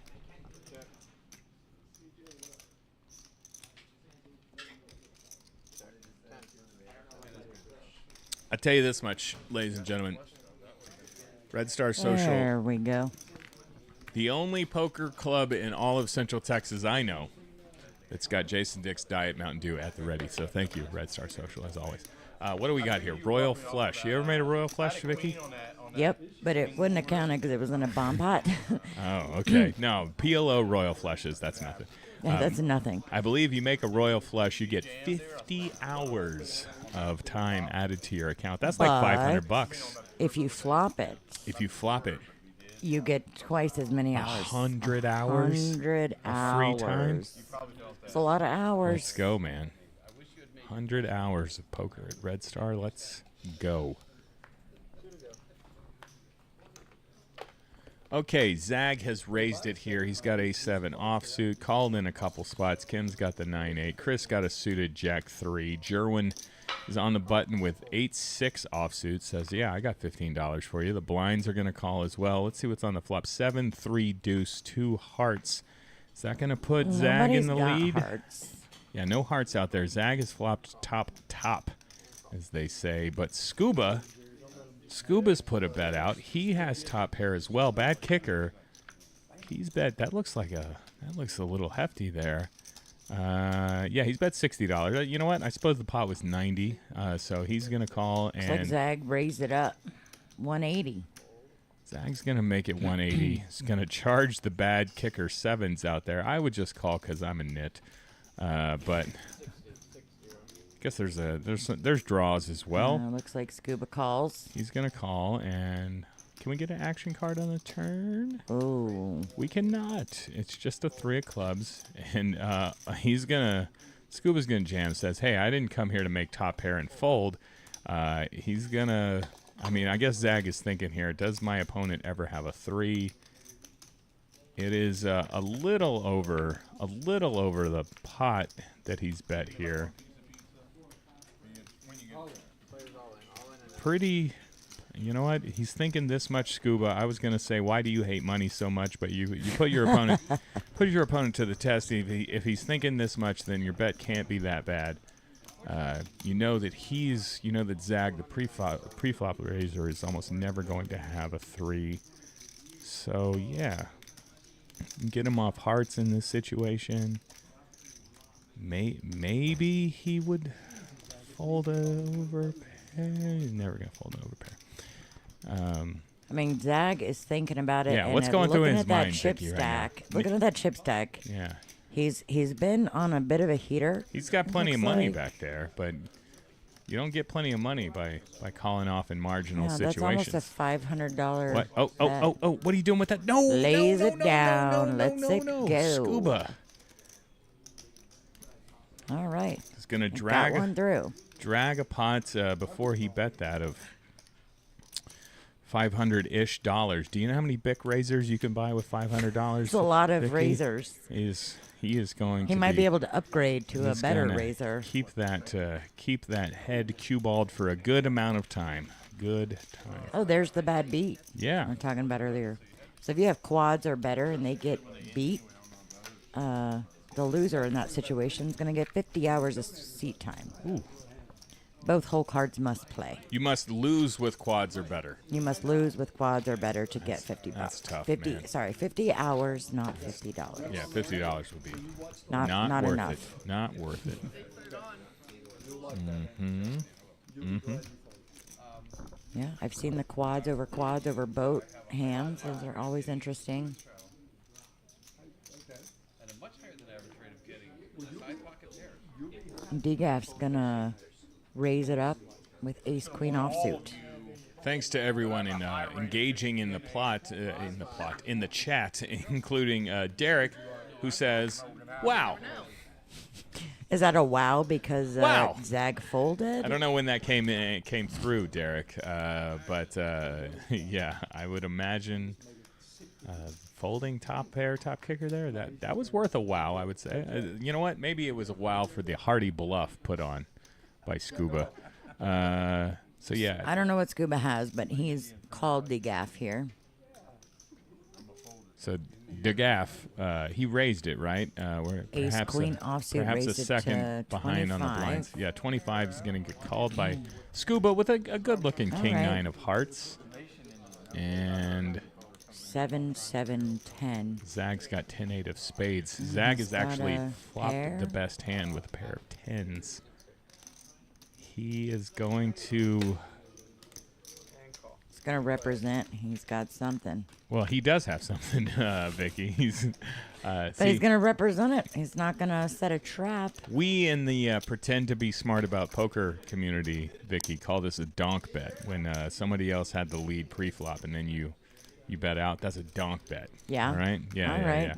I tell you this much, ladies and gentlemen. Red Star Social. There we go. The only poker club in all of Central Texas I know that's got Jason Dick's Diet Mountain Dew at the ready. So thank you, Red Star Social, as always. What do we got here? Royal Flush. You ever made a Royal Flush, Vicky? Yep, but it wouldn't have counted because it was in a bomb pot. Oh, okay. No, PLO Royal Flushes. That's nothing. Yeah, that's nothing. I believe you make a Royal Flush, you get 50 hours of time added to your account. That's like $500. If you flop it, you get twice as many hours. 100 hours? 100 hours. Free time? It's a lot of hours. Let's go, man. 100 hours of poker at Red Star. Let's go. Okay, Zag has raised it here. He's got a 7 offsuit, called in a couple spots. Kim's got the 9-8. Chris got a suited Jack-3. Jerwin is on the button with 8-6 offsuit. Says, yeah, I got $15 for you. The blinds are going to call as well. Let's see what's on the flop. 7-3 deuce, 2 hearts. Is that going to put Zag in the lead? Hearts. Yeah, no hearts out there. Zag has flopped top, as they say. But Scuba's put a bet out. He has top pair as well. Bad kicker. He's bet. That looks a little hefty there. Yeah, he's bet $60. You know what? I suppose the pot was 90. So he's gonna call and. Looks like Zag raised it up, 180. Zag's gonna make it 180. He's gonna charge the bad kicker 7s out there. I would just call because I'm a nit. But I guess there's draws as well. Looks like Scuba calls. He's gonna call, and can we get an action card on the turn? Oh, We cannot. It's just a 3 of clubs, and Scuba's gonna jam. Says, hey, I didn't come here to make top pair and fold. He's gonna. I mean, I guess Zag is thinking here. Does my opponent ever have a 3? It is a little over the pot that he's bet here. Pretty, you know what? He's thinking this much, Scuba. I was gonna say, why do you hate money so much? But you put your opponent to the test. If he's thinking this much, then your bet can't be that bad. You know that Zag, the pre-flop raiser, is almost never going to have a 3. So yeah, get him off hearts in this situation. Maybe he would fold over. He's never going to fold an overpair. I mean, Zag is thinking about it. Yeah, and what's going through his looking at that mind, chip Vicky, right stack. now? Looking at that chip stack. Yeah. He's been on a bit of a heater. He's got plenty of money back there, but you don't get plenty of money by calling off in marginal situations. That's almost a $500. What? Oh! What are you doing with that? No! Lays no, it down. Lets it go. Scuba. All right. He's gonna Got one through. drag a pot before he bet that of $500-ish. Do you know how many Bic razors you can buy with $500? It's a lot of Vicky? razors. He is going He to might be able to upgrade to a he's better gonna razor. Keep that head cue balled for a good amount of time. Good time. Oh, there's the bad beat we Yeah. were talking about earlier. So if you have quads or better and they get beat, the loser in that situation is going to get 50 hours of seat time. Ooh. Both hole cards must play. You must lose with quads or better. You must lose with quads or better to get 50 bucks. That's tough, 50, man. Sorry, 50 hours, not $50. Yeah, $50 would be Not worth enough. it. Not worth it. Yeah, I've seen the quads over boat hands. Those are always interesting. At a much higher than average rate of getting a side pocket pair. DGAF's going to raise it up with ace-queen offsuit. Thanks to everyone in engaging in the in the chat, including Derek, who says, "Wow." Is that a wow because Wow. Zag folded? I don't know when that came through, Derek, but yeah, I would imagine folding top pair, top kicker there. That was worth a wow, I would say. You know what? Maybe it was a wow for the hearty bluff put on by Scuba. So yeah, I don't know what Scuba has, but he's called DGAF here. so DeGaff, he raised it, right? We're Ace, perhaps queen, offsuit, perhaps raised a it second to behind on the 25. blinds. Yeah, 25 is going to get called by Scuba with a good-looking All king right. 9 of hearts, and 7, 7, 10. Zag's got 10-8 of spades. Zag he's has actually got a flopped pair. the best hand with a pair of 10s. He is going to... He's going to represent. He's got something. Well, he does have something, Vicky. He's... But see, he's going to represent it. He's not going to set a trap. we in the pretend to be smart about poker community, Vicky, call this a donk bet. When somebody else had the lead pre-flop and then you bet out, that's a donk bet. Yeah. All right? Yeah, All yeah, right.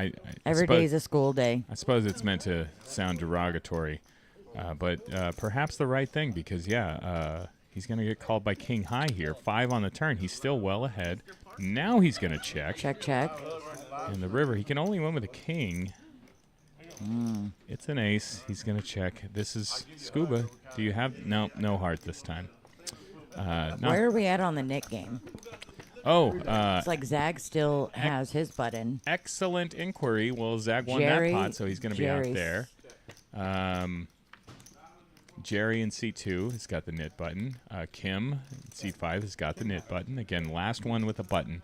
yeah. Every suppose- day's a school day. I suppose it's meant to sound derogatory, but perhaps the right thing because, he's going to get called by King High here. 5 on the turn. He's still well ahead. Now he's going to check. Check, check. In the river, he can only win with a king. It's an ace. He's going to check. This is Scuba. Do you have... No heart this time. No. Where are we at on the Nick game? Oh, It's like Zag still has his button. excellent inquiry. Well, Zag won Jerry- that pot, so he's going to be out Jerry's- there. Jerry in C2 has got the knit button. Kim in C5 has got the knit button. Again, last one with a button.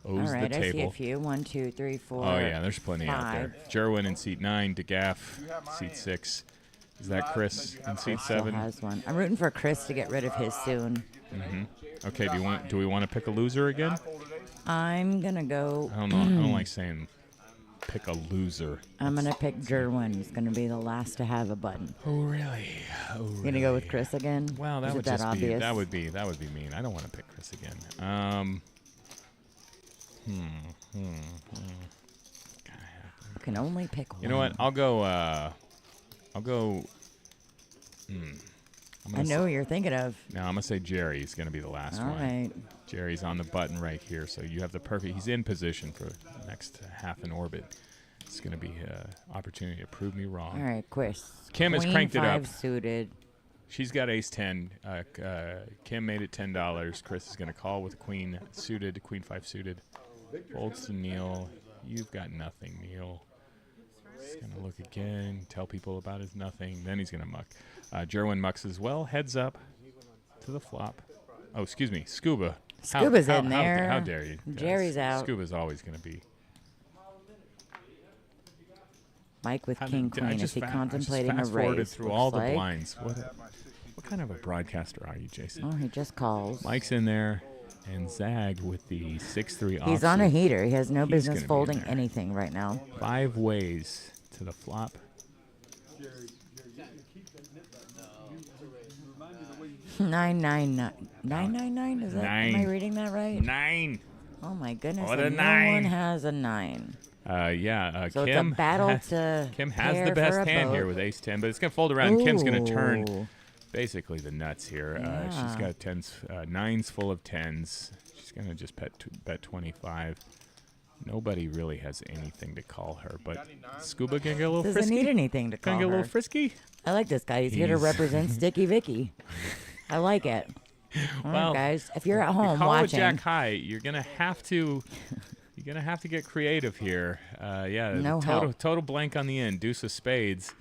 All Owes right, the I see a table. few. 1, 2, 3, 4. Oh, yeah, there's plenty out there. 5. Jerwin in seat 9, DeGaff, seat 6. Is that Chris in seat Still 7? has one. I'm rooting for Chris to get rid of his soon. Okay, do we want to pick a loser again? I'm going to go. I don't know. I don't like saying pick a loser. I'm going to pick Jerwin. He's going to be the last to have a button. Oh, really? Oh, really? Going to go with Chris again? Well, that Is would it just that be obvious? that would be mean. I don't want to pick Chris again. You can only pick one. You know what? I'll go. I'm I gonna know what you're thinking of. No, I'm gonna say Jerry's gonna be the last All one. right. Jerry's on the button right here, so you have the perfect. He's in position for the next half an orbit. It's gonna be an opportunity to prove me wrong. All right, Chris. Kim has Queen cranked it up. 5 suited. She's got ace 10. Kim made it $10. Chris is gonna call with queen suited, queen 5 suited. Folds to Neil. You've got nothing, Neil. He's gonna look again, tell people about his nothing. Then he's gonna muck. Jerwin mucks as well. Heads up to the flop. Oh, excuse me, Scuba. Scuba's in there. How dare you? Jerry's out. Scuba's always gonna be. Mike with How King did- I Queen. Is just he fa- I contemplating just a fast-forwarded raise? through Looks all the like. blinds. What kind of a broadcaster are you, Jason? Oh, he just calls. Mike's in there, and Zag with the 6-3 offsuit. He's on a heater. He has no He's business gonna be in folding there. anything right now. 5 ways to the flop. Nine, 999. Is that? Am I 9. reading that right? 9. Oh my goodness! What a and no 9. one has a 9. Kim So it's a battle has, to Kim has pair the best for a hand here boat. with ace 10, but it's gonna fold around. Kim's gonna turn. Ooh. basically the nuts here. She's Yeah. got tens, nines full of tens. She's gonna just bet 25. Nobody really has anything to call her, but Scuba can get a little Doesn't frisky. need anything to Gonna call get a her. little frisky. I like this guy. He's here to He's- represent Sticky Vicky. I like it. All Well, right, guys. If you're at home call it watching, Jack High. You're gonna have to get creative here. Yeah, No total help. total blank on the end. Deuce of spades.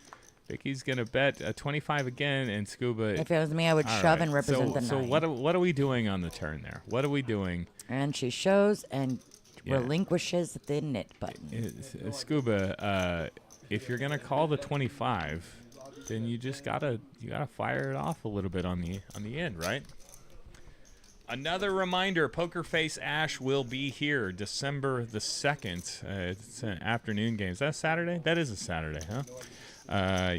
Vicky's gonna bet 25 again, and Scuba. if it was me, I would All shove right. and represent the So nine. what are we doing on the turn there? What are we doing? And she shows and Yeah. relinquishes the knit button. Scuba, if you're gonna call the 25, then you gotta fire it off a little bit on the end, right? Another reminder: Poker Face Ash will be here December the 2nd. It's an afternoon game. Is that a Saturday? That is a Saturday, huh?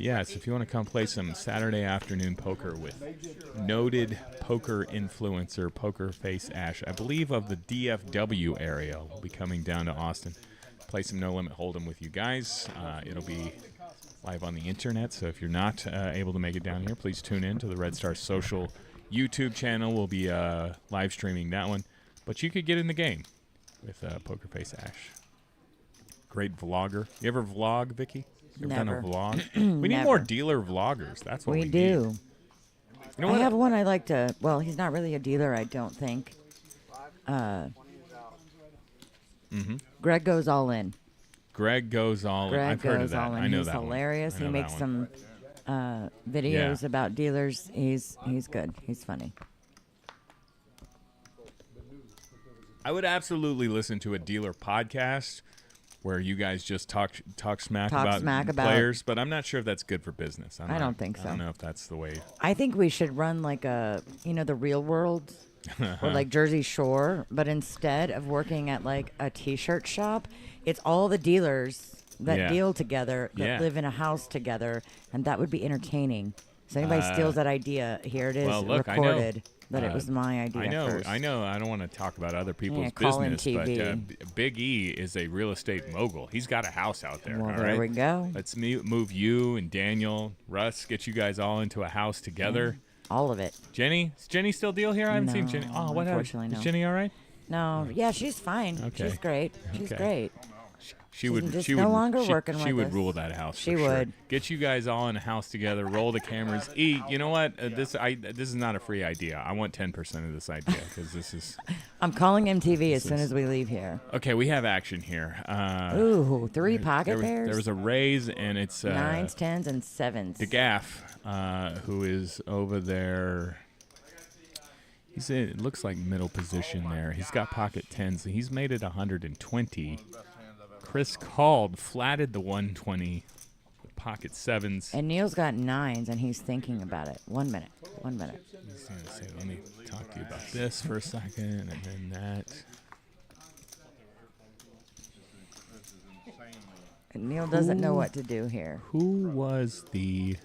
Yes. If you want to come play some Saturday afternoon poker with noted poker influencer Poker Face Ash, I believe of the DFW area, will be coming down to Austin. Play some No Limit Holdem with you guys. It'll be live on the internet, so if you're not able to make it down here, please tune in to the Red Star Social YouTube channel. We'll be live streaming that one, but you could get in the game with Poker Face Ash. Great vlogger. You ever vlog, Vicky? You ever done a Never. vlog? We need Never. more dealer vloggers. That's what we We need. do. You know I what? have one I like to. Well, he's not really a dealer, I don't think. 20 is out. Greg goes all in. Greg goes all in. Greg I've goes heard of that. all in. I know He's that hilarious. one. I He know makes that one. some videos Yeah. about dealers. He's good. He's funny. I would absolutely listen to a dealer podcast where you guys just talk smack about players, but I'm not sure if that's good for business. I don't think I don't so. know if that's the way. I think we should run like the Real World or like Jersey Shore, but instead of working at like a T-shirt shop, it's all the dealers that Yeah. deal together, that Yeah. live in a house together, and that would be entertaining. So anybody steals that idea, here it is well, look, I know, recorded that it was my idea I know. first. I know. I don't want to talk about other people's call in business, but TV. Big E is a real estate mogul. He's got a house out there. Well, all there right? we go. Let's move you and Daniel, Russ, get you guys all into a house together. All of it. Jenny, is Jenny still deal here? I haven't seen Jenny. No, Oh, what happened? unfortunately, Is no. Jenny all right? No, yeah, she's fine. Okay. She's great. She's Okay. great. She would. just She no would. longer she, working She with would us. rule that house. She for sure. would. Get you guys all in a house together. Roll the cameras. E, you know what? This is not a free idea. I want 10% of this idea because this is. I'm calling MTV as soon as we leave here. Okay, we have action here. Ooh, 3 pocket pairs. There was a raise, and it's 9s, 10s, and 7s. DeGaff, who is over there. He's in, it looks like middle position there. He's got pocket 10s. He's made it 120. Chris called, flatted the 120 with pocket 7s. And Neil's got 9s, and he's thinking about it. 1 minute. 1 minute. He's going to say, let me talk to you about this for a second, and then that. And Neil doesn't know what to do here. Who was the...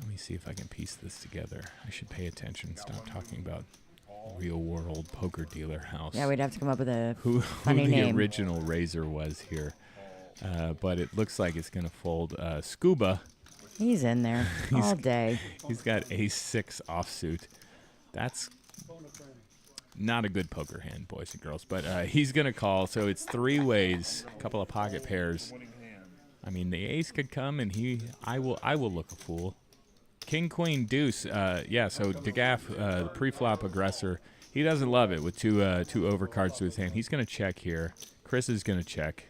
Let me see if I can piece this together. I should pay attention. Stop talking about real-world poker dealer house. Yeah, we'd have to come up with a who funny the name. original raiser was here. But it looks like it's going to fold Scuba. He's in there all day. He's got ace-6 offsuit. That's not a good poker hand, boys and girls. But he's going to call. So it's 3 ways, a couple of pocket pairs. I mean, the ace could come, and I will look a fool. King, queen, deuce. Yeah, so DeGaff, the pre-flop aggressor, he doesn't love it with two overcards to his hand. He's going to check here. Chris is going to check.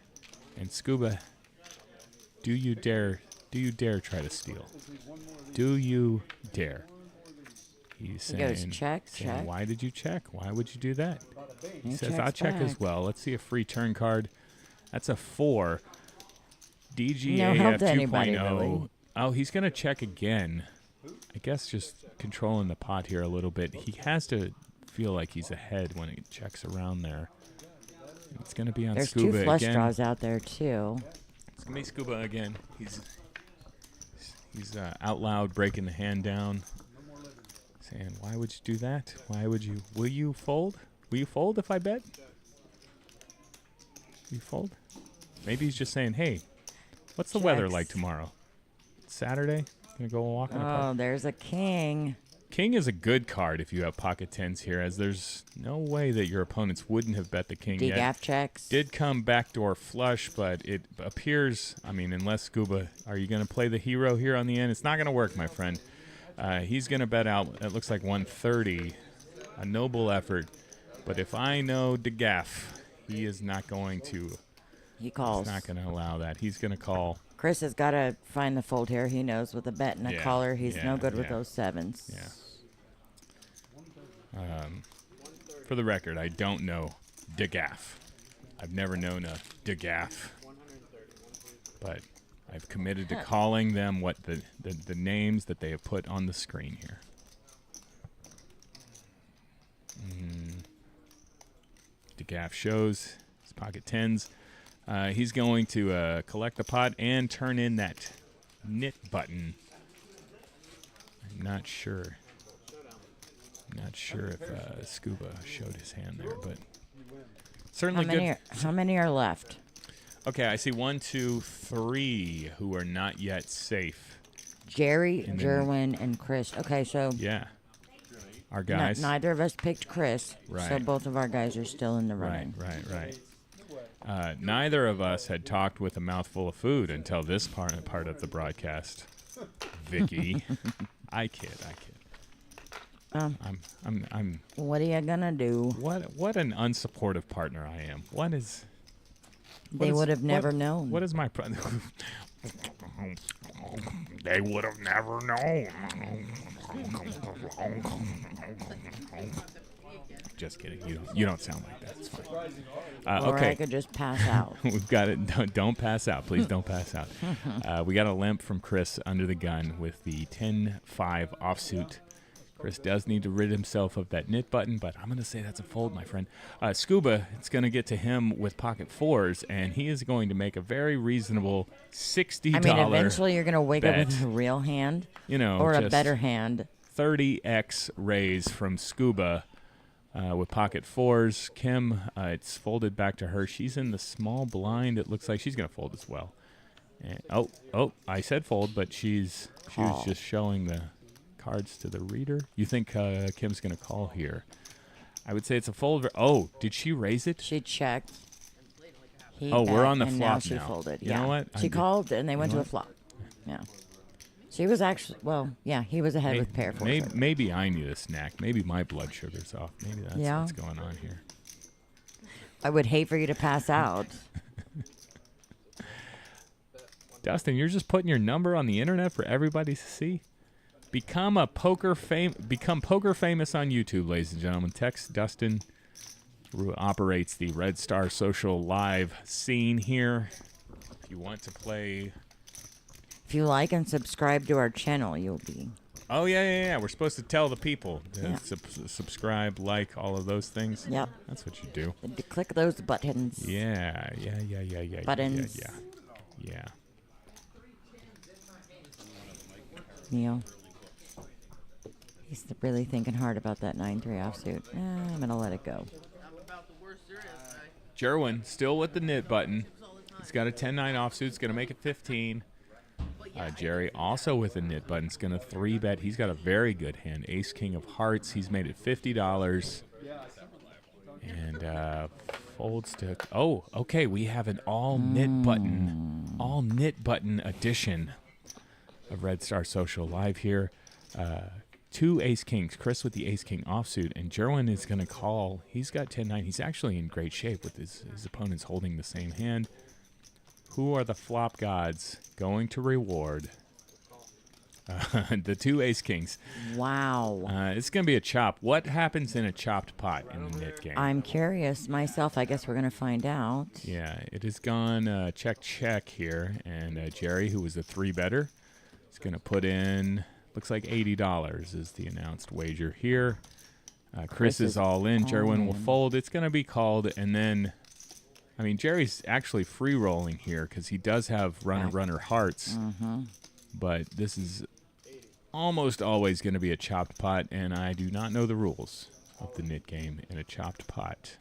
And Scuba, do you dare try to steal? Do you dare? He's He saying, goes check, saying, check. why did you check? Why would you do that? He He says, checks I'll check as back. well. Let's see a free turn card. That's a 4. DGA No help at to 2.0. anybody, really. Oh, he's going to check again. I guess just controlling the pot here a little bit. He has to feel like he's ahead when he checks around there. It's going to be on There's Scuba 2 flush again. draws out there, too. It's going to be Scuba again. He's out loud breaking the hand down. Saying, why would you do that? Why would you? Will you fold? Will you fold if I bet? Will you fold? Maybe he's just saying, hey, what's the weather Checks. like tomorrow? Saturday? Gonna go walk in the park. Oh, there's a king. King is a good card if you have pocket tens here, as there's no way that your opponents wouldn't have bet the king yet. Degaff checks. Did come backdoor flush, but it appears, I mean, unless Scuba, are you going to play the hero here on the end? It's not going to work, my friend. He's going to bet out, it looks like 130. A noble effort. But if I know Degaff, he is not going to. He calls. He's not going to allow that. He's going to call. Chris has got to find the fold here. He knows with a bet and a Yeah, caller, he's no yeah, good with yeah. those sevens. Yeah. For the record, I don't know Degaff. I've never known a Degaff. But I've committed to calling them what the names that they have put on the screen here. Degaff shows his pocket tens. He's going to collect the pot and turn in that knit button. I'm not sure. Not sure if Scuba showed his hand there, but certainly good. How many are left? Okay, I see 1, 2, 3 who are not yet safe. Jerry, And then- Jerwin, and Chris. Okay, so Yeah. Our guys. neither of us picked Chris, so Right. both of our guys are still in the Right, running. right. Neither of us had talked with a mouthful of food until this part of the broadcast. Vicky. I kid. I'm What are you gonna do? what an unsupportive partner I am. They would have never known. What is my They would have never known. Just kidding. You don't sound like that. It's fine. Or Okay. I could just pass out. We've got it. Don't pass out. Please don't pass out. We got a limp from Chris under the gun with the 10-5 offsuit. Chris does need to rid himself of that knit button, but I'm going to say that's a fold, my friend. Scuba, it's going to get to him with pocket fours, and he is going to make a very reasonable $60. I mean, eventually you're gonna wake up bet. with a real hand, You know, or a just better hand. 30x raise from Scuba with pocket fours. Kim, it's folded back to her. She's in the small blind. It looks like she's going to fold as well. And, oh, I said fold, but she was just showing the cards to the reader. You think Kim's going to call here? I would say it's a fold. Oh, did she raise it? She checked. He Oh, we're bet, on the and flop now. She now. folded. You yeah. know what? She called, and they went to a flop. Yeah. She was actually, he was ahead with pair four. Maybe I need a snack. Maybe my blood sugar's off. Maybe that's Yeah. what's going on here. I would hate for you to pass out. Dustin, you're just putting your number on the internet for everybody to see. Become poker famous on YouTube, ladies and gentlemen. Text Dustin, who operates the Red Star Social Live scene here. If you want to play. If you like and subscribe to our channel, you'll be. Oh yeah. We're supposed to tell the people to Yeah. subscribe, like, all of those things. Yep. That's what you do. To click those buttons. Yeah. Buttons. Yeah. Neil. He's really thinking hard about that 9-3 offsuit. I'm gonna let it go. About the worst there is, right? Jerwin still with the knit button. He's got a 10-9 offsuit. It's going to make it 15. Jerry also with a knit button. It's going to 3-bet. He's got a very good hand. Ace, king of hearts. He's made it $50. And folds to... Oh, okay. We have an all knit button edition of Red Star Social Live here. 2 ace kings. Chris with the ace king offsuit. And Jerwin is going to call. He's got 10-9. He's actually in great shape with his opponents holding the same hand. Who are the flop gods going to reward? The 2 ace kings. Wow. It's going to be a chop. What happens in a chopped pot in the knit game? I'm curious myself. I guess we're gonna find out. Yeah, it has gone check here. And Jerry, who was a 3-better, is going to put in, looks like $80 is the announced wager here. Chris is all in. Jerwin will fold. It's going to be called. And then... I mean, Jerry's actually free rolling here because he does have runner hearts. But this is almost always going to be a chopped pot, and I do not know the rules of the knit game in a chopped pot.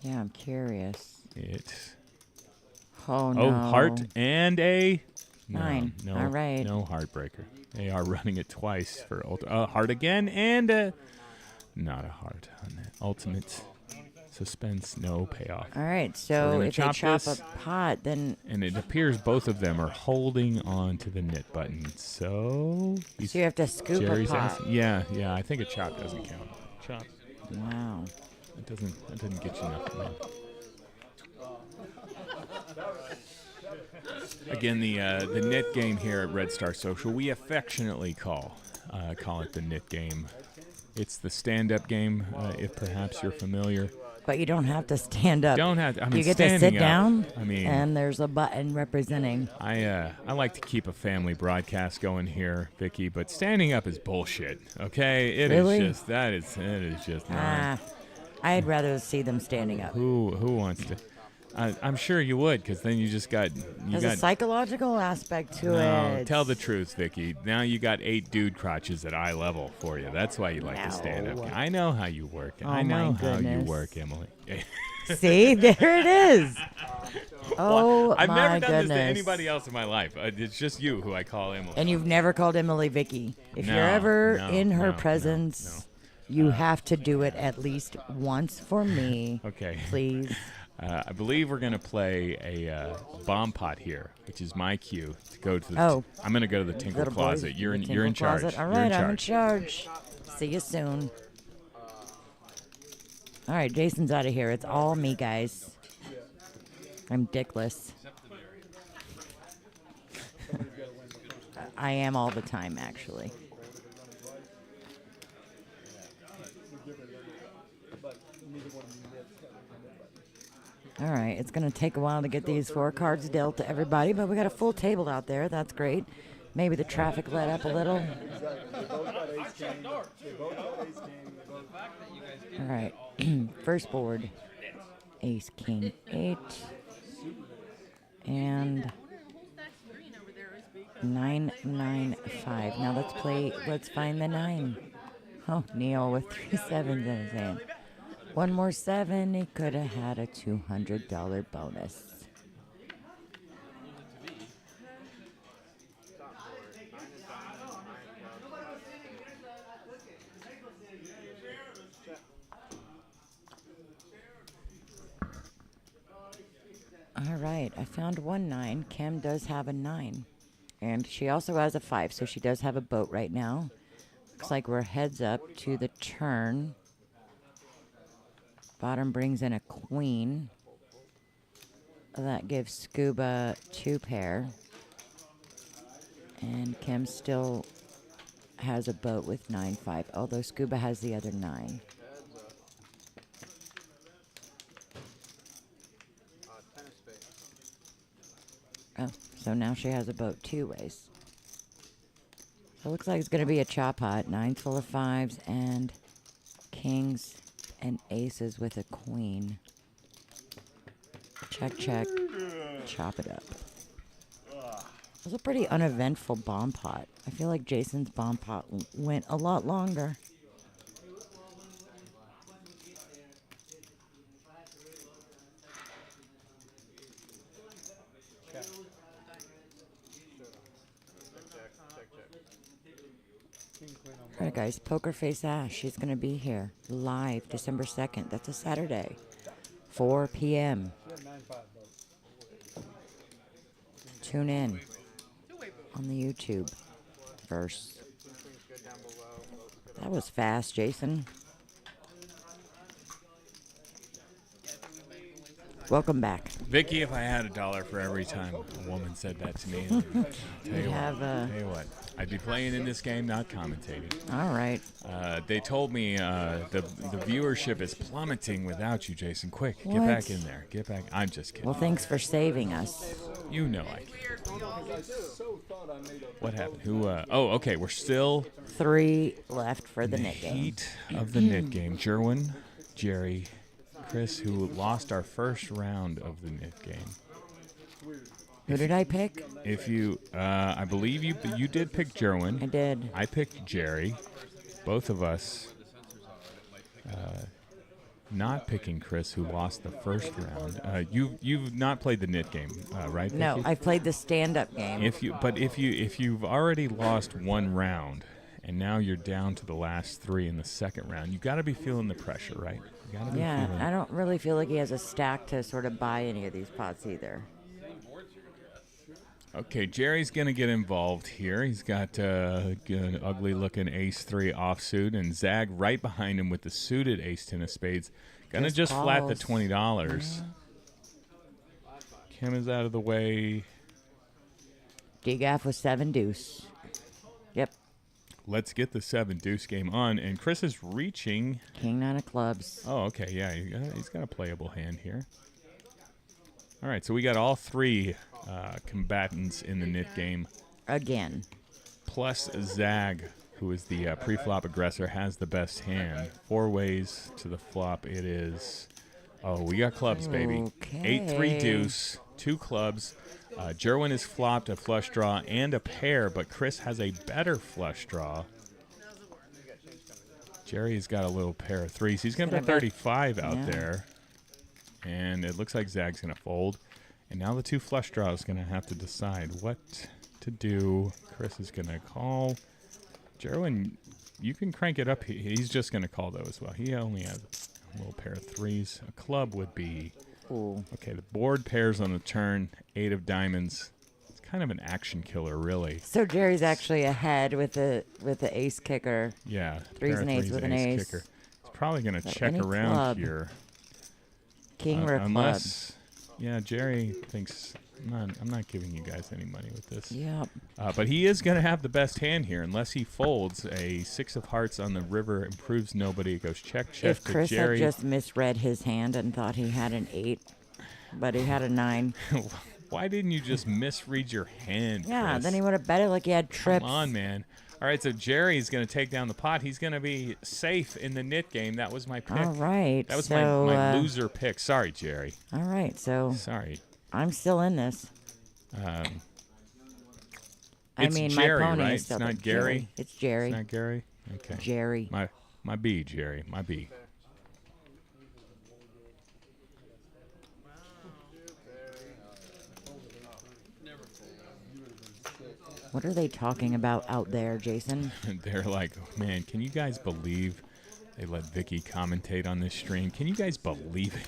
Yeah, I'm curious. It. Oh no. Oh, heart and a No, 9. No, All right. No heartbreaker. They are running it twice for heart again, and not a heart on that. Ultimate suspense, no payoff. All right. we're So gonna if they chop chop this. a pot, then And it appears both of them are holding on to the knit button. So you have to scoop Jerry's a pot. asking. Yeah. I think a chop doesn't count. Chop. Wow. That doesn't get you nothing. Man. Again, the knit game here at Red Star Social, we affectionately call it the knit game. It's the stand-up game, if perhaps you're familiar. But you don't have to stand up. Don't have to. I mean, you get to standing sit up, down. I mean, and there's a button representing. I like to keep a family broadcast going here, Vicky, but standing up is bullshit. Okay, it is Really? just that is just not. I'd rather see them standing up. Who wants to? I'm sure you would, because then you just got There's a psychological aspect to it. Tell the truth, Vicky. Now you got 8 dude crotches at eye level for you. That's why you like to stand up. No. I know how you work. Oh, I know my how you goodness. work, Emily. See, there it is. Oh, I've my never done goodness. this to anybody else in my life. It's just you who I call Emily. And you've never called Emily Vicky. If No, you're ever no, in her no, presence, you have to do it at least once for me. Okay. Please. I believe we're going to play a bomb pot here, which is my cue to go to the I'm going to go to the Tinkle Little boys, Closet. You're the in Tinkle charge. Closet. All You're right, in I'm in charge. charge. See you soon. All right, Jason's out of here. It's all me, guys. I'm dickless. I am all the time, actually. All right, it's going to take a while to get these 4 cards dealt to everybody, but we got a full table out there. That's great. Maybe the traffic let up a little. All right, first board, Ace, King, 8, and 9, 9, 5. Now let's find the 9. Oh, Neil with 3 sevens in his hand. One more 7, he could have had a $200 bonus. All right, I found 1 9. Kim does have a 9. And she also has a 5, so she does have a boat right now. Looks like we're heads up to the turn. Bottom brings in a queen. That gives Scuba 2 pair. And Kim still has a boat with 9 5, although Scuba has the other 9. Oh, so now she has a boat 2 ways. So it looks like it's going to be a chop pot. 9 full of 5s and kings and aces with a queen. Check, check. Chop it up. It was a pretty uneventful bomb pot. I feel like Jason's bomb pot went a lot longer. All right, guys, Poker Face Ash, she's going to be here live December 2nd. That's a Saturday, 4 p.m. Tune in on the YouTube verse. That was fast, Jason. Welcome back. Vicky, if I had $1 for every time a woman said that to me, tell you what, I'd be playing in this game, not commentating. All right. They told me the viewership is plummeting without you, Jason. Quick, get What? back in there. Get back. I'm just kidding. Well, thanks for saving us. You know I can. What happened? Who? Oh, okay. We're still 3 left for the in knit game. heat of the knit game. Jerwin, Jerry, Chris, who lost our first round of the knit game. Who did I pick? If you, I believe you did pick Jerwin. I did. I picked Jerry. Both of us not picking Chris, who lost the first round. You've not played the knit game, right? No, Vicky? I played the stand-up game. If you've already lost one round, and now you're down to the last 3 in the second round, you got to be feeling the pressure, right? You got to be Yeah, feeling. I don't really feel like he has a stack to sort of buy any of these pots either. Okay, Jerry's going to get involved here. He's got an ugly-looking ace-3 offsuit, and Zag right behind him with the suited ace-10 of spades. Going to just flat the calls. $20. Kim is out of the way. DGAF was 7 deuce. Yep, Let's get the 7 deuce game on, and Chris is reaching. king 9 of clubs. Oh, okay, yeah, he's got a playable hand here. All right, so we got all 3 combatants in the knit game. Again. Plus Zag, who is the pre-flop aggressor, has the best hand. 4 ways to the flop it is. Oh, we got clubs, baby. Okay. 8-3 deuce, 2 clubs. Jerwin is flopped a flush draw and a pair, but Chris has a better flush draw. Jerry's got a little pair of 3s. He's going to bet 35 out there. And it looks like Zag's going to fold. And now the 2 flush draws going to have to decide what to do. Chris is going to call. Jerwin, you can crank it up. He's just going to call, though, as well. He only has a little pair of 3s. A club would be... Ooh. Okay, the board pairs on the turn. 8 of diamonds. It's kind of an action killer, really. So Jerry's actually ahead with the ace kicker. Yeah. 3s and 8s with an ace. Kicker. He's probably going to So check any around club. here. King or a club. Unless, yeah, Jerry thinks I'm not giving you guys any money with this. Yep. But he is going to have the best hand here, unless he folds. A 6 of hearts on the river improves nobody. It goes check If to Chris Jerry. had just misread his hand and thought he had an 8, but he had a 9. Why didn't you just misread your hand? Yeah, Chris? then he would have bet it like he had trips. Come on, man. All right, so Jerry's going to take down the pot. He's going to be safe in the knit game. That was my pick. All right. That was so, my loser pick. Sorry, Jerry. All right, so Sorry. I'm still in this. It's mean, Jerry, my pony right? is still It's not there. Gary? It's Jerry. It's not Gary? Okay. Jerry. My B, Jerry. My B. What are they talking about out there, Jason? They're like, man, can you guys believe they let Vicky commentate on this stream? Can you guys believe it?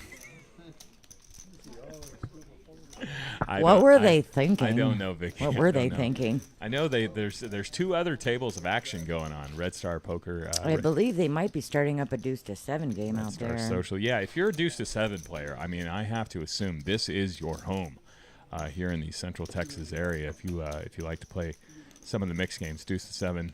What were they thinking? I don't know, Vicky. What I were don't they know. thinking? I know there's 2 other tables of action going on. Red Star Poker. I believe they might be starting up a deuce to 7 game Red out Star there. Social. Yeah, if you're a deuce to 7 player, I mean, I have to assume this is your home here in the Central Texas area. If you like to play some of the mixed games, deuce to 7.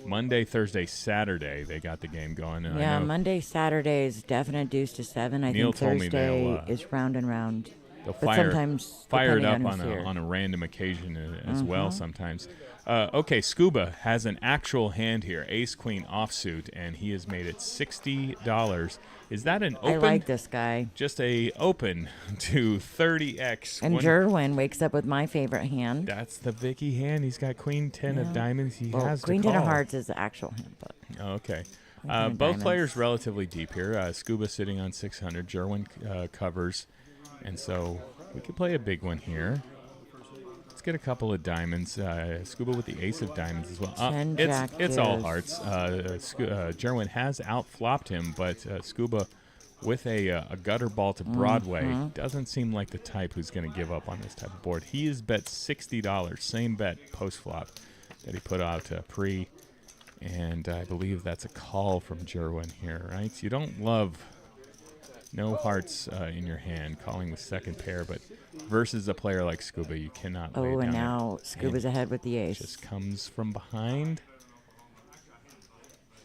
Monday, Thursday, Saturday, they got the game going. And Yeah, I know Monday, Saturday is definite deuce to 7. I Neil think told me Thursday they'll, is round and round. they'll But sometimes fire it depending up on who's here. on a random occasion as well sometimes. Okay, Scuba has an actual hand here, Ace Queen offsuit, and he has made it $60. Is that an open? I like this guy. Just a open to 30x. And Jerwin wakes up with my favorite hand. That's the Vicky hand. He's got Queen 10 of diamonds. He Well, has Queen to 10 of call. hearts is the actual hand, but Oh, okay. Queen 10 of Both diamonds. players relatively deep here. Scuba sitting on 600. Jerwin covers. And so we could play a big one here. Let's get a couple of diamonds. Scuba with the ace of diamonds as well. 10 jack It's all deuce. hearts. Jerwin has outflopped him, but Scuba with a gutter ball to Broadway doesn't seem like the type who's going to give up on this type of board. He is bet $60. Same bet post-flop that he put out pre. And I believe that's a call from Jerwin here, right? So you don't love no hearts in your hand, calling the second pair, but versus a player like Scuba, you cannot lay oh, down and a now Scuba's hand. ahead with the ace. Just comes from behind.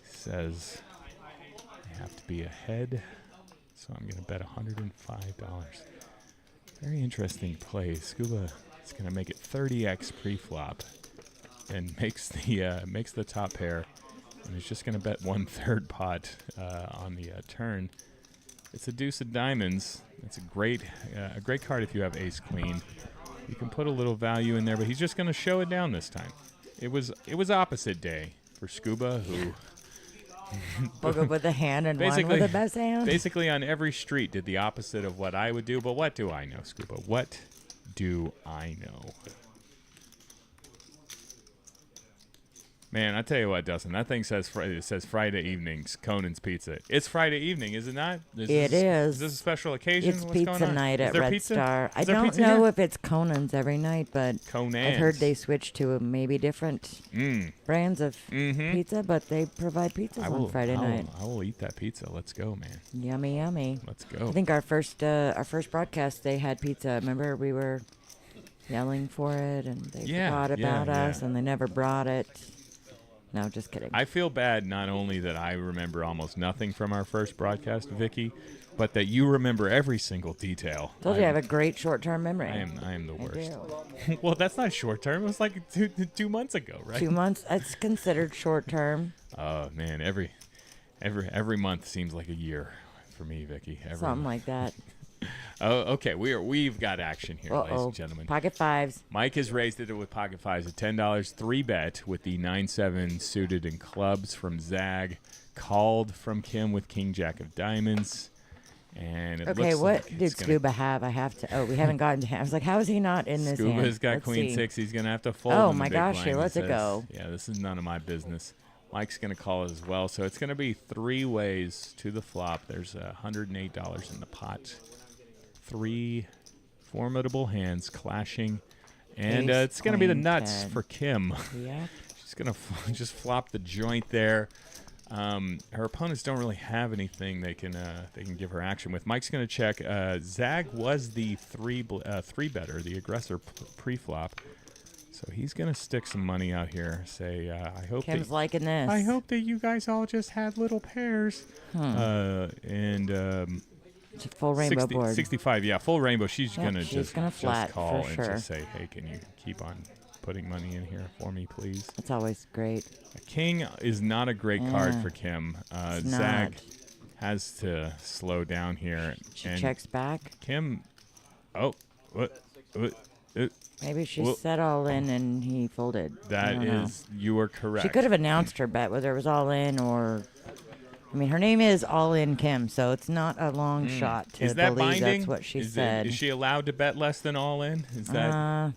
Says I have to be ahead, so I'm going to bet $105. Very interesting play. Scuba is going to make it 30x pre-flop, and makes the top pair, and is just going to bet 1/3 pot on the turn. It's a deuce of diamonds. It's a great card if you have ace queen. You can put a little value in there, but he's just going to show it down this time. It was opposite day for Scuba, who We'll go with the hand and one with the best hand. Basically, on every street, did the opposite of what I would do. But what do I know, Scuba? What do I know? Man, I tell you what, Dustin, that thing says Friday evenings, Conan's Pizza. It's Friday evening, is it not? It is. Is Is this a special occasion? It's What's pizza going on? night Is at there Red pizza? Star. I Is there don't pizza know here? if it's Conan's every night, but Conan's. I've heard they switched to maybe different brands of pizza, but they provide pizzas on Friday night. I will eat that pizza. Let's go, man. Yummy, yummy. Let's go. I think our first broadcast, they had pizza. Remember, we were yelling for it, and they forgot about us, and they never brought it. No, just kidding. I feel bad not only that I remember almost nothing from our first broadcast, Vicky, but that you remember every single detail. Told you I have a great short-term memory. I am the worst. do. Well, that's not short term. It was like 2 months ago, right? 2 months. It's considered short-term. Oh man, every month seems like a year for me, Vicky. Something like that. Oh, okay. We've got action here, ladies and gentlemen. Pocket fives. Mike has raised it with pocket fives at $10. 3-bet with the 9-7 suited and clubs from Zag. Called from Kim with King Jack of Diamonds. And it Okay, looks what like did Scuba have? I have to. Oh, we haven't gotten to him. I was like, how is he not in this hand? Scuba's got Let's Queen see. 6. He's going to have to fold. Oh in the my big gosh, blind, here, he let's it says. go. Yeah, this is none of my business. Mike's going to call it as well. So it's going to be 3 ways to the flop. There's $108 in the pot. 3 formidable hands clashing. And Ace, it's going to be the queen, nuts 10. for Kim. Yep. She's going to just flop the joint there. Her opponents don't really have anything they can give her action with. Mike's going to check. Zag was the 3-better, the aggressor pre-flop. So he's going to stick some money out here. Say, I hope Kim's that, liking this. I hope that you guys all just had little pairs. It's a full rainbow board. 65, yeah, full rainbow. She's Yep, going to she's just gonna flat, call for and sure. just say, hey, can you keep on putting money in here for me, please? It's always great. A king is not a great card for Kim. It's Zag not. has to slow down here. She and checks back. Kim, what? Maybe she Well- set all in and he folded. I That don't know. is, you are correct. She could have announced her bet, whether it was all in or. I mean, her name is All In Kim, so it's not a long shot to Is that believe binding? that's what she is said. Is she allowed to bet less than all in? Is that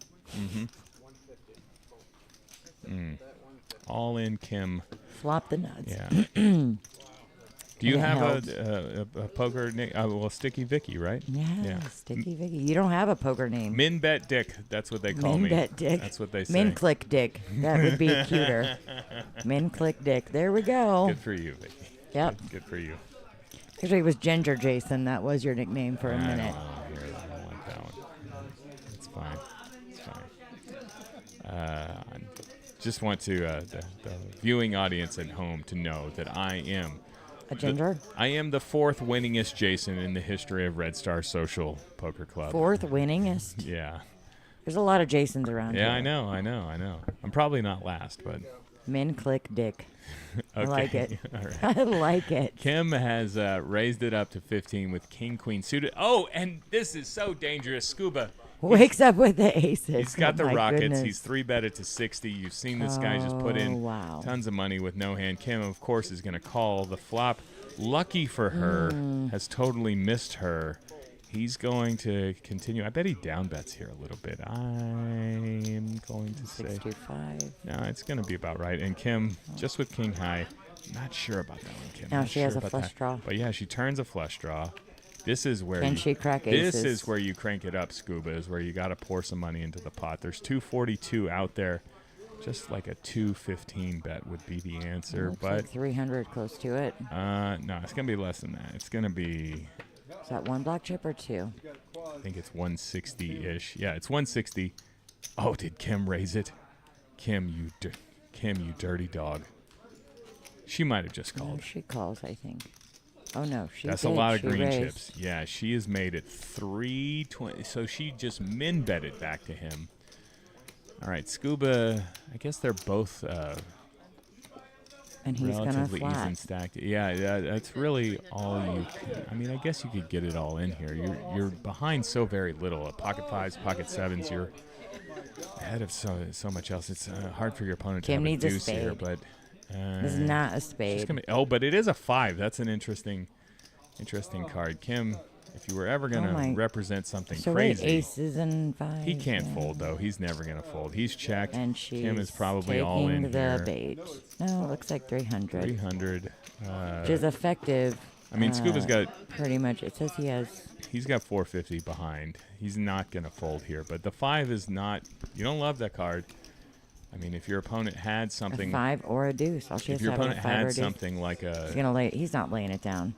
all in Kim? Flop the nuts. Yeah. Do you it have held. a poker name? Well, Sticky Vicky, right? Yeah, Sticky Vicky. You don't have a poker name. Min Bet Dick. That's what they call me. Min Bet Dick. That's what they say. Min Click Dick. That would be cuter. Min Click Dick. There we go. Good for you, Vicky. Yep. Good for you. Actually, it was Ginger Jason. That was your nickname for a minute. I don't like that one. It's fine. It's fine. I just want to the viewing audience at home to know that I am A ginger? I am the 4th winningest Jason in the history of Red Star Social Poker Club. 4th winningest? Yeah. There's a lot of Jasons around here. Yeah, I know. I'm probably not last, but Min Click Dick. okay. I like it. All right. I like it. Kim has raised it up to 15 with King Queen suited. Oh, and this is so dangerous, Scuba. Wakes up with the aces. He's got the Oh, my rockets. goodness. He's 3-betted to 60. You've seen this guy just put in wow. tons of money with no hand. Kim, of course, is going to call the flop. Lucky for her, has totally missed her. He's going to continue. I bet he down bets here a little bit. I'm going to say 625. no, it's going to be about right. And Kim, just with King High, not sure about that one, Kim. Now Not she has sure a about flush that. draw. But yeah, she turns a flush draw. This is where Can you, she crack This aces? is where you crank it up, Scuba, is where you got to pour some money into the pot. There's 242 out there. Just like a 215 bet would be the answer. Looks But like 300 close to it. no, it's going to be less than that. It's going to be, Is that one black chip or two? I think it's 160-ish. Yeah, it's 160. Oh, did Kim raise it? Kim, you dirty dog. She might have just No, called. she calls, I think. Oh, no. She That's did. a lot of She green raised. chips. Yeah, she has made it 320. So she just min bet it back to him. All right, Scuba. I guess they're both And he's going to relatively even flat. stacked. Yeah, that's really all you can. I mean, I guess you could get it all in here. You're behind so very little. At pocket fives, pocket sevens, you're ahead of so much else. It's hard for your opponent Kim to have needs a a deuce here, spade. but This is not a spade. Oh, but it is a 5. That's an interesting card. Kim, if you were ever going to represent something So crazy. wait, aces and fives. He can't fold, though. He's never going to fold. He's checked. And she's Kim is probably all in taking the here. bait. No, it looks like 300. 300. Which is effective. I mean, Scuba's got... Pretty much. It says he has... He's got 450 behind. He's not going to fold here. But the 5 is not... You don't love that card. I mean, if your opponent had something... A 5 or a deuce. All she has if your to have opponent is a 5 or a had deuce. something like a... He's not laying it down.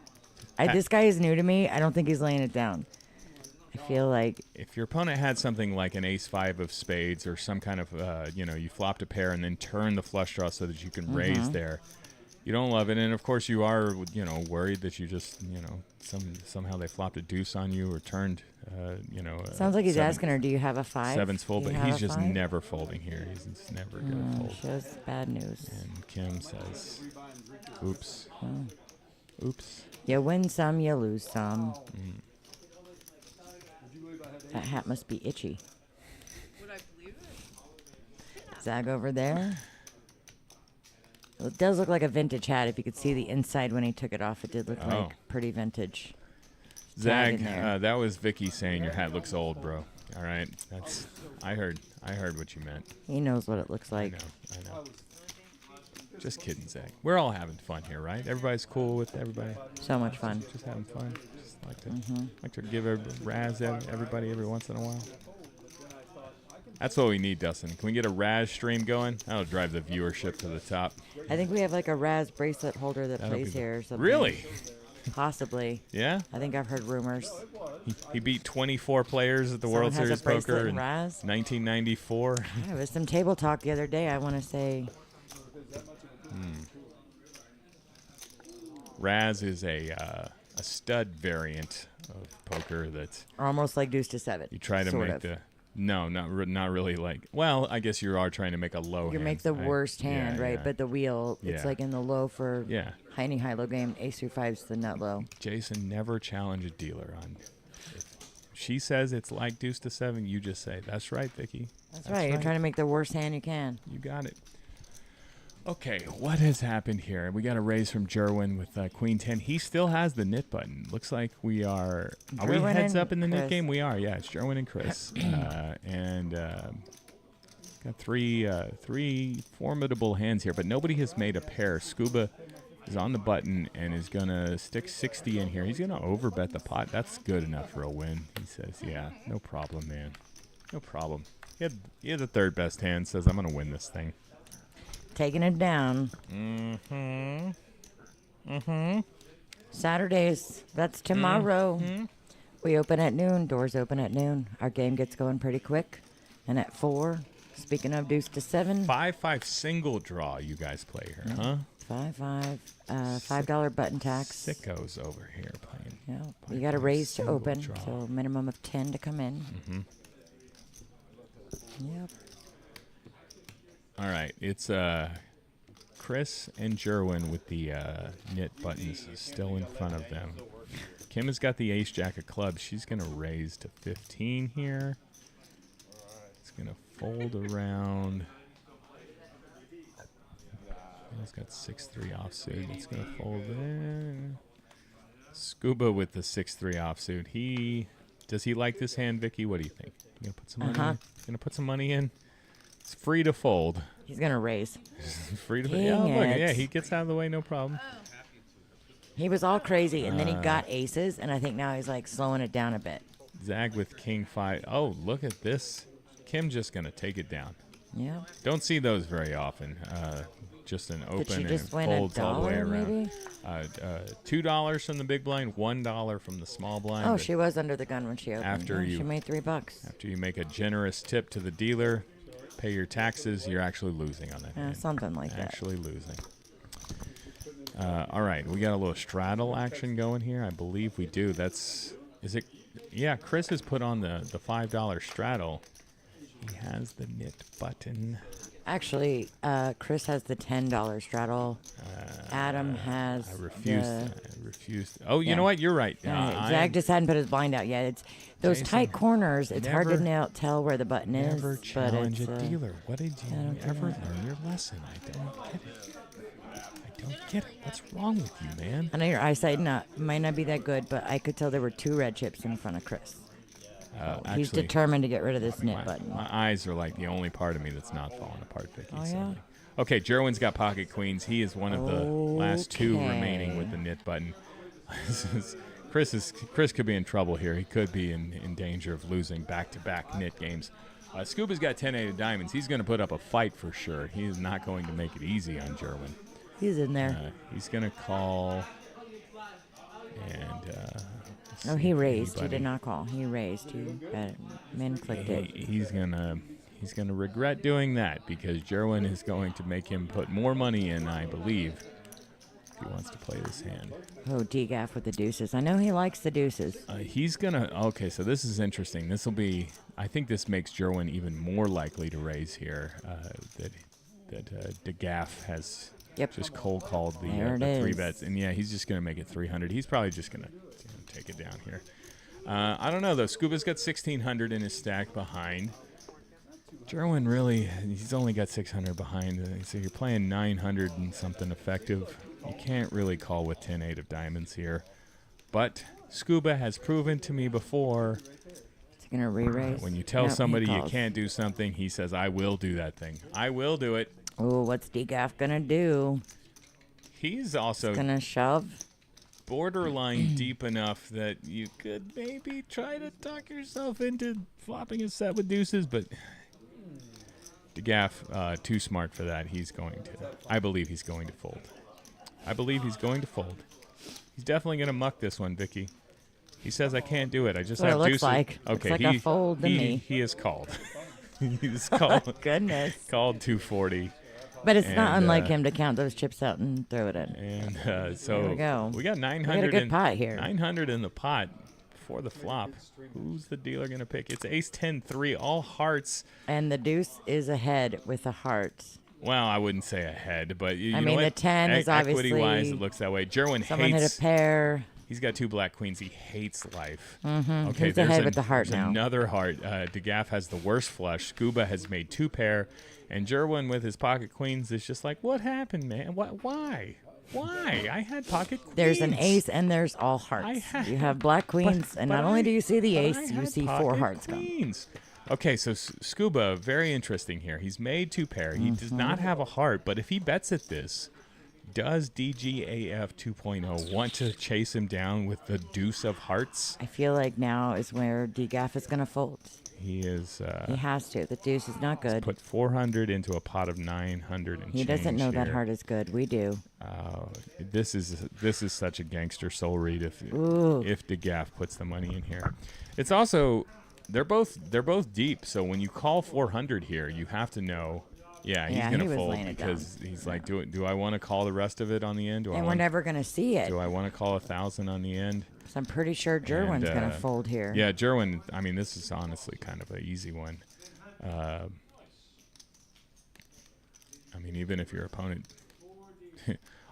This guy is new to me. I don't think he's laying it down. I feel like... If your opponent had something like an ace-5 of spades or some kind of, you flopped a pair and then turned the flush draw so that you can raise there, you don't love it. And, of course, you are, worried that you just, somehow they flopped a deuce on you or turned, Sounds like he's asking her, do you have a 5? Seven's fold, but have he's a just 5? never folding here. He's just never going to fold. Shows bad news. And Kim says, oops. Oops. You win some, you lose some. That hat must be itchy. Would I believe it? Zag over there. Well, it does look like a vintage hat. If you could see the inside when he took it off, it did look like pretty vintage. Zag, in there. that was Vicky saying your hat looks old, bro. All right, I heard what you meant. He knows what it looks like. I know. Just kidding, Zag. We're all having fun here, right? Everybody's cool with everybody. So much fun. Just having fun. Just like to give a razz everybody every once in a while. That's what we need, Dustin. Can we get a Raz stream going? That'll drive the viewership to the top. I think we have like a Raz bracelet holder that plays here or something. Really? Possibly. Yeah? I think I've heard rumors. He beat 24 players at the Someone World has a Series bracelet Poker in Raz? 1994. There was some table talk the other day. I want to say Raz is a stud variant of poker that almost like deuce to 7. you try to make of. the... No, not really like... Well, I guess you are trying to make a low You hand. make the worst hand, yeah, right? yeah. But the wheel, it's Yeah. like in the low for Yeah. high-low game. Ace through 5's the nut low. Jason, never challenge a dealer on... If she says it's like deuce to 7, you just say, that's right, Vicky. That's right. You're trying to make the worst hand you can. You got it. Okay, what has happened here? We got a raise from Jerwin with Queen 10. He still has the knit button. Looks like we are... Are we Jerwin heads and up in the knit Chris. game? We are, yeah. It's Jerwin and Chris. Got three formidable hands here, but nobody has made a pair. Scuba is on the button and is going to stick 60 in here. He's going to overbet the pot. That's good enough for a win. He says, yeah, no problem, man. No problem. He had the third best hand. Says, I'm going to win this thing. Taking it down. Saturdays. That's tomorrow. We open at noon. Doors open at noon. Our game gets going pretty quick. And at 4, speaking of deuce to 7. 5-5 single draw you guys play here, huh? 5-5. $5 button tax. Sickos over here playing. Yeah. You got to raise to single open. draw. So minimum of 10 to come in. Yep. All right, it's Chris and Jerwin with the knit buttons still in front of them. Kim has got the ace jack of clubs. She's going to raise to 15 here. It's going to fold around. It's got 6-3 offsuit. It's going to fold there. Scuba with the 6-3 offsuit. Does he like this hand, Vicky? What do you think? You going to put some money in? Going to put some money in? It's free to fold. He's going to raise. Free to Dang yeah, look, it. yeah, he gets out of the way, no problem. He was all crazy, and then he got aces, and I think now he's like slowing it down a bit. Zag with king 5. Oh, look at this. Kim just going to take it down. Yeah. Don't see those very often. Just an Did she open and just it win folds all the way $1 around. maybe? $2 from the big blind, $1 from the small blind. Oh, but she was under the gun when she opened. After Yeah, you- she made $3. after you make a generous tip to the dealer, pay your taxes, you're actually losing on that hand. Something like that. Actually losing. All right, we got a little straddle action going here. I believe we do. Is it? Yeah, Chris has put on the $5 straddle. He has the knit button. Actually, Chris has the $10 straddle. Adam has I refused. the... I refused. Oh, you Yeah. know what? You're right. Zag just hadn't put his blind out yet. It's those Jason, tight corners. It's hard to never- tell where the button is. Never but challenge it's, a dealer. What did you don't do ever that. learn your lesson? I don't get it. don't get it. What's wrong with you, man? I know your eyesight might not be that good, but I could tell there were 2 red chips in front of Chris. He's Actually, determined to get rid of this knit button. my eyes are like the only part of me that's not falling apart, Vicky. Oh, so yeah? like- Okay, Jerwin's got pocket queens. He is one of the last 2 remaining with the knit button. Chris could be in trouble here. He could be in danger of losing back-to-back knit games. Scuba's got 10-8 of diamonds. He's going to put up a fight for sure. He is not going to make it easy on Jerwin. He's in there. He's going to call, and He raised. He did not call. He raised. Min clicked it. he's gonna regret doing that because Jerwin is going to make him put more money in, I believe, if he wants to play this hand. Oh, degaff with the deuces. I know he likes the deuces. He's gonna. Okay, so this is interesting. This will be. I think this makes Jerwin even more likely to raise here. That DeGaff has just cold called the 3 bets, and yeah, he's just gonna make it 300. He's probably just gonna take it down here. I don't know though. Scuba's got 1,600 in his stack behind. Jerwin really, he's only got 600 behind. So you're playing 900 and something effective. You can't really call with 10-8 of diamonds here. But Scuba has proven to me before. He's going to re-raise. When you tell somebody you can't do something, he says, I will do that thing. I will do it. Oh, what's degaff going to do? He's also going to shove. Borderline deep enough that you could maybe try to talk yourself into flopping a set with deuces, but DeGaff, too smart for that. I believe he's going to fold. He's definitely going to muck this one, Vicky. He says, I can't do it. I just have it looks deuces. like. Okay, Looks like a fold to me. He is called. He's called. Goodness. Called 240. But it's not unlike him to count those chips out and throw it in. And so there we go. We got 900. We got a good pot here. 900 in the pot for the flop. Who's the dealer going to pick? It's ace 10 3, all hearts. And the deuce is ahead with the hearts. Well, I wouldn't say ahead, but you I know mean, what? the 10 is obviously. Equity-wise, it looks that way. Jerwin Someone hates. hit a pair. He's got 2 black queens. He hates life. Mm-hmm. Okay, He's ahead with the heart there's now. another heart. DeGaff has the worst flush. Scuba has made 2 pair. And Jerwin with his pocket queens is just like, what happened, man? Why? I had pocket queens. There's an ace and there's all hearts. You have black queens, and not only do you see the ace, you see 4 hearts queens. Okay, so Scuba, very interesting here. He's made 2 pair. He does not have a heart, but if he bets at this, does DGAF 2.0 want to chase him down with the deuce of hearts? I feel like now is where DGAF is going to fold. He is. He has to. The deuce is not good. Put 400 into a pot of 900 and he doesn't know here. that heart is good. We do. This is such a gangster soul read if DeGaff puts the money in here. It's also they're both deep. So when you call 400 here, you have to know. Yeah, he's gonna fold because he's like, do I want to call the rest of it on the end? We're never gonna see it. Do I want to call 1,000 on the end? So I'm pretty sure Jerwin's gonna fold here. Yeah, Jerwin. I mean, this is honestly kind of an easy one. I mean, even if your opponent,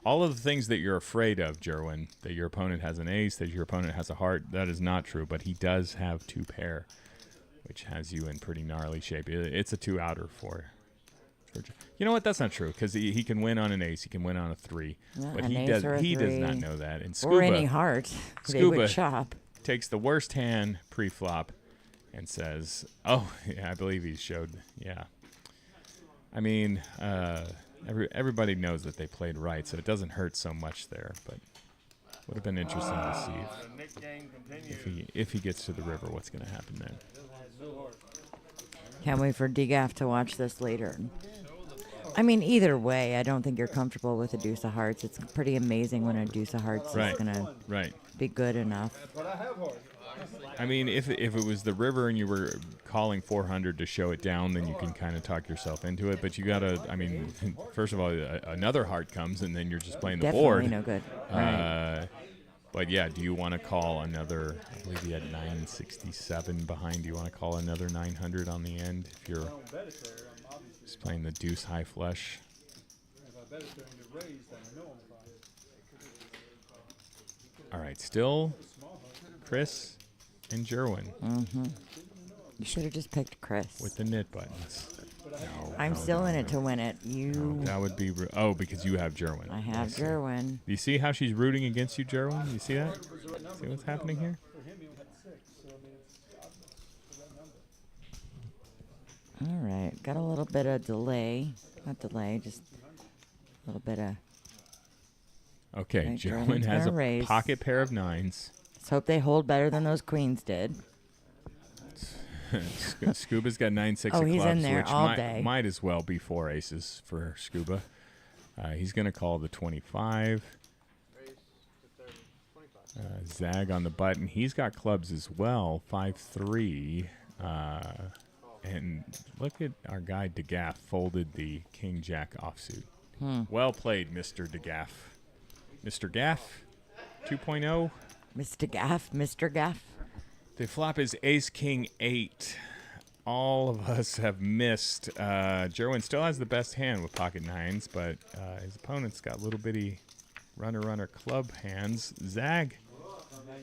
all of the things that you're afraid of, Jerwin, that your opponent has an ace, that your opponent has a heart, that is not true. But he does have 2 pair, which has you in pretty gnarly shape. It's a 2-outer for. You know what? That's not true because he can win on an ace. He can win on a 3, but he does not know that. And Scuba, or any heart, they would chop. Takes the worst hand pre-flop and says, "Oh, yeah, I believe he showed." Yeah, I mean, everybody knows that they played right, so it doesn't hurt so much there. But would have been interesting to see if he gets to the river, what's going to happen then. Can't wait for DGAF to watch this later. I mean, either way, I don't think you're comfortable with a deuce of hearts. It's pretty amazing when a deuce of hearts is going to be good enough. I mean, if it was the river and you were calling 400 to show it down, then you can kind of talk yourself into it. But you got to, I mean, first of all, another heart comes, and then you're just playing the board. Definitely no good. Right. But yeah, do you want to call another, I believe you had 967 behind. Do you want to call another 900 on the end if you're just playing the deuce high flush? All right, still Chris and Jerwin. You should have just picked Chris. With the knit buttons. I'm still in it to win it. That would be because you have Jerwin. I have see. Jerwin. You see how she's rooting against you, Jerwin? You see that? See what's happening here? All right, got a little bit of delay. Not delay, just a little bit of. Okay, Okay, Jerwin Jerwin's has a gonna raise. pocket pair of 9s. Let's hope they hold better than those queens did. Scuba's got 9-6 Oh, of he's clubs, in there which all day. might as well be 4 aces for Scuba. He's going to call the 25. Raise to 30. 25. Zag on the button. He's got clubs as well, 5-3. And look at our guy DeGaff folded the King Jack offsuit. Well played, Mr. DeGaff. Mr. Gaff 2.0. Mr. Gaff, Mr. Gaff. The flop is Ace King 8. All of us have missed. Jerwin still has the best hand with pocket 9s, but his opponent's got little bitty runner club hands. Zag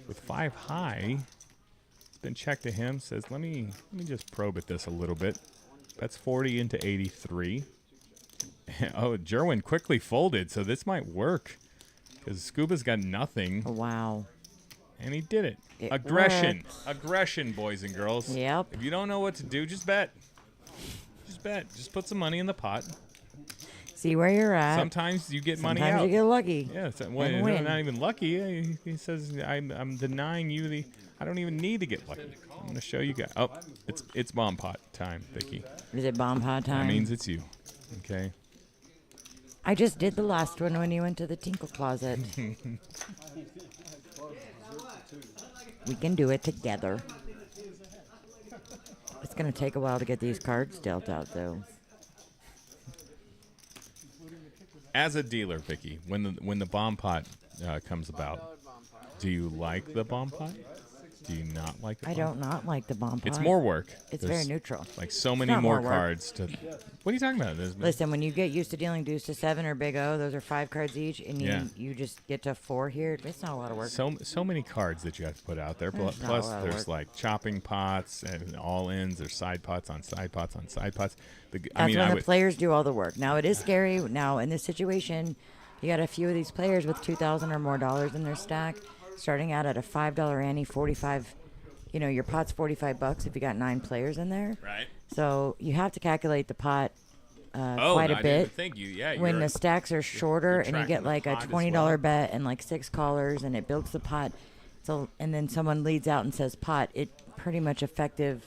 with 5 high. Then check to him, says, let me just probe at this a little bit. That's 40 into 83. Oh, Jerwin quickly folded, so this might work. Because Scuba's got nothing. Oh, wow. And he did it. It Aggression. works. Aggression, boys and girls. Yep. If you don't know what to do, just bet. Just bet. Just put some money in the pot. See where you're at. Sometimes you get money Sometimes out. you get lucky. Yeah, and win. not even lucky. He says, I'm denying you the... I don't even need to get lucky. I'm going to show you guys. Oh, it's bomb pot time, Vicky. Is it bomb pot time? That means it's you. Okay. I just did the last one when you went to the tinkle closet. We can do it together. It's going to take a while to get these cards dealt out, though. As a dealer, Vicky, when the bomb pot comes about, $1 bomb pot. do you like the bomb pot? Do you not like the I bomb don't not like the bomb pot. It's more work. It's There's very neutral. like so many not more more work. cards to... What are you talking about? Listen, when you get used to dealing deuce to 7 or big O, those are 5 cards each, and Yeah. you just get to 4 here. It's not a lot of work. So many cards that you have to put out there. There's not a Plus, lot of there's work. like chopping pots and all-ins. There's side pots on side pots on side pots. That's when the players do all the work. Now, it is scary. Now, in this situation, you got a few of these players with $2,000 or more in their stack, starting out at a $5 ante, 45. You know, your pot's $45 if you got 9 players in there. Right. So you have to calculate the pot Oh, quite no, a I didn't bit. even think you. Yeah. When you're- the stacks are shorter you're and you tracking get the like a pot as $20 well. bet and like 6 callers and it builds the pot. So and then someone leads out and says pot, it pretty much effective.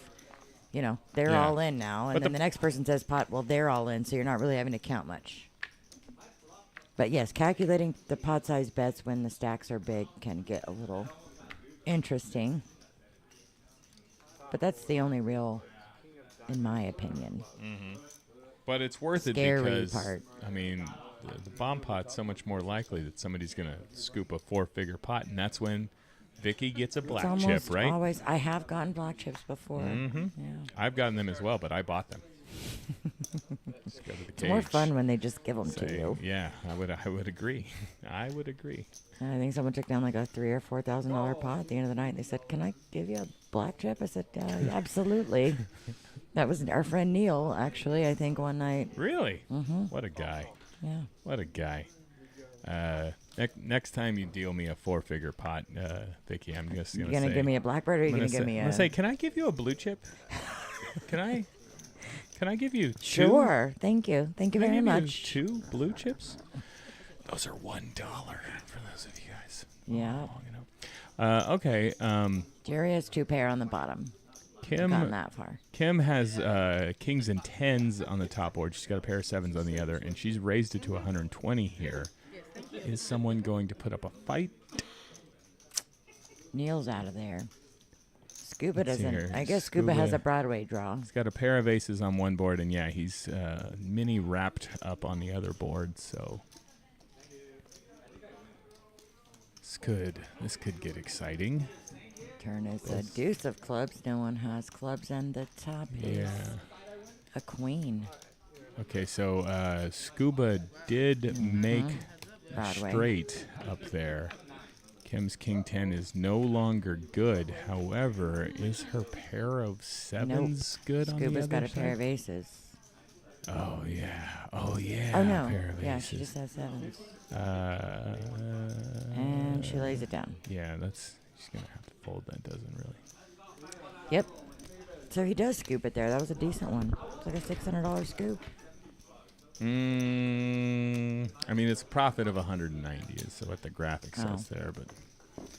You know, they're Yeah. all in now, and But then the- the next person says pot. Well, they're all in, so you're not really having to count much. But yes, calculating the pot size bets when the stacks are big can get a little interesting. But that's the only real, in my opinion. But it's worth it Scary because, part. I mean, the bomb pot's so much more likely that somebody's going to scoop a 4-figure pot, and that's when Vicky gets a black It's chip, almost right? always. I have gotten black chips before. Yeah. I've gotten them as well, but I bought them. Just go to the It's more cage. fun when they just give them to Say, you. Yeah, I would agree. I would agree. And I think someone took down like a $3,000 or $4,000 pot at the end of the night. They said, "Can I give you a black chip?" I said, "Yeah, absolutely." That was our friend Neil, actually. I think one night. Really? What a guy. Yeah. What a guy. Next time you deal me a 4-figure pot, Vicky, I'm just You going to say... gonna give me a blackbird, or are you I'm gonna give me I'm a? gonna say, can I give you a blue chip? Can I give you two? Sure. Thank you. Thank you Can I very give you much. 2 blue chips? Those are $1 for those of you guys. Yeah. Okay. Jerry has 2 pair on the bottom. Kim. Gone that far. Kim has kings and 10s on the top board. She's got a pair of 7s on the other, and she's raised it to 120 here. Is someone going to put up a fight? Neil's out of there. Scuba Let's see doesn't. here. I guess Scuba has Scuba- a Broadway draw. He's got a pair of aces on one board, and yeah, he's mini wrapped up on the other board. So this could get exciting. Turn is a deuce of clubs. No one has clubs, and the top is Yeah. a queen. Okay, so Scuba did make Broadway. straight up there. Kim's King 10 is no longer good. However, is her pair of 7s good on the Scuba's other got a side? pair of aces. Oh, yeah. Oh, yeah. Oh, no. Pair of Yeah, she aces. just has sevens. And And she lays it down. Yeah, she's going to have to fold that, doesn't really. Yep. So he does scoop it there. That was a decent one. It's like a $600 scoop. I mean, it's a profit of 190 is what the graphic says there, but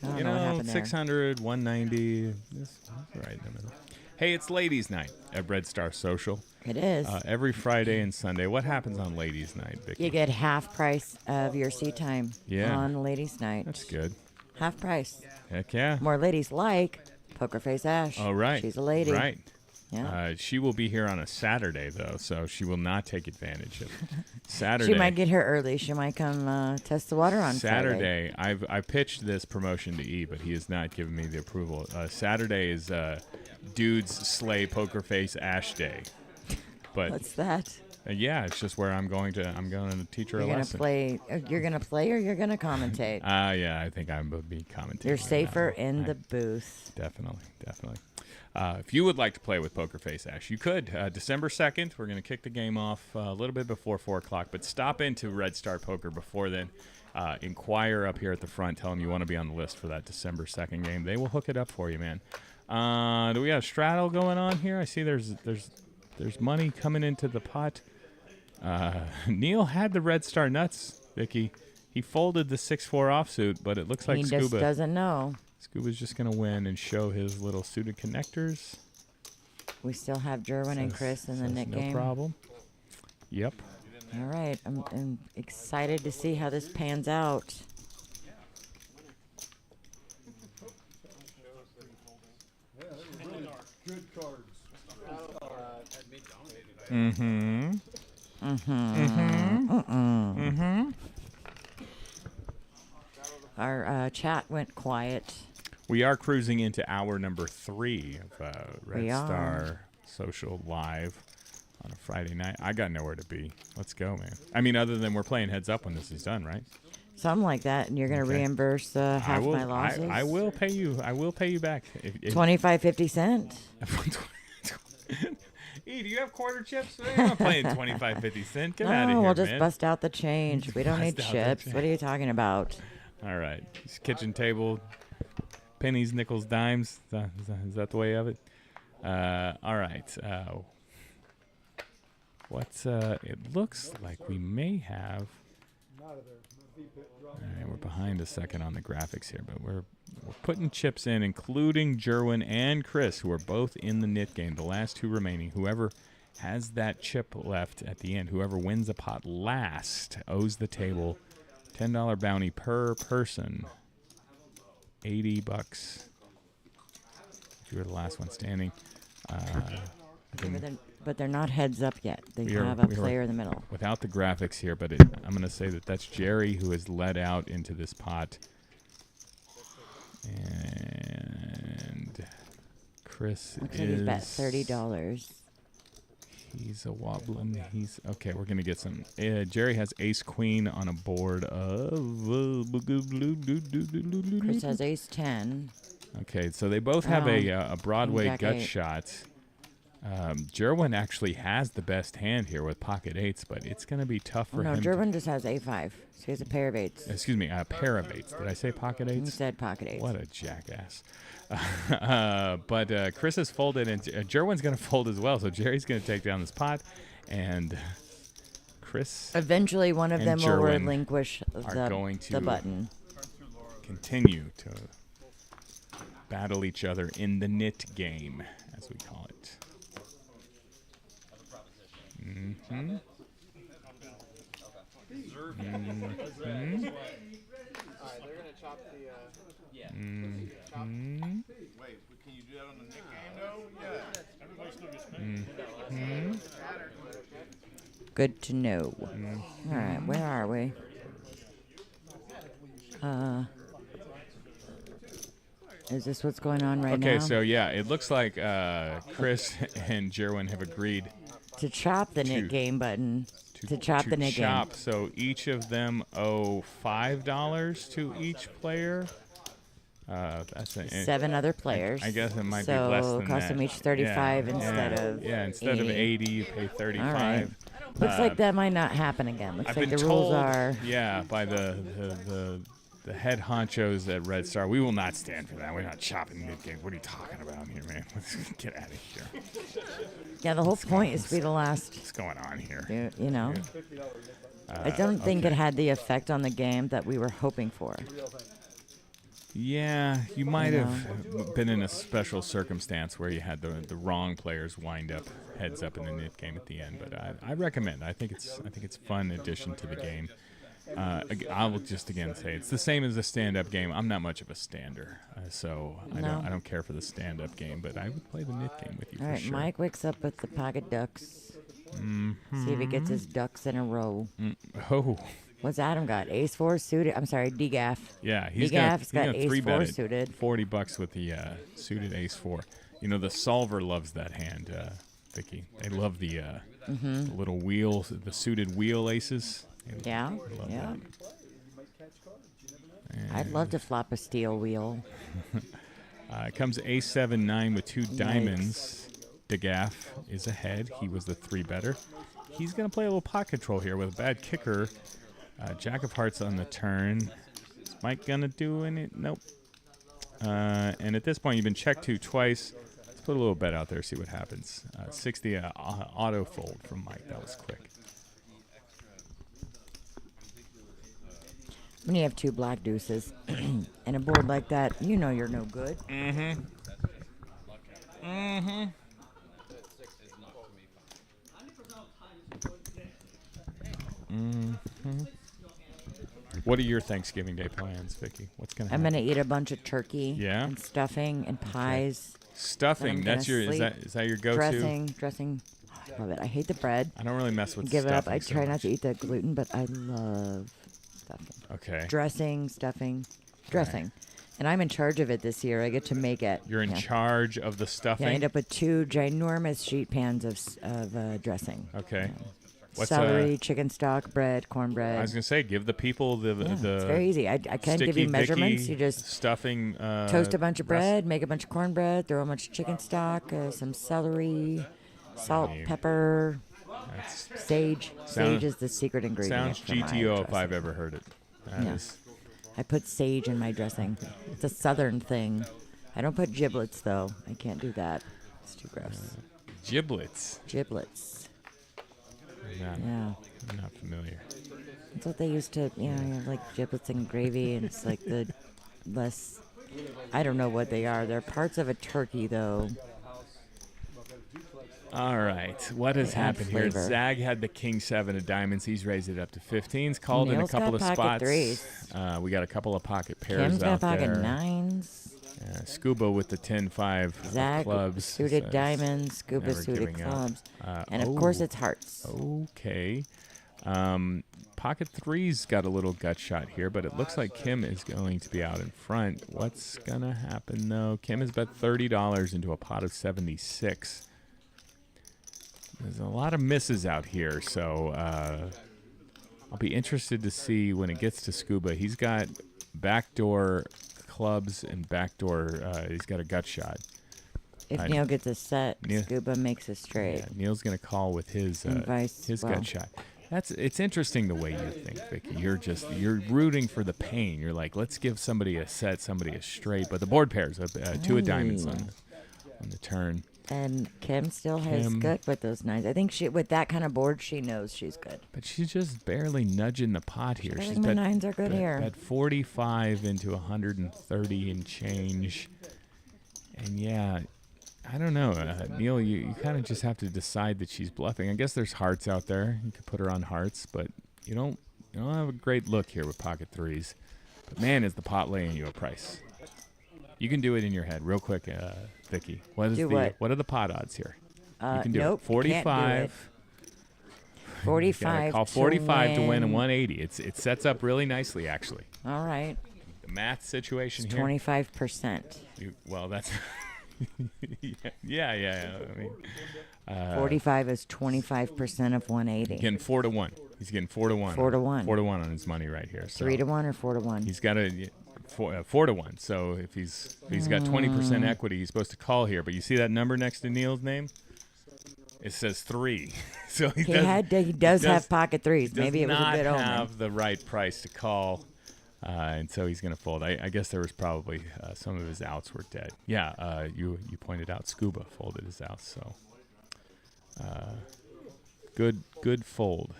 I don't you know what know, happened there. 600, 190, that's right in the middle. Hey, it's Ladies Night at Red Star Social. It is. Every Friday and Sunday. What happens on Ladies Night, Vicky? You get half price of your seat time on Ladies Night. That's good. Half price. Heck yeah. More ladies like Poker Face Ash. Oh, right. She's a lady. Right. Yeah. She will be here on a Saturday, though, so she will not take advantage of Saturday. She might get here early. She might come test the water on Friday. Saturday. I pitched this promotion to E, but he has not given me the approval. Saturday is Dudes Slay Poker Face Ash Day. But What's that? Yeah, it's just where I'm going to teach her a lesson. You're gonna play or you're gonna commentate? Yeah, I think I'm going to be commentating. You're safer in the booth. Definitely. If you would like to play with Poker Face Ash, you could. December 2nd, we're going to kick the game off a little bit before 4 o'clock, but stop into Red Star Poker before then. Inquire up here at the front. Tell them you want to be on the list for that December 2nd game. They will hook it up for you, man. Do we have straddle going on here? I see there's money coming into the pot. Neil had the Red Star nuts, Vicky. He folded the 6-4 offsuit, but it looks like he Scuba. Just doesn't know. Scuba's just going to win and show his little suited connectors. We still have Jerwin and Chris in the Nick game. No problem. Yep. All right. I'm excited to see how this pans out. Good cards. Our chat went quiet. We are cruising into hour number 3 of Red We are. Star Social Live on a Friday night. I got nowhere to be. Let's go, man. I mean, other than we're playing heads up when this is done, right? Something like that, and you're going to reimburse half my losses. I will pay you. I will pay you back. 25, 50 cents. E, do you have quarter chips? You're not playing 25, 50 cents. Get out of here, we'll man. just bust out the change. We don't need Bust out the chips. change. What are you talking about? All right. Kitchen table, pennies, nickels, dimes. Is that the way of it? All right. It looks like we may have. All right, we're behind a second on the graphics here, but we're putting chips in, including Jerwin and Chris, who are both in the knit game. The last two remaining. Whoever has that chip left at the end, whoever wins a pot last, owes the table $10 bounty per person. $80 if you were the last one standing. But they're not heads up yet. They We are- have a we are- player in the middle. Without the graphics here, but I'm going to say that's Jerry who has led out into this pot. And Chris Looks like he's bet $30. He's a wobbling. Okay, we're going to get some. Jerry has ace queen on a board of. Chris has ace 10. Okay, so they both have a Broadway Jack gut 8. shot. Jerwin actually has the best hand here with pocket eights, but it's going to be tough for No, him. Jerwin just has a5. So he has a pair of eights. Excuse me, a pair of eights. Did I say pocket He eights? said pocket eights. What a jackass. But Chris has folded, and Jerwin's going to fold as well, so Jerry's going to take down this pot, and Chris Eventually, one of and them will Jerwin relinquish are going to the button. continue to battle each other in the knit game, as we call it. Mm-hmm. Alright, they're gonna chop the. Wait, can you do that on the Nick game though? Yeah. Good to know. All right, where are we? Is this what's going on right now? Okay, so yeah, it looks like Chris and Jerwin have agreed to chop the knit game button. To chop the knit game. So each of them owe $5 to each player. That's 7 other players. I guess it might be less than So cost that. them each 35 instead of instead of 80, you pay 35. All right. Looks like that might not happen again. Looks I've like been the told, rules are. yeah, by the head honchos at Red Star, we will not stand for that. We're not chopping mid-game. What are you talking about here, man? Let's get out of here. Yeah, the whole point is to be the last. What's going on here? You know. I don't think it had the effect on the game that we were hoping for. Yeah, you might have been in a special circumstance where you had the wrong players wind up heads up in the mid game at the end. But I recommend. I think it's a fun addition to the game. I will just again say it's the same as a stand-up game. I'm not much of a stander, so I don't care for the stand-up game. But I would play the mid game with you. All for right, sure. Mike wakes up with the pocket ducks. Mm-hmm. See if he gets his ducks in a row. Oh. What's Adam got? Ace 4 suited. I'm sorry, D-Gaff. Yeah, he's D-Gaff's got Ace 4 3-bet suited. $40 with the suited Ace 4. You know, the solver loves that hand, Vicky. They love the little wheels, the suited wheel aces. Yeah, yeah. I'd love to flop a steel wheel. It comes Ace 7-9 with 2 diamonds. DeGaff is ahead. He was the 3-better. He's going to play a little pot control here with a bad kicker. Jack of Hearts on the turn. Is Mike going to do any? Nope. And at this point, you've been checked to twice. Let's put a little bet out there, see what happens. 60 auto fold from Mike. That was quick. When you have 2 black deuces and a board like that, you know you're no good. Mm-hmm. Mm-hmm. Mm-hmm. What are your Thanksgiving Day plans, Vicky? What's gonna happen? I'm gonna eat a bunch of turkey Yeah? and stuffing and pies. Stuffing. I'm That's gonna your. sleep. Is that your go-to? Dressing. Oh, I love it. I hate the bread. I don't really mess with Give it up. stuffing I so try not much. to eat the gluten, but I love stuffing. Okay. Dressing, dressing. And I'm in charge of it this year. I get to make it. You're in Yeah. charge of the stuffing. Yeah, I end up with 2 ginormous sheet pans of dressing. Okay. What's Celery, chicken stock, bread, cornbread. I was gonna say, give the people the It's very easy. I can't give Sticky you measurements. Vicky You just stuffing. toast a bunch of bread, make a bunch of cornbread, throw a bunch of chicken stock, some celery, salt, mean, pepper, That's, sage. Sage is the secret ingredient. sounds for my GTO if dressing. I've ever heard it. That Yeah. is- I put sage in my dressing. It's a southern thing. I don't put giblets though. I can't do that. It's too gross. giblets. Giblets. Yeah. Yeah. I'm not familiar. That's what they used to, you have like giblets and gravy, and it's like the less, I don't know what they are. They're parts of a turkey, though. All right, what has They add happened here? flavor. Zag had the king 7 of diamonds. He's raised it up to 15. He's called in a Neil's couple got of pocket spots. threes. We got a couple of pocket pairs Kim's got out pocket there. 9s. Scuba with the 10-5 Zag clubs. suited Says diamonds. Scuba never suited giving up. clubs. And of course, oh. it's hearts. Okay. Pocket 3's got a little gut shot here, but it looks like Kim is going to be out in front. What's going to happen, though? Kim has bet $30 into a pot of 76. There's a lot of misses out here, so I'll be interested to see when it gets to Scuba. He's got backdoor clubs and backdoor, he's got a gut shot. If I- Neil gets a set, Neil- Scuba makes a straight. Yeah, Neil's going to call with his And vice well. gut shot. It's interesting the way you think, Vicky. You're rooting for the pain. You're like, let's give somebody a set, somebody a straight, but the board pairs, 2 of diamonds on the turn. And Kim still has Kim. good with those 9s. I think with that kind of board, she knows she's good. But she's just barely nudging the pot here. I She's think my 9s are good bet, here. bet 45 into 130 and change. And yeah, I don't know, Neil. You kind of just have to decide that she's bluffing. I guess there's hearts out there. You could put her on hearts, but you don't have a great look here with pocket 3s. But man, is the pot laying you a price? You can do it in your head real quick, Vicky. What are the pot odds here? You can do Nope, it. 45. 45. Call 45 to win a a 180. It sets up really nicely, actually. All right. The math situation It's here. 25%. Well, that's yeah. I mean, 45 is 25% of 180. getting 4 to 1. He's getting 4 to 1. 4 to 1. 4 to 1 on his money right here. So 3 to 1 or 4 to 1? he's got a 4 to 1. So if he's got 20% equity, he's supposed to call here. But you see that number next to Neil's name? It says 3. So he He does have does- pocket threes. does Maybe it was a not good omen. have the right price to call, and so he's going to fold. I guess there was probably some of his outs were dead. Yeah, you pointed out Scuba folded his outs, so good fold.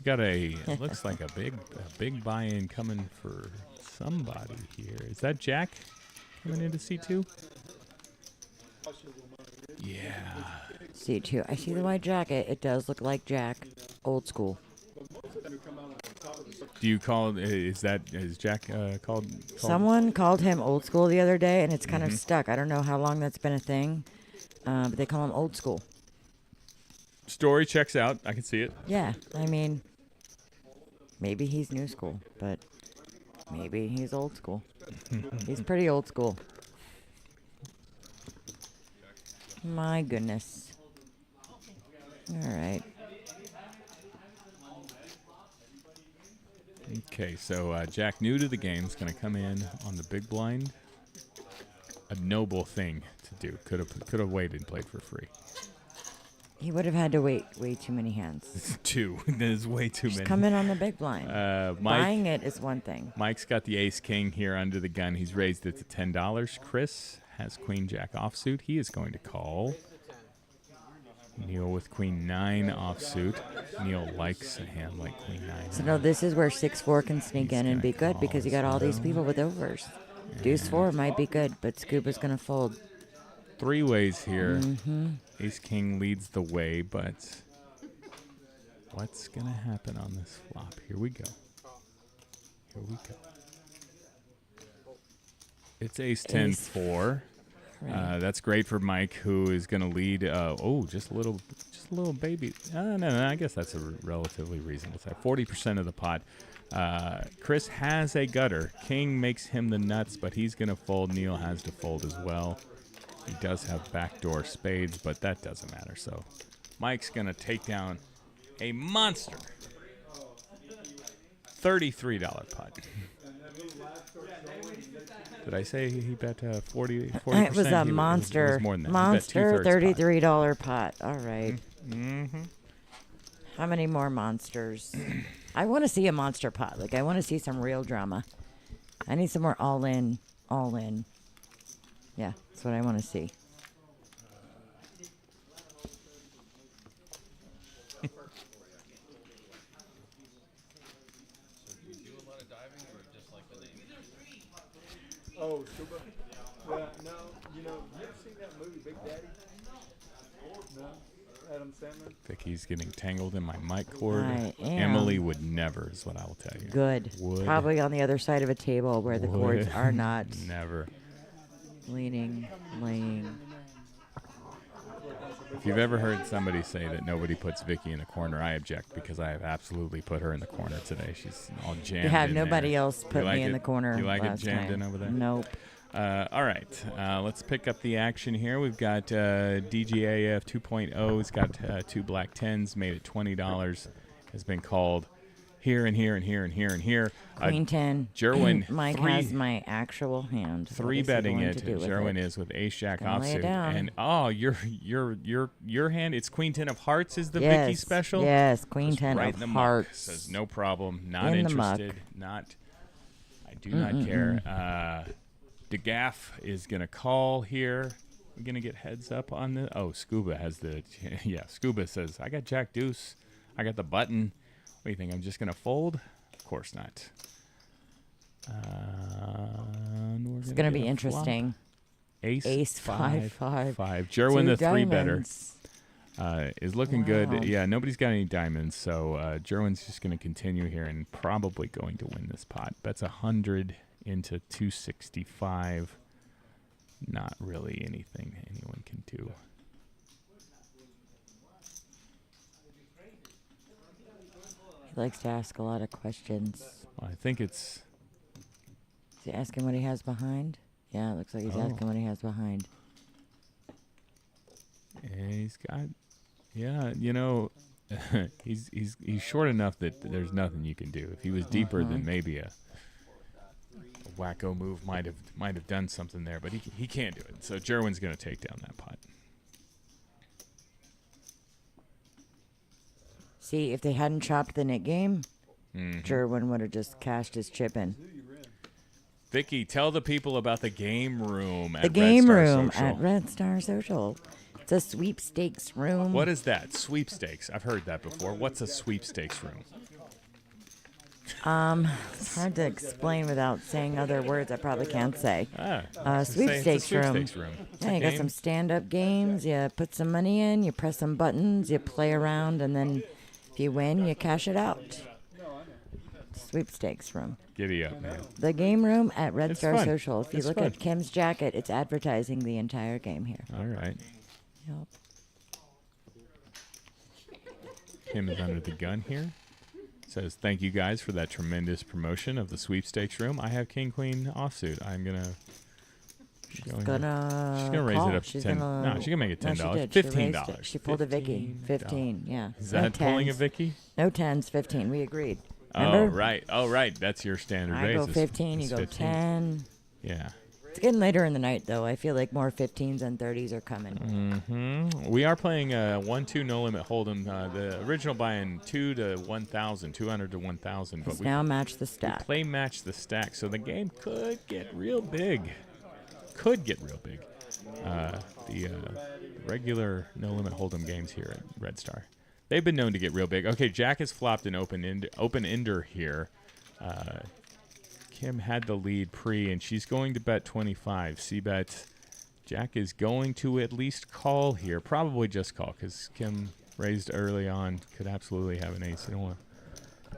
Got it looks like a big buy-in coming for somebody here. Is that Jack coming into C2? Yeah. C2. I see the white jacket. It does look like Jack. Old school. Do you call is Jack called? Someone called him old school the other day, and it's kind of stuck. I don't know how long that's been a thing, but they call him old school. Story checks out. I can see it. Yeah, I mean, maybe he's new school, but maybe he's old school. He's pretty old school. My goodness. All right. Okay, so Jack, new to the game, is going to come in on the big blind. A noble thing to do. Could have waited and played for free. He would have had to wait way too many hands. Two. There's way too Just many. come in on the big blind. Buying Mike, it is one thing. Mike's got the ace king here under the gun. He's raised it to $10. Chris has queen jack offsuit. He is going to call. Neil with queen 9 offsuit. Neil likes a hand like queen 9. So no, this is where 6-4 can sneak in and be good because you got all these people with overs. Deuce 4 might be good, but Scuba's gonna fold. 3 ways here. Ace king leads the way, but what's gonna happen on this flop? Here we go. Here we go. It's ace 10 4. That's great for Mike, who is going to lead. Just a little baby. No, I guess that's a relatively reasonable side. 40% of the pot. Chris has a gutter. King makes him the nuts, but he's going to fold. Neil has to fold as well. He does have backdoor spades, but that doesn't matter. So Mike's going to take down a monster $33 pot. Did I say he bet 40%? It was a It monster. was more than that. Monster He bet 2/3 pot. $33 pot. All right. How many more monsters? I want to see a monster pot. Like, I want to see some real drama. I need some more all in. All in. Yeah, that's what I want to see. Oh, Scuba? Yeah, no, you ever seen that movie, Big Daddy? No? Adam Sandler? Vicky's getting tangled in my mic cord. I am. Emily would never, is what I will tell you. Good. Would Probably on the other side of a table where the cords are not Never. leaning, laying. If you've ever heard somebody say that nobody puts Vicky in the corner, I object because I have absolutely put her in the corner today. She's all jammed You have in nobody there. else put You like me in it? the corner. You like it last jammed time. in over there? Nope. All right, let's pick up the action here. We've got DGAF 2.0. It's got 2 black 10s, made it $20. Has been called here and here and here and here and here. Queen 10. Jerwin, Mike three- has my actual hand. What 3 is he betting going it. to do with Jerwin it? is with ace jack Gonna lay it offsuit, down. and your hand. It's queen 10 of hearts is the Yes, Vicky special. Yes, Queen Just 10 right of in the muck. hearts. Says no problem. Not In the muck. interested. Not. I do not care. DeGaff is gonna call here. We're gonna get heads up on the. Oh, Scuba has the. Yeah, Scuba says I got Jack Deuce. I got the button. What do you think? I'm just gonna fold? Of course not. It's going to be interesting. Ace 5, 5. 5. Jerwin, the 3 better, diamonds. is looking Wow. good. Yeah, nobody's got any diamonds, so Jerwin's just going to continue here and probably going to win this pot. Bets 100 into 265. Not really anything anyone can do. He likes to ask a lot of questions. Well, I think it's Is he asking what he has behind? Yeah, it looks like he's Oh. asking what he has behind. And he's got, yeah, you know, he's short enough that there's nothing you can do. If he was deeper, then maybe a wacko move might have done something there, but he can't do it. So Jerwin's going to take down that pot. See, if they hadn't chopped the Nick game, Jerwin would have just cashed his chip in. Vicky, tell the people about the game room at The game Red Star room Social. at Red Star Social. It's a sweepstakes room. What is that? Sweepstakes. I've heard that before. What's a sweepstakes room? It's hard to explain without saying other words I probably can't say. Sweepstakes Sweepstakes room. Yeah, you got some stand-up games. You put some money in. You press some buttons. You play around, and then if you win, you cash it out. Sweepstakes room. Giddy up, man. The game room at Red It's Star fun. Social. If you It's look fun. at Kim's jacket, it's advertising the entire game here. All right. Yep. Kim is under the gun here. Says, thank you guys for that tremendous promotion of the sweepstakes room. I have King Queen offsuit. I'm going to... She's gonna raise call. it up to She's 10. gonna- No, she can make it No, $10. she did. She raised $15. it. She pulled a Vicky. 15, yeah. Is No that pulling a 10s. Vicky? No 10s, 15. We agreed. Oh, Remember? right. Oh, right. That's your standard I raises. go 15, you It's go 15. 10. Yeah. It's getting later in the night, though. I feel like more 15s and 30s are coming. We are playing 1-2 no limit Holdem. The original buy-in 2 to 1,000, 200 to 1,000, but Let's we now match the stack. play match the stack, so the game could get real big. Could get real big. The regular no limit Holdem games here at Red Star, they've been known to get real big. Okay, Jack has flopped an open ender here. Kim had the lead pre, and she's going to bet 25. C-bet. Jack is going to at least call here. Probably just call, because Kim raised early on. Could absolutely have an ace. You don't want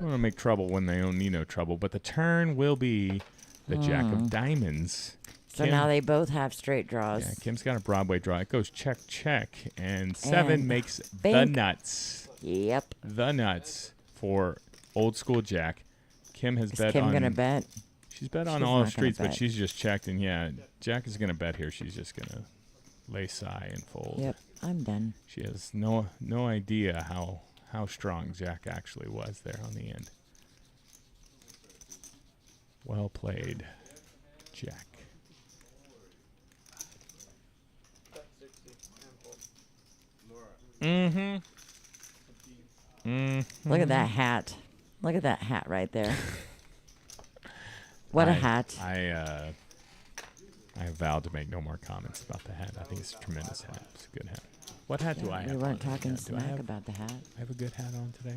to make trouble when they don't need no trouble. But the turn will be the Jack of Diamonds. So Kim- now they both have straight draws. Yeah, Kim's got a Broadway draw. It goes check, check, and 7 And makes the bink. nuts. Yep. The nuts for old school Jack. Kim has Is bet Kim on... going to bet? She's bet on She's all not streets, gonna but bet. she's just checked. And yeah, Jack is going to bet here. She's just going to lay side and fold. Yep. I'm done. She has no idea how strong Jack actually was there on the end. Well played, Jack. Bet 60 and full. Look at that hat. Look at that hat right there. What a hat. I vowed to make no more comments about the hat. I think it's a tremendous hat. It's a good hat. What hat do I have? We on? weren't talking Yeah, do I smack have- about the hat. I have a good hat on today.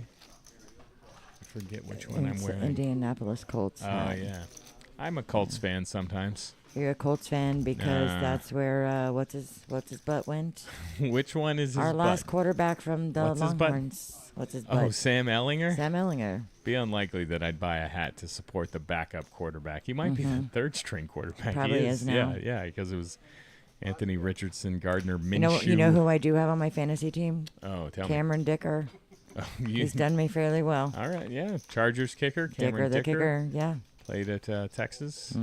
I forget which one I'm It's the wearing. Indianapolis Colts Oh hat. yeah, I'm a Colts fan sometimes. You're a Colts fan because Nah. that's where what's his butt went. Which one is his Our last butt? quarterback from the What's his butt? Longhorns. What's his Oh, butt? Sam Ellinger. Sam Ellinger. Be unlikely that I'd buy a hat to support the backup quarterback. He might be the third string quarterback. Probably he is now. Yeah, because it was Anthony Richardson, Gardner Minshew. You know who I do have on my fantasy team? Oh, tell Cameron Dicker. me. Oh, He's done me fairly well. All right, yeah. Chargers kicker, Dicker Cameron the kicker. Yeah. Played at Texas.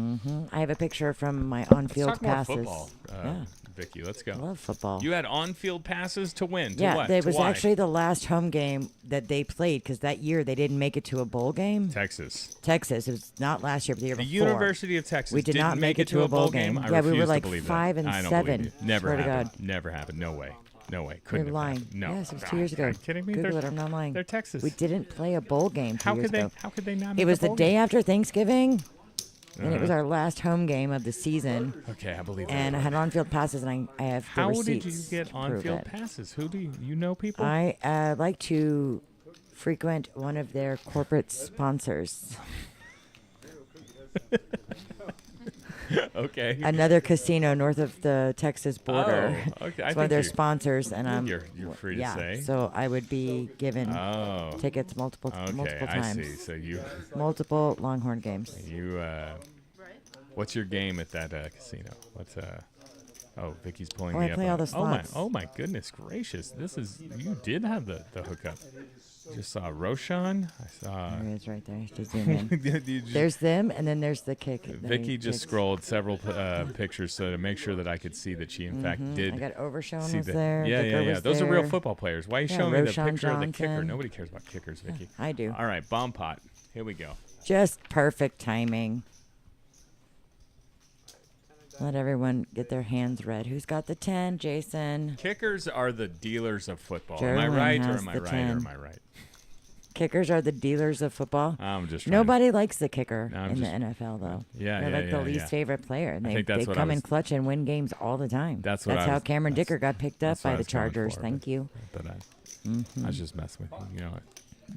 I have a picture from my Let's on-field talk more passes. football, Yeah. Vicky. Let's go. I love football. You had on-field passes to win. To yeah, what? it To was why? actually the last home game that they played because that year they didn't make it to a bowl game. Texas. Texas. It was not last year, but the year The before. University of Texas. We did didn't not make it to a bowl game. I Yeah, we were refuse to like believe that. 5 and I don't 7. believe it. Never Swear to happened. God. Never happened. No way. No way. Couldn't You're have lying. happened. No. Yes, it was 2 years ago. Are you kidding me? Google They're, it. I'm not lying. They're Texas. We didn't play a bowl game 2 How years could they? ago. How could they not? Make It was a the bowl day game? after Thanksgiving, and it was Uh-huh. our last home game of the season. Okay, I believe And that. I had on-field passes, and I have the How receipts. did you get to prove on-field it. passes? Who do you know? People? I like to frequent one of their corporate sponsors. Okay. Another casino north of the Texas border. Oh, okay. I It's one of their think sponsors, and you're free to yeah. say. So I would be given Oh. tickets multiple Okay, I times, see. So you multiple Longhorn games. What's your game at that casino? What's Oh, Vicky's pulling Oh, me I up. play all the Oh my! slots. Oh my goodness gracious! You did have the hookup. Just saw Roshan. I saw. There he is right there. Just zoom in. You just- There's them, and then there's the kick. Vicky just scrolled several pictures so to make sure that I could see that she in fact did. I got Overshown see was the- there. Yeah, Vicar yeah. was Those are real there. football players. Why are you Yeah, showing me the Roshan picture of the kicker? Johnson. Nobody cares about kickers, Vicky. I do. All right, bomb pot. Here we go. Just perfect timing. Let everyone get their hands red. Who's got the 10? Jason. Kickers are the dealers of football. Am I Jerwin right or has am I the right 10. or am I right? Kickers are the dealers of football. I'm just trying. Nobody likes the kicker No, I'm in just- the NFL, though. Yeah, They're yeah, like the yeah, least yeah. favorite player. And I they think that's what I come in was- clutch and win games all the time. That's what I how was- Cameron that's- Dicker got picked up that's what I by the was going Chargers. for, Thank but- you. But I was just messing with you. You know what?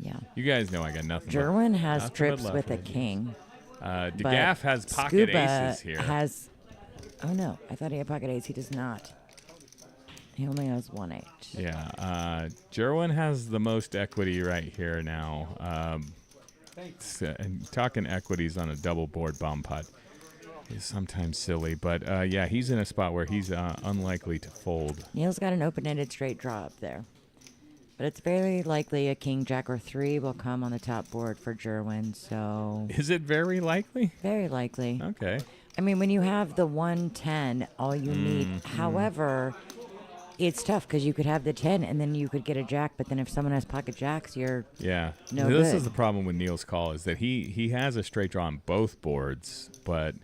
Yeah. You guys know I got nothing. Jerwin has nothing but trips love with for a you. king. DeGaff but has pocket Scuba aces here. has. Oh no! I thought he had pocket ace. He does not. He only has 1-8. Yeah, Jerwin has the most equity right here now. And talking equities on a double board bomb pot is sometimes silly, but yeah, he's in a spot where he's unlikely to fold. Neil's got an open-ended straight draw up there, but it's very likely a king, jack, or 3 will come on the top board for Jerwin. So Is it very likely? very likely. Okay. I mean, when you have the 1-10, all you need. However, it's tough because you could have the 10 and then you could get a jack, but then if someone has pocket jacks, you're Yeah. No This good. is the problem with Neil's call is that he has a straight draw on both boards, but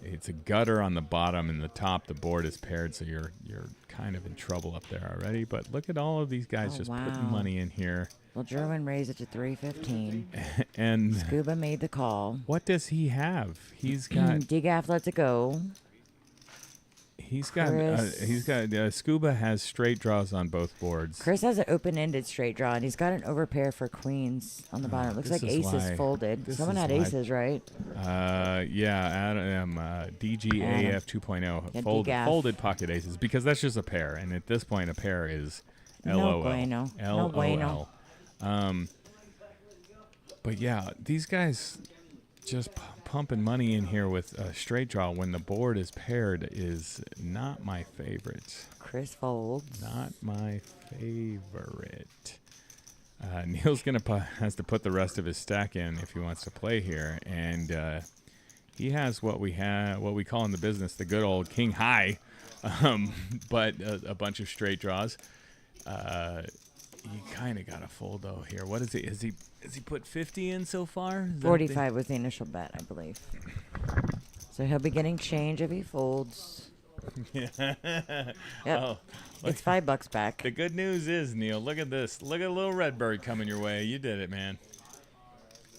it's a gutter on the bottom and the top. The board is paired, so you're kind of in trouble up there already. But look at all of these guys Oh, just wow. putting money in here. well. Jerwin raised it to 315. And Scuba made the call. what does he have? He's got DGAF lets it go. Chris. Scuba has straight draws on both boards. Chris has an open-ended straight draw, and he's got an overpair for queens on the bottom. It looks this like is aces why- folded. this Someone is had why- aces, right? Yeah, Adam, DGAF 2.0 Yeah, DGAF. folded pocket aces because that's just a pair, and at this point, a pair is No LOL. bueno. No LOL. bueno. But yeah, these guys just pumping money in here with a straight draw when the board is paired is not my favorite. Chris folds. Not my favorite. Neil's has to put the rest of his stack in if he wants to play here, and he has what we call in the business the good old king high, but a bunch of straight draws. You kind of got to fold though here. What is it? Has he put 50 in so far? Is that 45 was the initial bet, I believe. So he'll be getting change if he folds. Yep. Oh, It's $5 back. the good news is, Neil, look at this. Look at a little Redbird coming your way. You did it, man.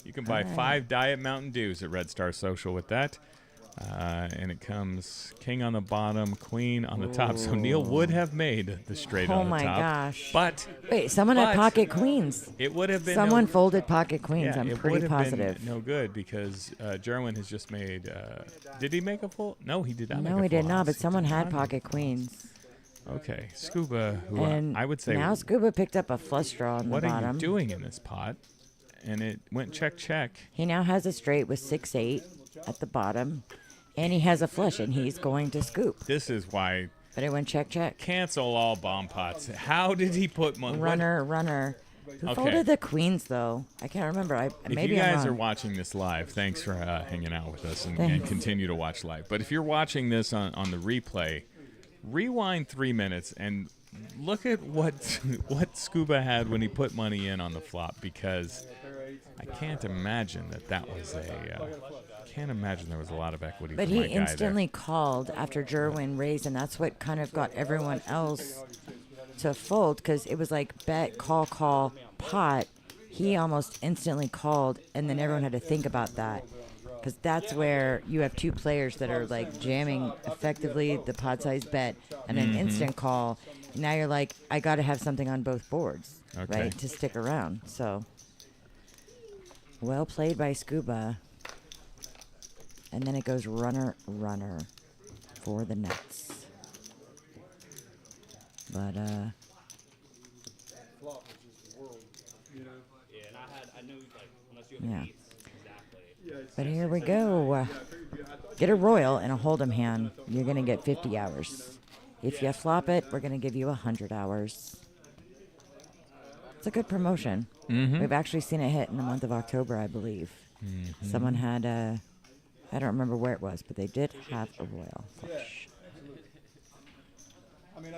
You can buy All right. 5 Diet Mountain Dews at Red Star Social with that. And it comes king on the bottom, queen on the top. So Neil would have made the straight Oh on the my top. gosh. But Wait, someone had but- pocket queens. it would have been Someone no, folded pocket queens. yeah, I'm it pretty would have positive. been no good because Jerwin has just made. Did he make a full? No, he did not. No, make he a did full not, house. but He someone did had not. pocket queens. Okay, Scuba, who And I would say. now Scuba picked up a flush draw on What the are bottom. you doing in this pot? And it went check, check. He now has a straight with 6-8 at the bottom. And he has a flush, and he's going to scoop. This is why But it went check, check. cancel all bomb pots. How did he put money? Runner. Who Okay. folded the queens, though? I can't remember. If Maybe you guys I'm are wrong. watching this live, thanks for hanging out with us and Thanks. continue to watch live. But if you're watching this on the replay, rewind 3 minutes and look at what Scuba had when he put money in on the flop, because I can't imagine that was can't imagine there was a lot of equity But for he my guy there. instantly called after Jerwin raised, and that's what kind of got everyone else to fold, because it was like bet, call, pot. He almost instantly called, and then everyone had to think about that, because that's where you have two players that are like jamming effectively the pot size bet and an instant call. Now you're like, I got to have something on both boards, Okay. right, to stick around. So well played by Scuba. And then it goes runner for the nuts. But Flop was just the world, you know? Yeah, and I knew like unless you Yeah. have beats, exactly. Yeah, it's but here we go. I figured, I thought get a royal and a Holdem hand, you're going to get 50 hours. If you flop it, we're going to give you 100 hours. It's a good promotion. We've actually seen it hit in the month of October, I believe. Someone had a, I don't remember where it was, but they did have a royal flush. I mean,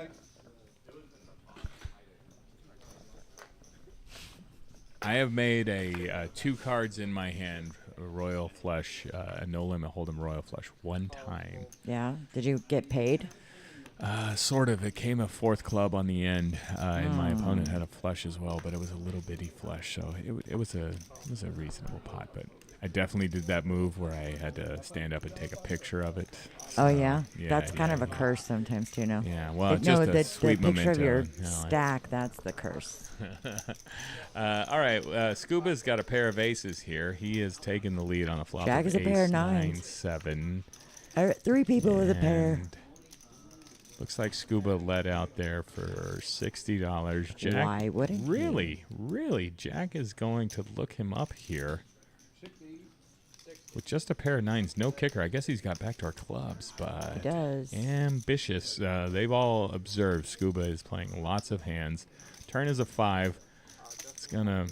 I have made a 2 cards in my hand, a royal flush, a no limit Holdem royal flush one time. Yeah? Did you get paid? Sort of. It came a 4th club on the end, and my opponent had a flush as well, but it was a little bitty flush, so it was a reasonable pot. But I definitely did that move where I had to stand up and take a picture of it. So, Oh, yeah? That's kind of a curse sometimes, too, no? Yeah, well, But just no, a the sweet picture of your memento. stack, that's the curse. All right, Scuba's got a pair of aces here. He is taking the lead on a flop Jack of is a pair of ace, 9, nines. 7. 3 people with a pair. And looks like Scuba let out there for $60. Jack, Why wouldn't he? Really, Jack is going to look him up here. With just a pair of 9s, no kicker. I guess he's got backdoor clubs, but He does. ambitious. They've all observed Scuba is playing lots of hands. Turn is a 5. It's gonna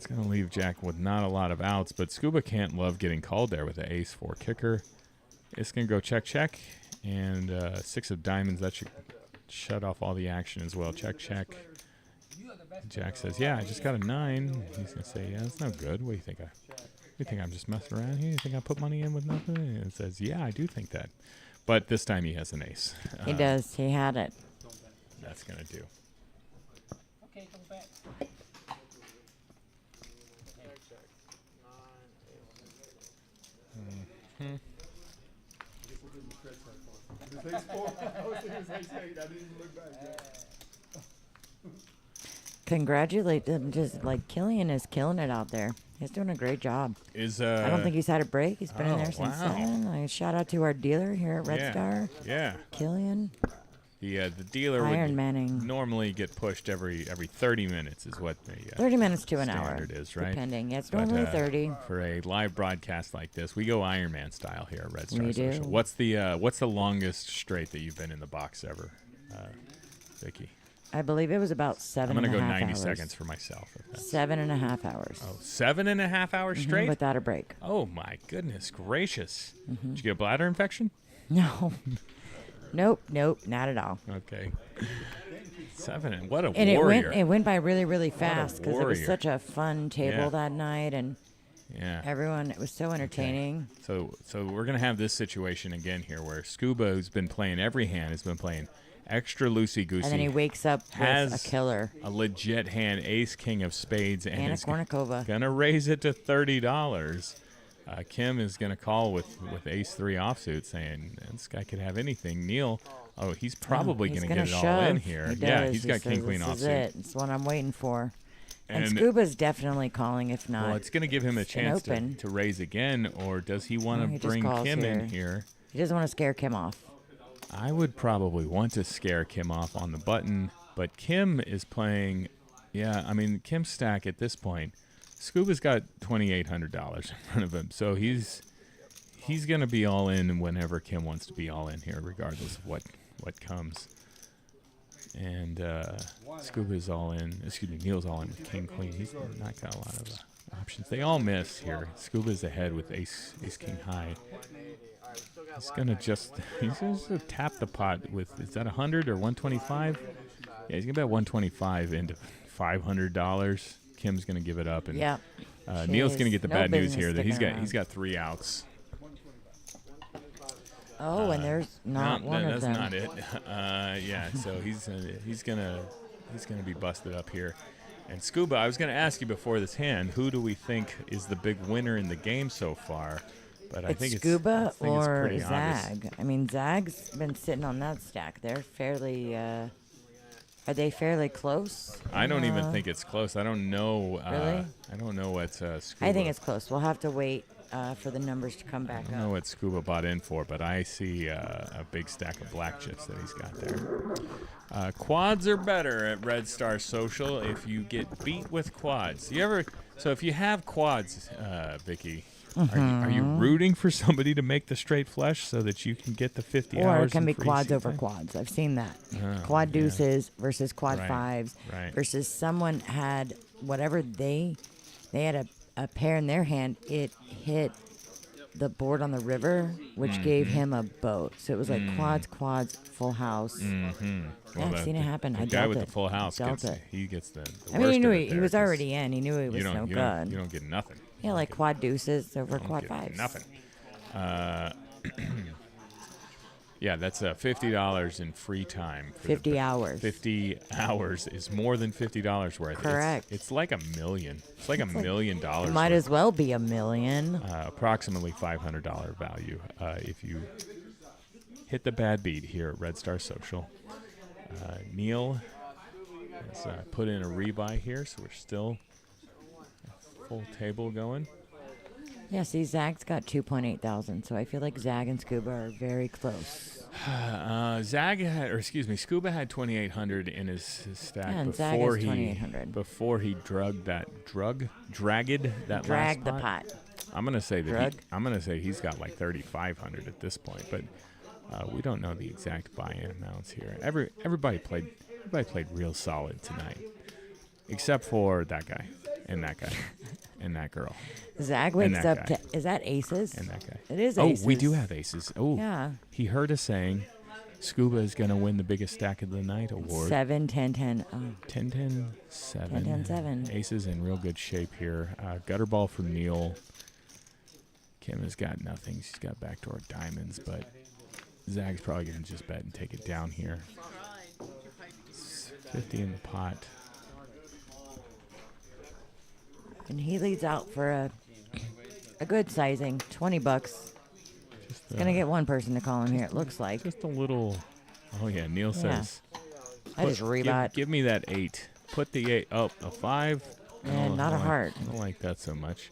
leave Jack with not a lot of outs, but Scuba can't love getting called there with the ace-4 kicker. It's gonna go check, and 6 of diamonds. That should shut off all the action as well. Check. Jack says, "Yeah, I just got a 9." He's gonna say, "Yeah, that's no good. What do you think? You think I'm just messing around here? You think I put money in with nothing?" And it says, "Yeah, I do think that." But this time he has an ace. He does. He had it. That's gonna do. Okay, go back. Congratulate them. Just like Killian is killing it out there. He's doing a great job. I don't think he's had a break. He's been in there since 7. Shout out to our dealer here at Red Star. Yeah. Killian. The dealer Iron would Manning. normally get pushed every 30 minutes is what the 30 minutes to an hour. standard is, right? Depending. Yeah, it's But, normally 30. For a live broadcast like this, we go Iron Man style here at Red Star We do. Social. What's the longest straight that you've been in the box ever, Vicky? I believe it was about 7 I'm and gonna a go half 90 hours. seconds for myself. if that's- 7.5 hours. Oh, 7.5 hours straight? Without a break. Oh my goodness gracious! Mm-hmm. Did you get a bladder infection? No. Nope, not at all. Okay. 7 and what a And warrior! it went by really, really fast because it was warrior. such a fun table Yeah. that night, and Yeah. everyone, it was so entertaining. So we're gonna have this situation again here, where Scuba, who's been playing every hand, has been playing extra loosey goosey. And then he wakes up with has a killer. a legit hand, Ace King of Spades, and Anna is Kournikova. gonna raise it to $30. Kim is gonna call with Ace-3 offsuit, saying this guy could have anything. Neil, he's probably He's gonna get it shove. all in here. He Yeah, does. he's He got says, King Queen this is offsuit. it. It's what I'm waiting for. And And- Scuba's definitely calling if not. Well, it's gonna give him a an chance open. to raise again, or does he want No, to he just bring calls Kim in here. here? He doesn't want to scare Kim off. I would probably want to scare Kim off on the button, but Kim is playing. Yeah, I mean, Kim's stack at this point, Scuba's got $2,800 in front of him, so he's gonna be all in whenever Kim wants to be all in here, regardless of what comes. And Scuba's all in. Excuse me, Neil's all in with King Queen. He's not got a lot of options. They all miss here. Scuba's ahead with Ace King high. He's gonna tap the pot with, is that 100 or 125? Yeah, he's gonna bet 125 into $500. Kim's gonna give it up, and Yeah. Neil's gonna get the No bad news business here that sticking he's got 3 outs. Oh, and there's not No, one of that's them. not it. Yeah, so he's gonna be busted up here. And Scuba, I was gonna ask you before this hand, who do we think is the big winner in the game so far? But I think Scuba I think it's or pretty obvious. Zag. I mean, Zag's been sitting on that stack. They're fairly. Are they fairly close? I don't even think it's close. I don't know. Really? I don't know what Scuba. I think it's close. We'll have to wait for the numbers to come back I don't know up. what Scuba bought in for, but I see a big stack of black chips that he's got there. Quads are better at Red Star Social if you get beat with quads. So if you have quads, Vicky, Are you rooting for somebody to make the straight flush so that you can get the 50 Or hours? it can in be free quads seat over time? quads. I've seen that. Oh, Quad yeah. deuces versus quad Right, fives right. versus someone had whatever they had a pair in their hand. It hit the board on the river, which gave him a boat. So it was like quads, full house. Yeah, I've seen it happen. The I guy dealt with it. the full house Dealt gets it. he gets the I mean, worst he knew of it he there, was 'cause already in. He knew he was you don't, no you good. don't, you don't get nothing. Yeah, like quad deuces over Don't quad get fives. Nothing. Yeah, that's $50 in free time. For 50 hours. 50 hours is more than $50 worth. Correct. It's like $1 million. It's like $1 million. It might as well be $1 million. Approximately $500 value if you hit the bad beat here at Red Star Social. Neil has put in a rebuy here, so we're still full table going. Yeah, see, Zag's got 2.8 thousand, so I feel like Zag and Scuba are very close. Scuba had 2,800 in his stack Yeah, and Zag before has he 2,800. dragged that Drag last the pot. pot. I'm gonna say Drug? I'm gonna say he's got like 3,500 at this point, but we don't know the exact buy-in amounts here. Everybody played real solid tonight, except for that guy and that guy and that girl Zag wakes that up guy. to. Is that aces? and that guy. It is Oh, aces. we do have aces. Oh, Yeah. He heard us saying Scuba is gonna win the biggest stack of the night award. 7, 10, 10. Oh. 10, 10, 7. 10, 10, 7. Aces in real good shape here. Gutter ball from Neil. Kim has got nothing. She's got backdoor diamonds, but Zag's probably going to just bet and take it down here. It's 50 in the pot. And he leads out for a good sizing, $20. Just, He's going to get one person to call him here, it looks like. just a little. Oh, yeah. Neil says. I just rebot. Give me that 8. Put the 8. Oh, a 5. And not a heart. I don't like that so much.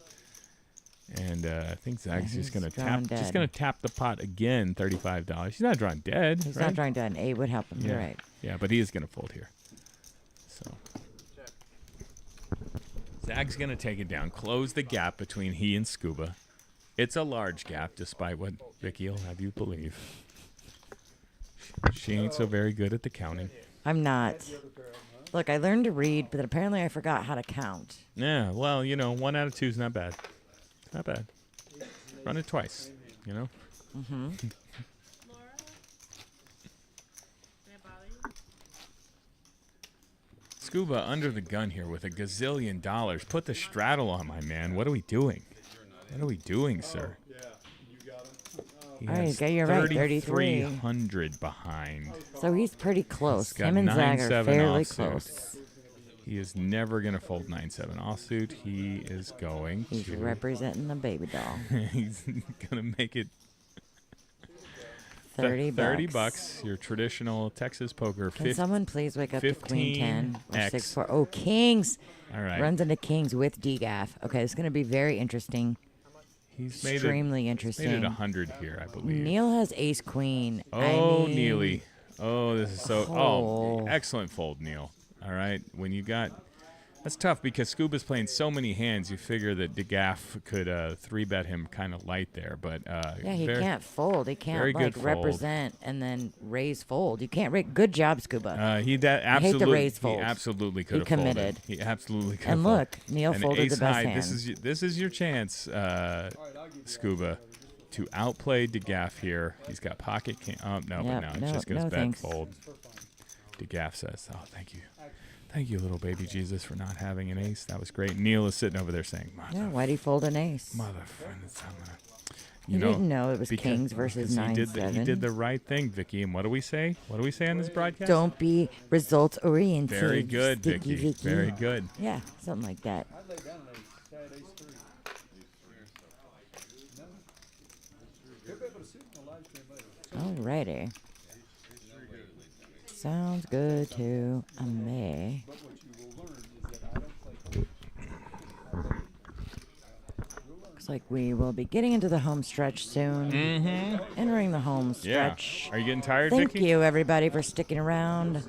And I think Zag's Yeah, just gonna he's drawn tap. Just dead. gonna tap the pot again. $35. He's not drawing dead. He's right? not trying to. An 8 would help him. Yeah. You're right. Yeah, but he is gonna fold here. So Zag's gonna take it down. Close the gap between he and Scuba. It's a large gap, despite what Vicky will have you believe. She ain't so very good at the counting. I'm not. Look, I learned to read, but apparently I forgot how to count. Yeah, well, 1 out of 2 is not bad. Not bad. Run it twice, Mm-hmm. Laura? May I bother you? Scuba under the gun here with $1 gazillion. Put the straddle on my man. What are we doing? What are we doing, sir? He All right, has you're right, 33. 3,300 behind. So he's pretty close. got Him and Zag 9-7 are fairly offsuit. close. He is never going to fold 9-7 offsuit. He is going He's to. representing the baby doll. He's going to make it 30 bucks. Your traditional Texas poker. Can someone please wake up to Queen 10 or 15X. 6-4? Oh, Kings. All right. Runs into Kings with DGAF. Okay, it's going to be very interesting. He's made Extremely it, interesting. He's made it 100 here, I believe. Neil has Ace Queen. Oh, I mean, Neely. Oh, this is so. Oh. Excellent fold, Neil. All right. When you got. That's tough because Scuba's playing so many hands. You figure that DeGaff could 3-bet him kind of light there, but Yeah, he can't fold. He very can't good fold. represent and then raise fold. You can't. Good job, Scuba. He raise fold. absolutely He could have committed. folded. He absolutely could have And folded. look, Neil And folded the ace best high, hand. This is your chance, Scuba, to outplay DeGaff here. He's got pocket king. Oh no, Yep, but no, it no, just goes no bet thanks. fold. DeGaff says, "Oh, thank you, little baby Jesus, for not having an ace. That was great." Neil is sitting over there saying, Yeah, why'd he fold an ace? He didn't know it was Kings versus because 9-7. he did the right thing, Vicky. And what do we say? What do we say on this broadcast? Don't be results oriented. Very good, Sticky Vicky. Very good. Yeah, something like that. I'd lay down an ace. Sad ace 3. No. He'll be able to see it in the live stream later. Alrighty. Sounds good to me. But what you will learn is that I don't play. Looks like we will be getting into the home stretch soon. Mm-hmm. Entering the home Yeah. stretch. Are you getting tired, Thank Vicky? you, everybody, for sticking around.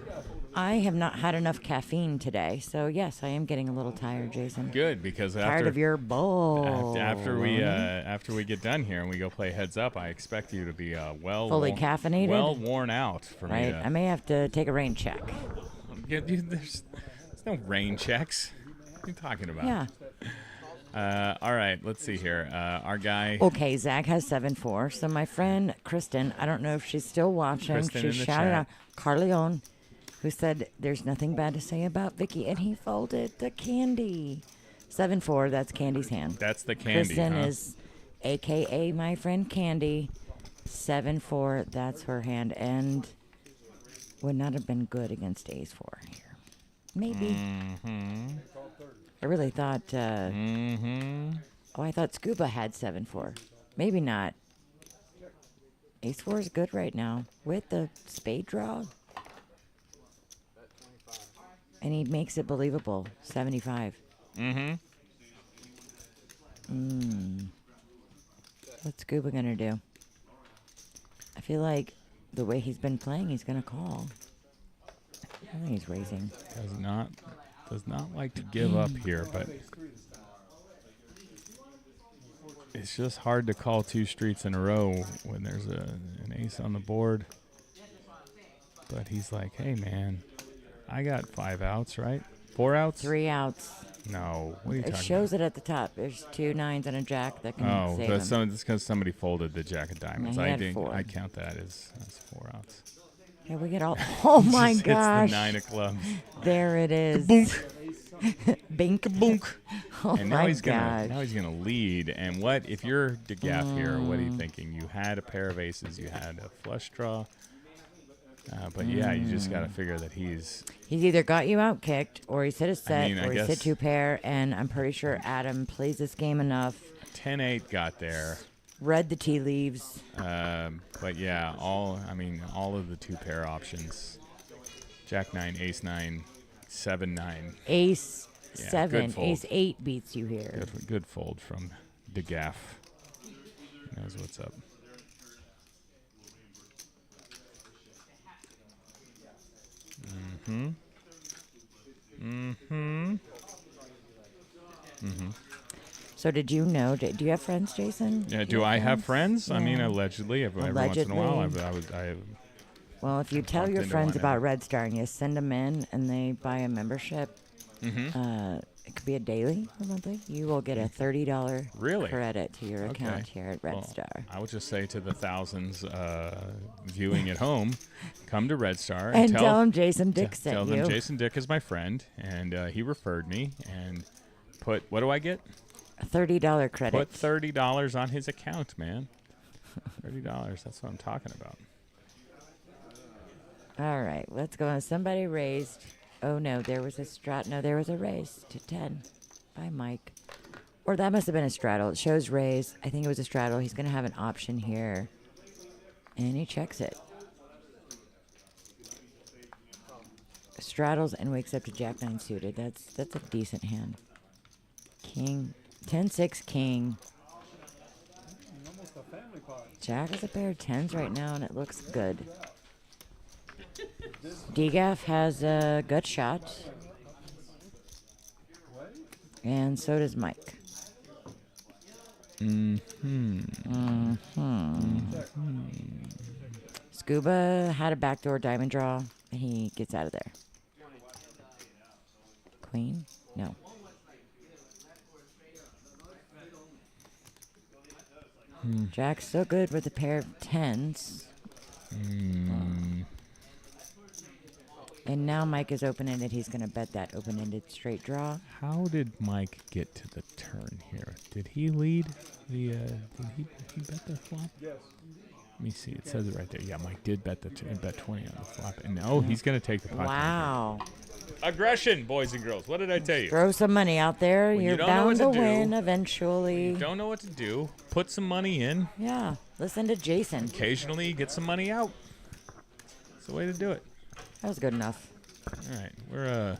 I have not had enough caffeine today, so yes, I am getting a little tired, Jason. Good, because Tired of your bull. after we get done here and we go play heads up, I expect you to be Fully caffeinated? well worn out for me. Right, I may have to take a rain check. There's no rain checks. What are you talking about? Yeah. All right, let's see here. Our guy. Okay, Zach has 7-4. So my friend Kristen, I don't know if she's still watching. Kristen She in the shouted chat. out Carleone, who said there's nothing bad to say about Vicky, and he folded the candy. 7-4. That's Candy's hand. That's the candy. Kristen huh? is, AKA my friend Candy. 7-4. That's her hand, and would not have been good against Ace 4 here. Maybe. I really thought. Oh, I thought Scuba had 7-4. Maybe not. Ace 4 is good right now with the spade draw. And he makes it believable. 75. What's Scuba gonna do? I feel like the way he's been playing, he's gonna call. I think he's raising. Does not like to give up here, but it's just hard to call 2 streets in a row when there's an ace on the board. But he's like, hey man, I got 5 outs, right? 4 outs? 3 outs. No, what are you It talking shows it at the top. There's 2 9s and a jack that can about? Oh, save that's him. because somebody folded the jack of diamonds. No, he I had think 4. I count that as 4 outs. Yeah, we get all. Oh my Just gosh! Hits the 9 of clubs. There it is. Bink. Boonk. Oh And now my he's gosh. gonna lead. And what if you're DeGaff here? What are you thinking? You had a pair of aces. You had a flush draw. But yeah, you just got to figure that he's. He's either got you out kicked, or he's hit a set, mean, I or he's hit guess- 2 pair. And I'm pretty sure Adam plays this game enough. 10-8 got there. Read the tea leaves. But yeah, all of the 2 pair options. Jack 9, Ace 9, 7 9. Ace Yeah, 7, good fold. Ace 8 beats you here. Good fold from DeGaff. He knows what's up. So did you know? Do you have friends, Jason? Yeah, you do I have friends? I mean, Yeah. allegedly. Every once in a while, Allegedly. I Well, if you tell Walked your into friends one about and- Red Star and you send them in and they buy a membership, it could be a daily or monthly, you will get a $30 Really? credit to your account Okay. here at Red Well, Star. I would just say to the thousands viewing at home, come to Red Star And tell them Jason Dick sent tell you. them Jason Dick is my friend, and he referred me. And what do I get? A $30 credit. Put $30 on his account, man. $30. That's what I'm talking about. All right, let's go on. Somebody raised. Oh, no, there was a strat. No, there was a raise to 10 by Mike. Or that must have been a straddle. It shows raise. I think it was a straddle. He's going to have an option here. And he checks it. Straddles and wakes up to Jack 9 suited. That's a decent hand. King. 10-6 king. Almost a family party. Jack has a pair of 10s right now, and it looks good. DGAF has a gut shot. And so does Mike. Scuba had a backdoor diamond draw, and he gets out of there. Queen? No. Jack's so good with a pair of 10s. And now Mike is open-ended. He's going to bet that open-ended straight draw. How did Mike get to the turn here? Did he lead the? Did he bet the flop? Yes. Let me see. It says it right there. Yeah, Mike did bet bet 20 on the flop, and now he's going to take the pot. Wow. Aggression, boys and girls. What did I tell you? Throw some money out there. When you You're don't know bound what to to do, win eventually. Don't know what to do. Put some money in. Yeah. Listen to Jason. Occasionally, get some money out. It's the way to do it. That was good enough. All right, we're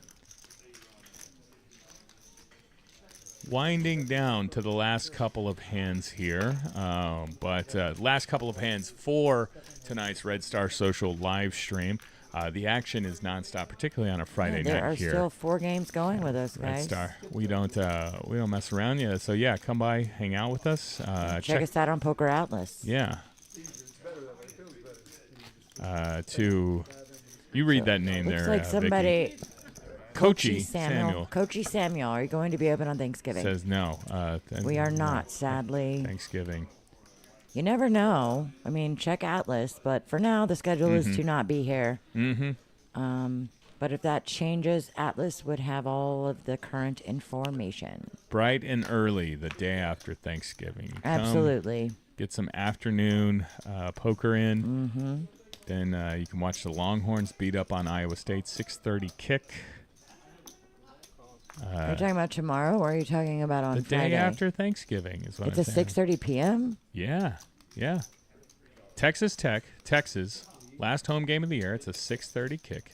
winding down to the last couple of hands here, but last couple of hands for tonight's Red Star Social live stream. The action is nonstop, particularly on a Friday there night are here. still 4 games going with us, Red guys. Star. We don't mess around. Yeah. So yeah, come by, hang out with us. Check us out on Poker Atlas. Yeah. You read that name Looks there. like somebody. Vicky. Coachy Samuel. Coachy Samuel. Are you going to be open on Thanksgiving? Says no. We are not, sadly. Thanksgiving. You never know. I mean, check Atlas, but for now, the schedule is to not be here. But if that changes, Atlas would have all of the current information. Bright and early the day after Thanksgiving. You Absolutely. come, get some afternoon poker in. Then you can watch the Longhorns beat up on Iowa State. 6:30 kick. Are you talking about tomorrow, or are you talking about on the Friday? day after Thanksgiving is what It's I'm a saying. 6:30 p.m.? Yeah. Texas Tech, Texas, last home game of the year. It's a 6:30 kick.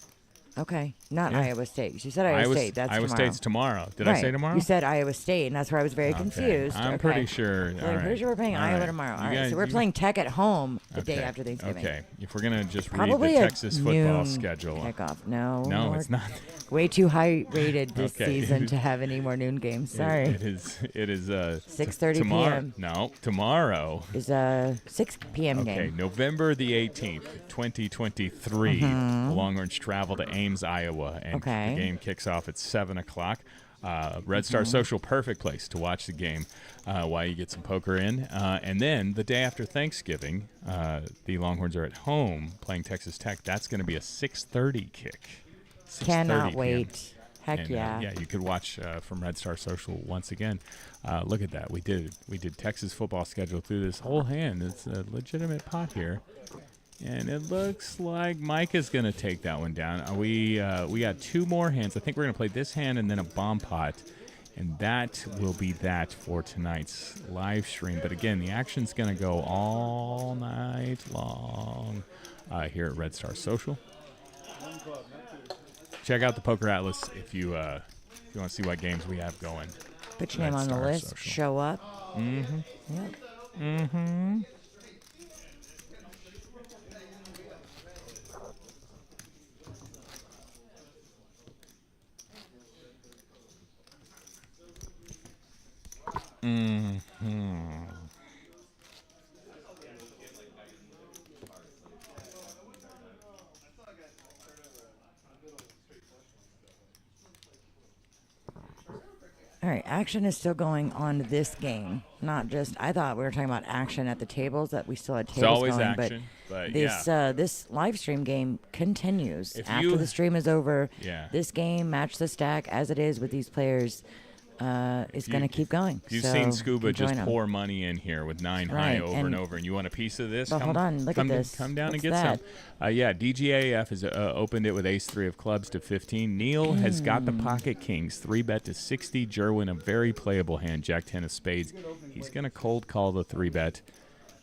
Okay. Not Yeah. Iowa State. You said Iowa State. That's Iowa tomorrow. State's tomorrow. Did Right. I say tomorrow? You said Iowa State, and that's where I was very confused. I'm Okay. pretty sure. So all I'm pretty right. sure we're playing All Iowa right. tomorrow. You All right, guys- so we're playing Tech at home the day Okay. after Thanksgiving. Okay. If we're going to just Probably read the a Texas football noon schedule. kickoff. No, No, more- it's not. Way too high rated this Okay. season to have any more noon games. Sorry. It is 6:30 tomorrow. p.m. No, tomorrow. Is a 6 p.m. Okay, game. November the 18th, 2023. The Longhorns travel to Ames, Iowa, and Okay. the game kicks off at 7 o'clock. Red Star Social, perfect place to watch the game while you get some poker in. And then the day after Thanksgiving, the Longhorns are at home playing Texas Tech. That's going to be a 6:30 kick. 6:30 Cannot p.m. wait. Heck And, yeah. yeah, you could watch from Red Star Social once again. Look at that. We did Texas football schedule through this whole hand. It's a legitimate pot here. And it looks like Mike is going to take that one down. We got 2 more hands. I think we're going to play this hand and then a bomb pot. And that will be that for tonight's live stream. But again, the action's going to go all night long here at Red Star Social. Check out the Poker Atlas if you want to see what games we have going. Put your name Red on the Star list. Social. Show up. Yep. All right, action is still going on this game. Not just, I thought we were talking about action at the tables, that we still had tables always going. action, but this this live stream game continues. If After you- the stream is over, Yeah. this game, Match the Stack, as it is with these players, is going to keep going. You've So seen Scuba you can just join 'em. pour money in here with 9 high Right, over and and- over, and you want a piece of this? But hold on, look at come this. Come down and What's get that? some. Yeah, DGAF has opened it with ace-3 of clubs to 15. Neil has got the pocket kings, 3-bet to 60. Jerwin, a very playable hand, Jack-10 of spades. He's going to cold call the 3-bet.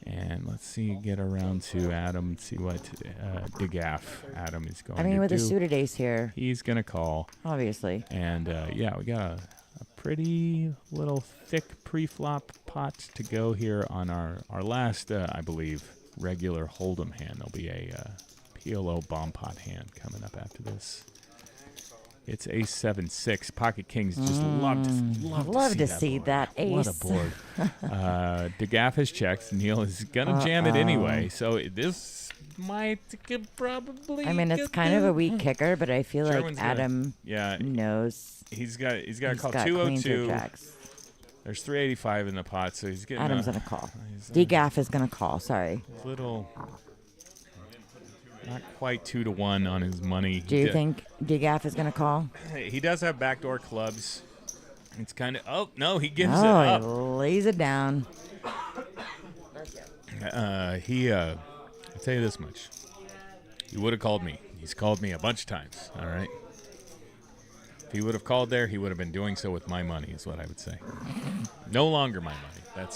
And let's see, get around to Adam, see what DeGaff Adam is going I mean, to with do. a suited ace here, He's going to call. obviously. And, yeah, we got a pretty little thick pre-flop pot to go here on our last, I believe, regular Holdem hand. There'll be a PLO bomb pot hand coming up after this. It's ace 7-6. Pocket kings just love to see that board. What a ace. board. DeGaff has checked. Neil is going to jam it anyway. So this might probably I mean, it's kind of a weak kicker, but I feel like Sherwin's Adam He's knows. got to call got queens or 202. jacks. There's 385 in the pot, so he's getting Adam's going to call. he's, DGAF is going to call, sorry. little, not quite 2-1 on his money. Do you think DGAF is going to call? He does have backdoor clubs? It's kind of, oh no, he gives it Oh, he up. lays it down. I'll tell you this much. He would have called me. He's called me a bunch of times. All right. If he would have called there, he would have been doing so with my money, is what I would say. No longer my money.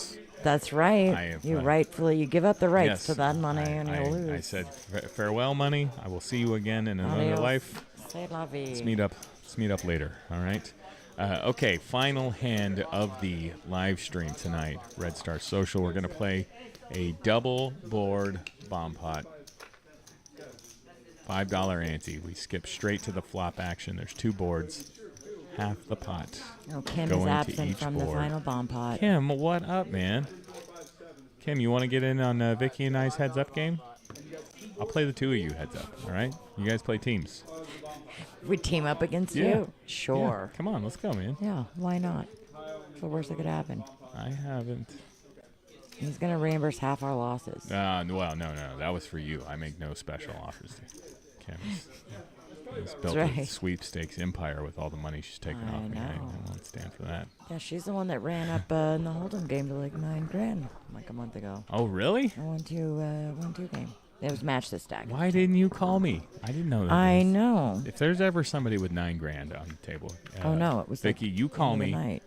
That's right. I have, You give up the rights yes, to that money and you I lose. said, farewell, money. I will see you again in another Adios. life. C'est la vie. Let's meet up later. All right. Okay, final hand of the live stream tonight, Red Star Social. We're going to play a double board bomb pot. $5 ante. We skip straight to the flop action. There's 2 boards, half the pot. Oh, Kim going is to absent each from the board. final bomb pot. Kim, what up, man? Kim, you want to get in on Vicky and I's heads up game? I'll play the 2 of you heads up, all right? You guys play teams. We team up against Yeah. you? Sure. Yeah, come on, let's go, man. Yeah, why not? What's the worst that could happen? I haven't. He's going to reimburse half our losses. Well, no. That was for you. I make no special offers to Kim. He's built a right. sweepstakes empire with all the money she's taken I off me. I know. won't stand for that. Yeah, she's the one that ran up in the Holdem game to like $9,000 like a month ago. Oh, really? A 1-2 game. It was match the stack. Why didn't you call me? I didn't know that. I know. If there's ever somebody with $9,000 on the table, Oh no, it was Vicky, like you call end of me. the night.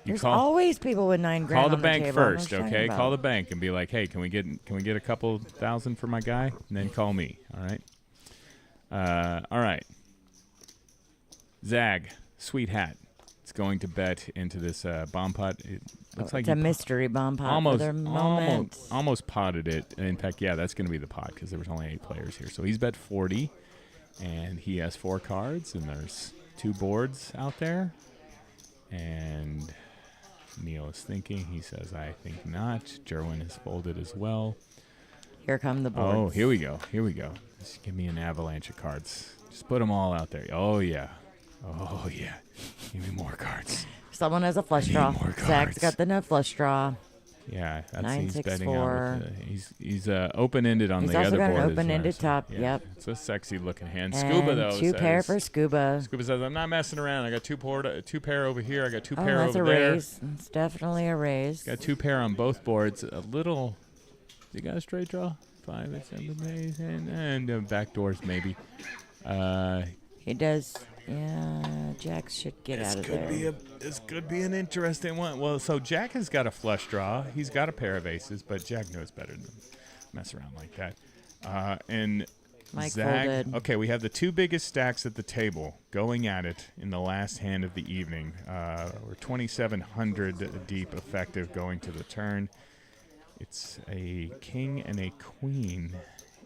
You There's call always people with $9,000. call the on bank table. I don't know first, what you're okay? talking Call the about. bank and be like, hey, can we get a couple thousand for my guy? And then call me. All right. All right. Zag, sweet hat. It's going to bet into this bomb pot. It looks like It's a you mystery bomb pot for their moment. almost potted it. In fact, yeah, that's going to be the pot because there was only 8 players here. So he's bet 40, and he has 4 cards, and there's 2 boards out there. And Neil is thinking. He says, I think not. Jerwin is folded as well. Here come the boards. Oh, here we go. Just give me an avalanche of cards. Just put them all out there. Oh, yeah. Give me more cards. Someone has a flush need draw. more Zach's cards. got the no flush draw. Yeah, that's Nine, he's six, betting four. out. He's open-ended on He's the also other got an board. as open-ended well. top, Yeah, yep. It's a sexy-looking hand. And Scuba though 2 says, pair for Scuba. Scuba says, I'm not messing around. I got 2 pair over here. I got 2 Oh, pair that's over a there. raise. It's definitely a raise. Got 2 pair on both boards. A little. You got a straight draw? 5, 8, 7, 8, and back doors maybe. He does. Yeah, Jack should get out of there. This could be an interesting one. Well, so Jack has got a flush draw. He's got a pair of aces, but Jack knows better than mess around like that. And Mike Zag. folded. Okay, we have the 2 biggest stacks at the table going at it in the last hand of the evening. We're 2,700 deep effective going to the turn. It's a king and a queen,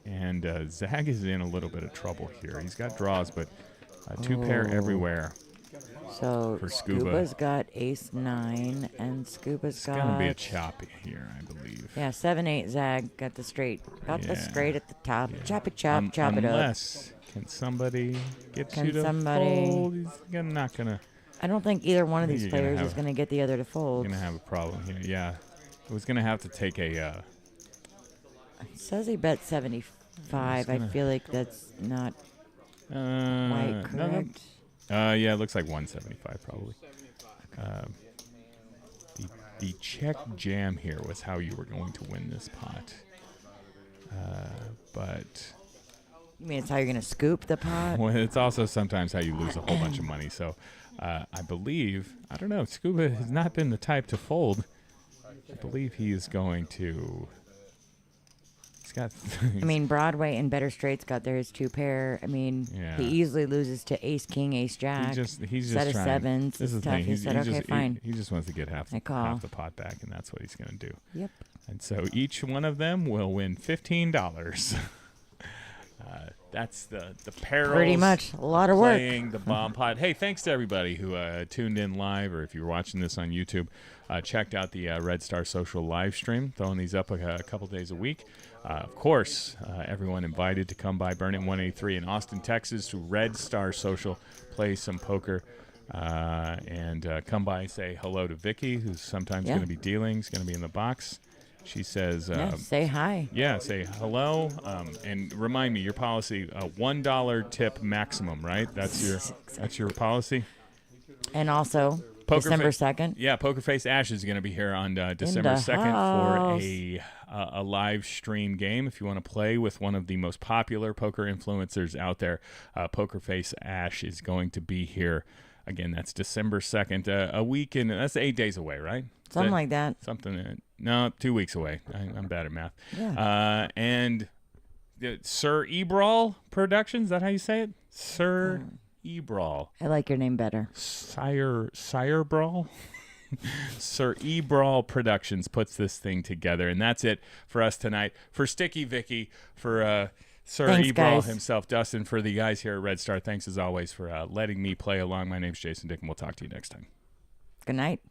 and Zag is in a little bit of trouble here. He's got draws, but 2 pair everywhere. So for Scuba. Scuba's got ace-9, and Scuba's It's got. going to be a choppy here, I believe. Yeah, 7-8 Zag got the straight. Got the Yeah. straight at the top. Yeah. Choppy chop, chop it up. Unless, can somebody get Can you to somebody- fold? He's not going to. I don't think either one of I think these you're gonna players have- is going to get the other to fold. Going to have a problem here. Yeah. It was going to have to take a. It says he bet 75. I gonna- feel like that's not quite no, correct. yeah, it looks like 175 probably. The check jam here was how you were going to win this pot. But You mean it's how you're going to scoop the pot? well, it's also sometimes how you lose a whole bunch of money. So I believe, I don't know, Scuba has not been the type to fold. I believe he is going to. He's got. I mean, Broadway and Better Straight's got theirs 2 pair. I mean, Yeah. he easily loses to ace, king, ace, jack. he's just set of trying. sevens. This is It's the tough. thing. He said, okay, just, fine. He just wants to get half I call. the pot back, and that's what he's going to do. Yep. And so each one of them will win $15. That's the perils. Pretty much. A lot of work. Playing the bomb pot. Hey, thanks to everybody who tuned in live, or if you're watching this on YouTube, checked out the Red Star Social live stream. Throwing these up a couple days a week. Of course, everyone invited to come by Burn It 183 in Austin, Texas, to Red Star Social, play some poker, and come by and say hello to Vicky, who's sometimes Yeah. going to be dealing. Is going to be in the box. She says, Yeah, say hi. yeah, say hello, and remind me your policy: $1 tip maximum, right? That's your policy. And also, Poker December fa- 2nd. Yeah, Poker Face Ash is going to be here on December the 2nd house. for a live stream game. If you want to play with one of the most popular poker influencers out there, Poker Face Ash is going to be here. Again, that's December 2nd, a week, and that's 8 days away, right? Something like that. Something. No, 2 weeks away. I'm bad at math. Yeah. And Sir Ebrawl Productions. Is that how you say it? Sir Ebrawl. I like your name better. Sire Brawl. Sir Ebrawl Productions puts this thing together, and that's it for us tonight. For Sticky Vicky, for Sir Thanks, Ebral guys. himself, Dustin, for the guys here at Red Star. Thanks as always for letting me play along. My name's Jason Dick, and we'll talk to you next time. Good night.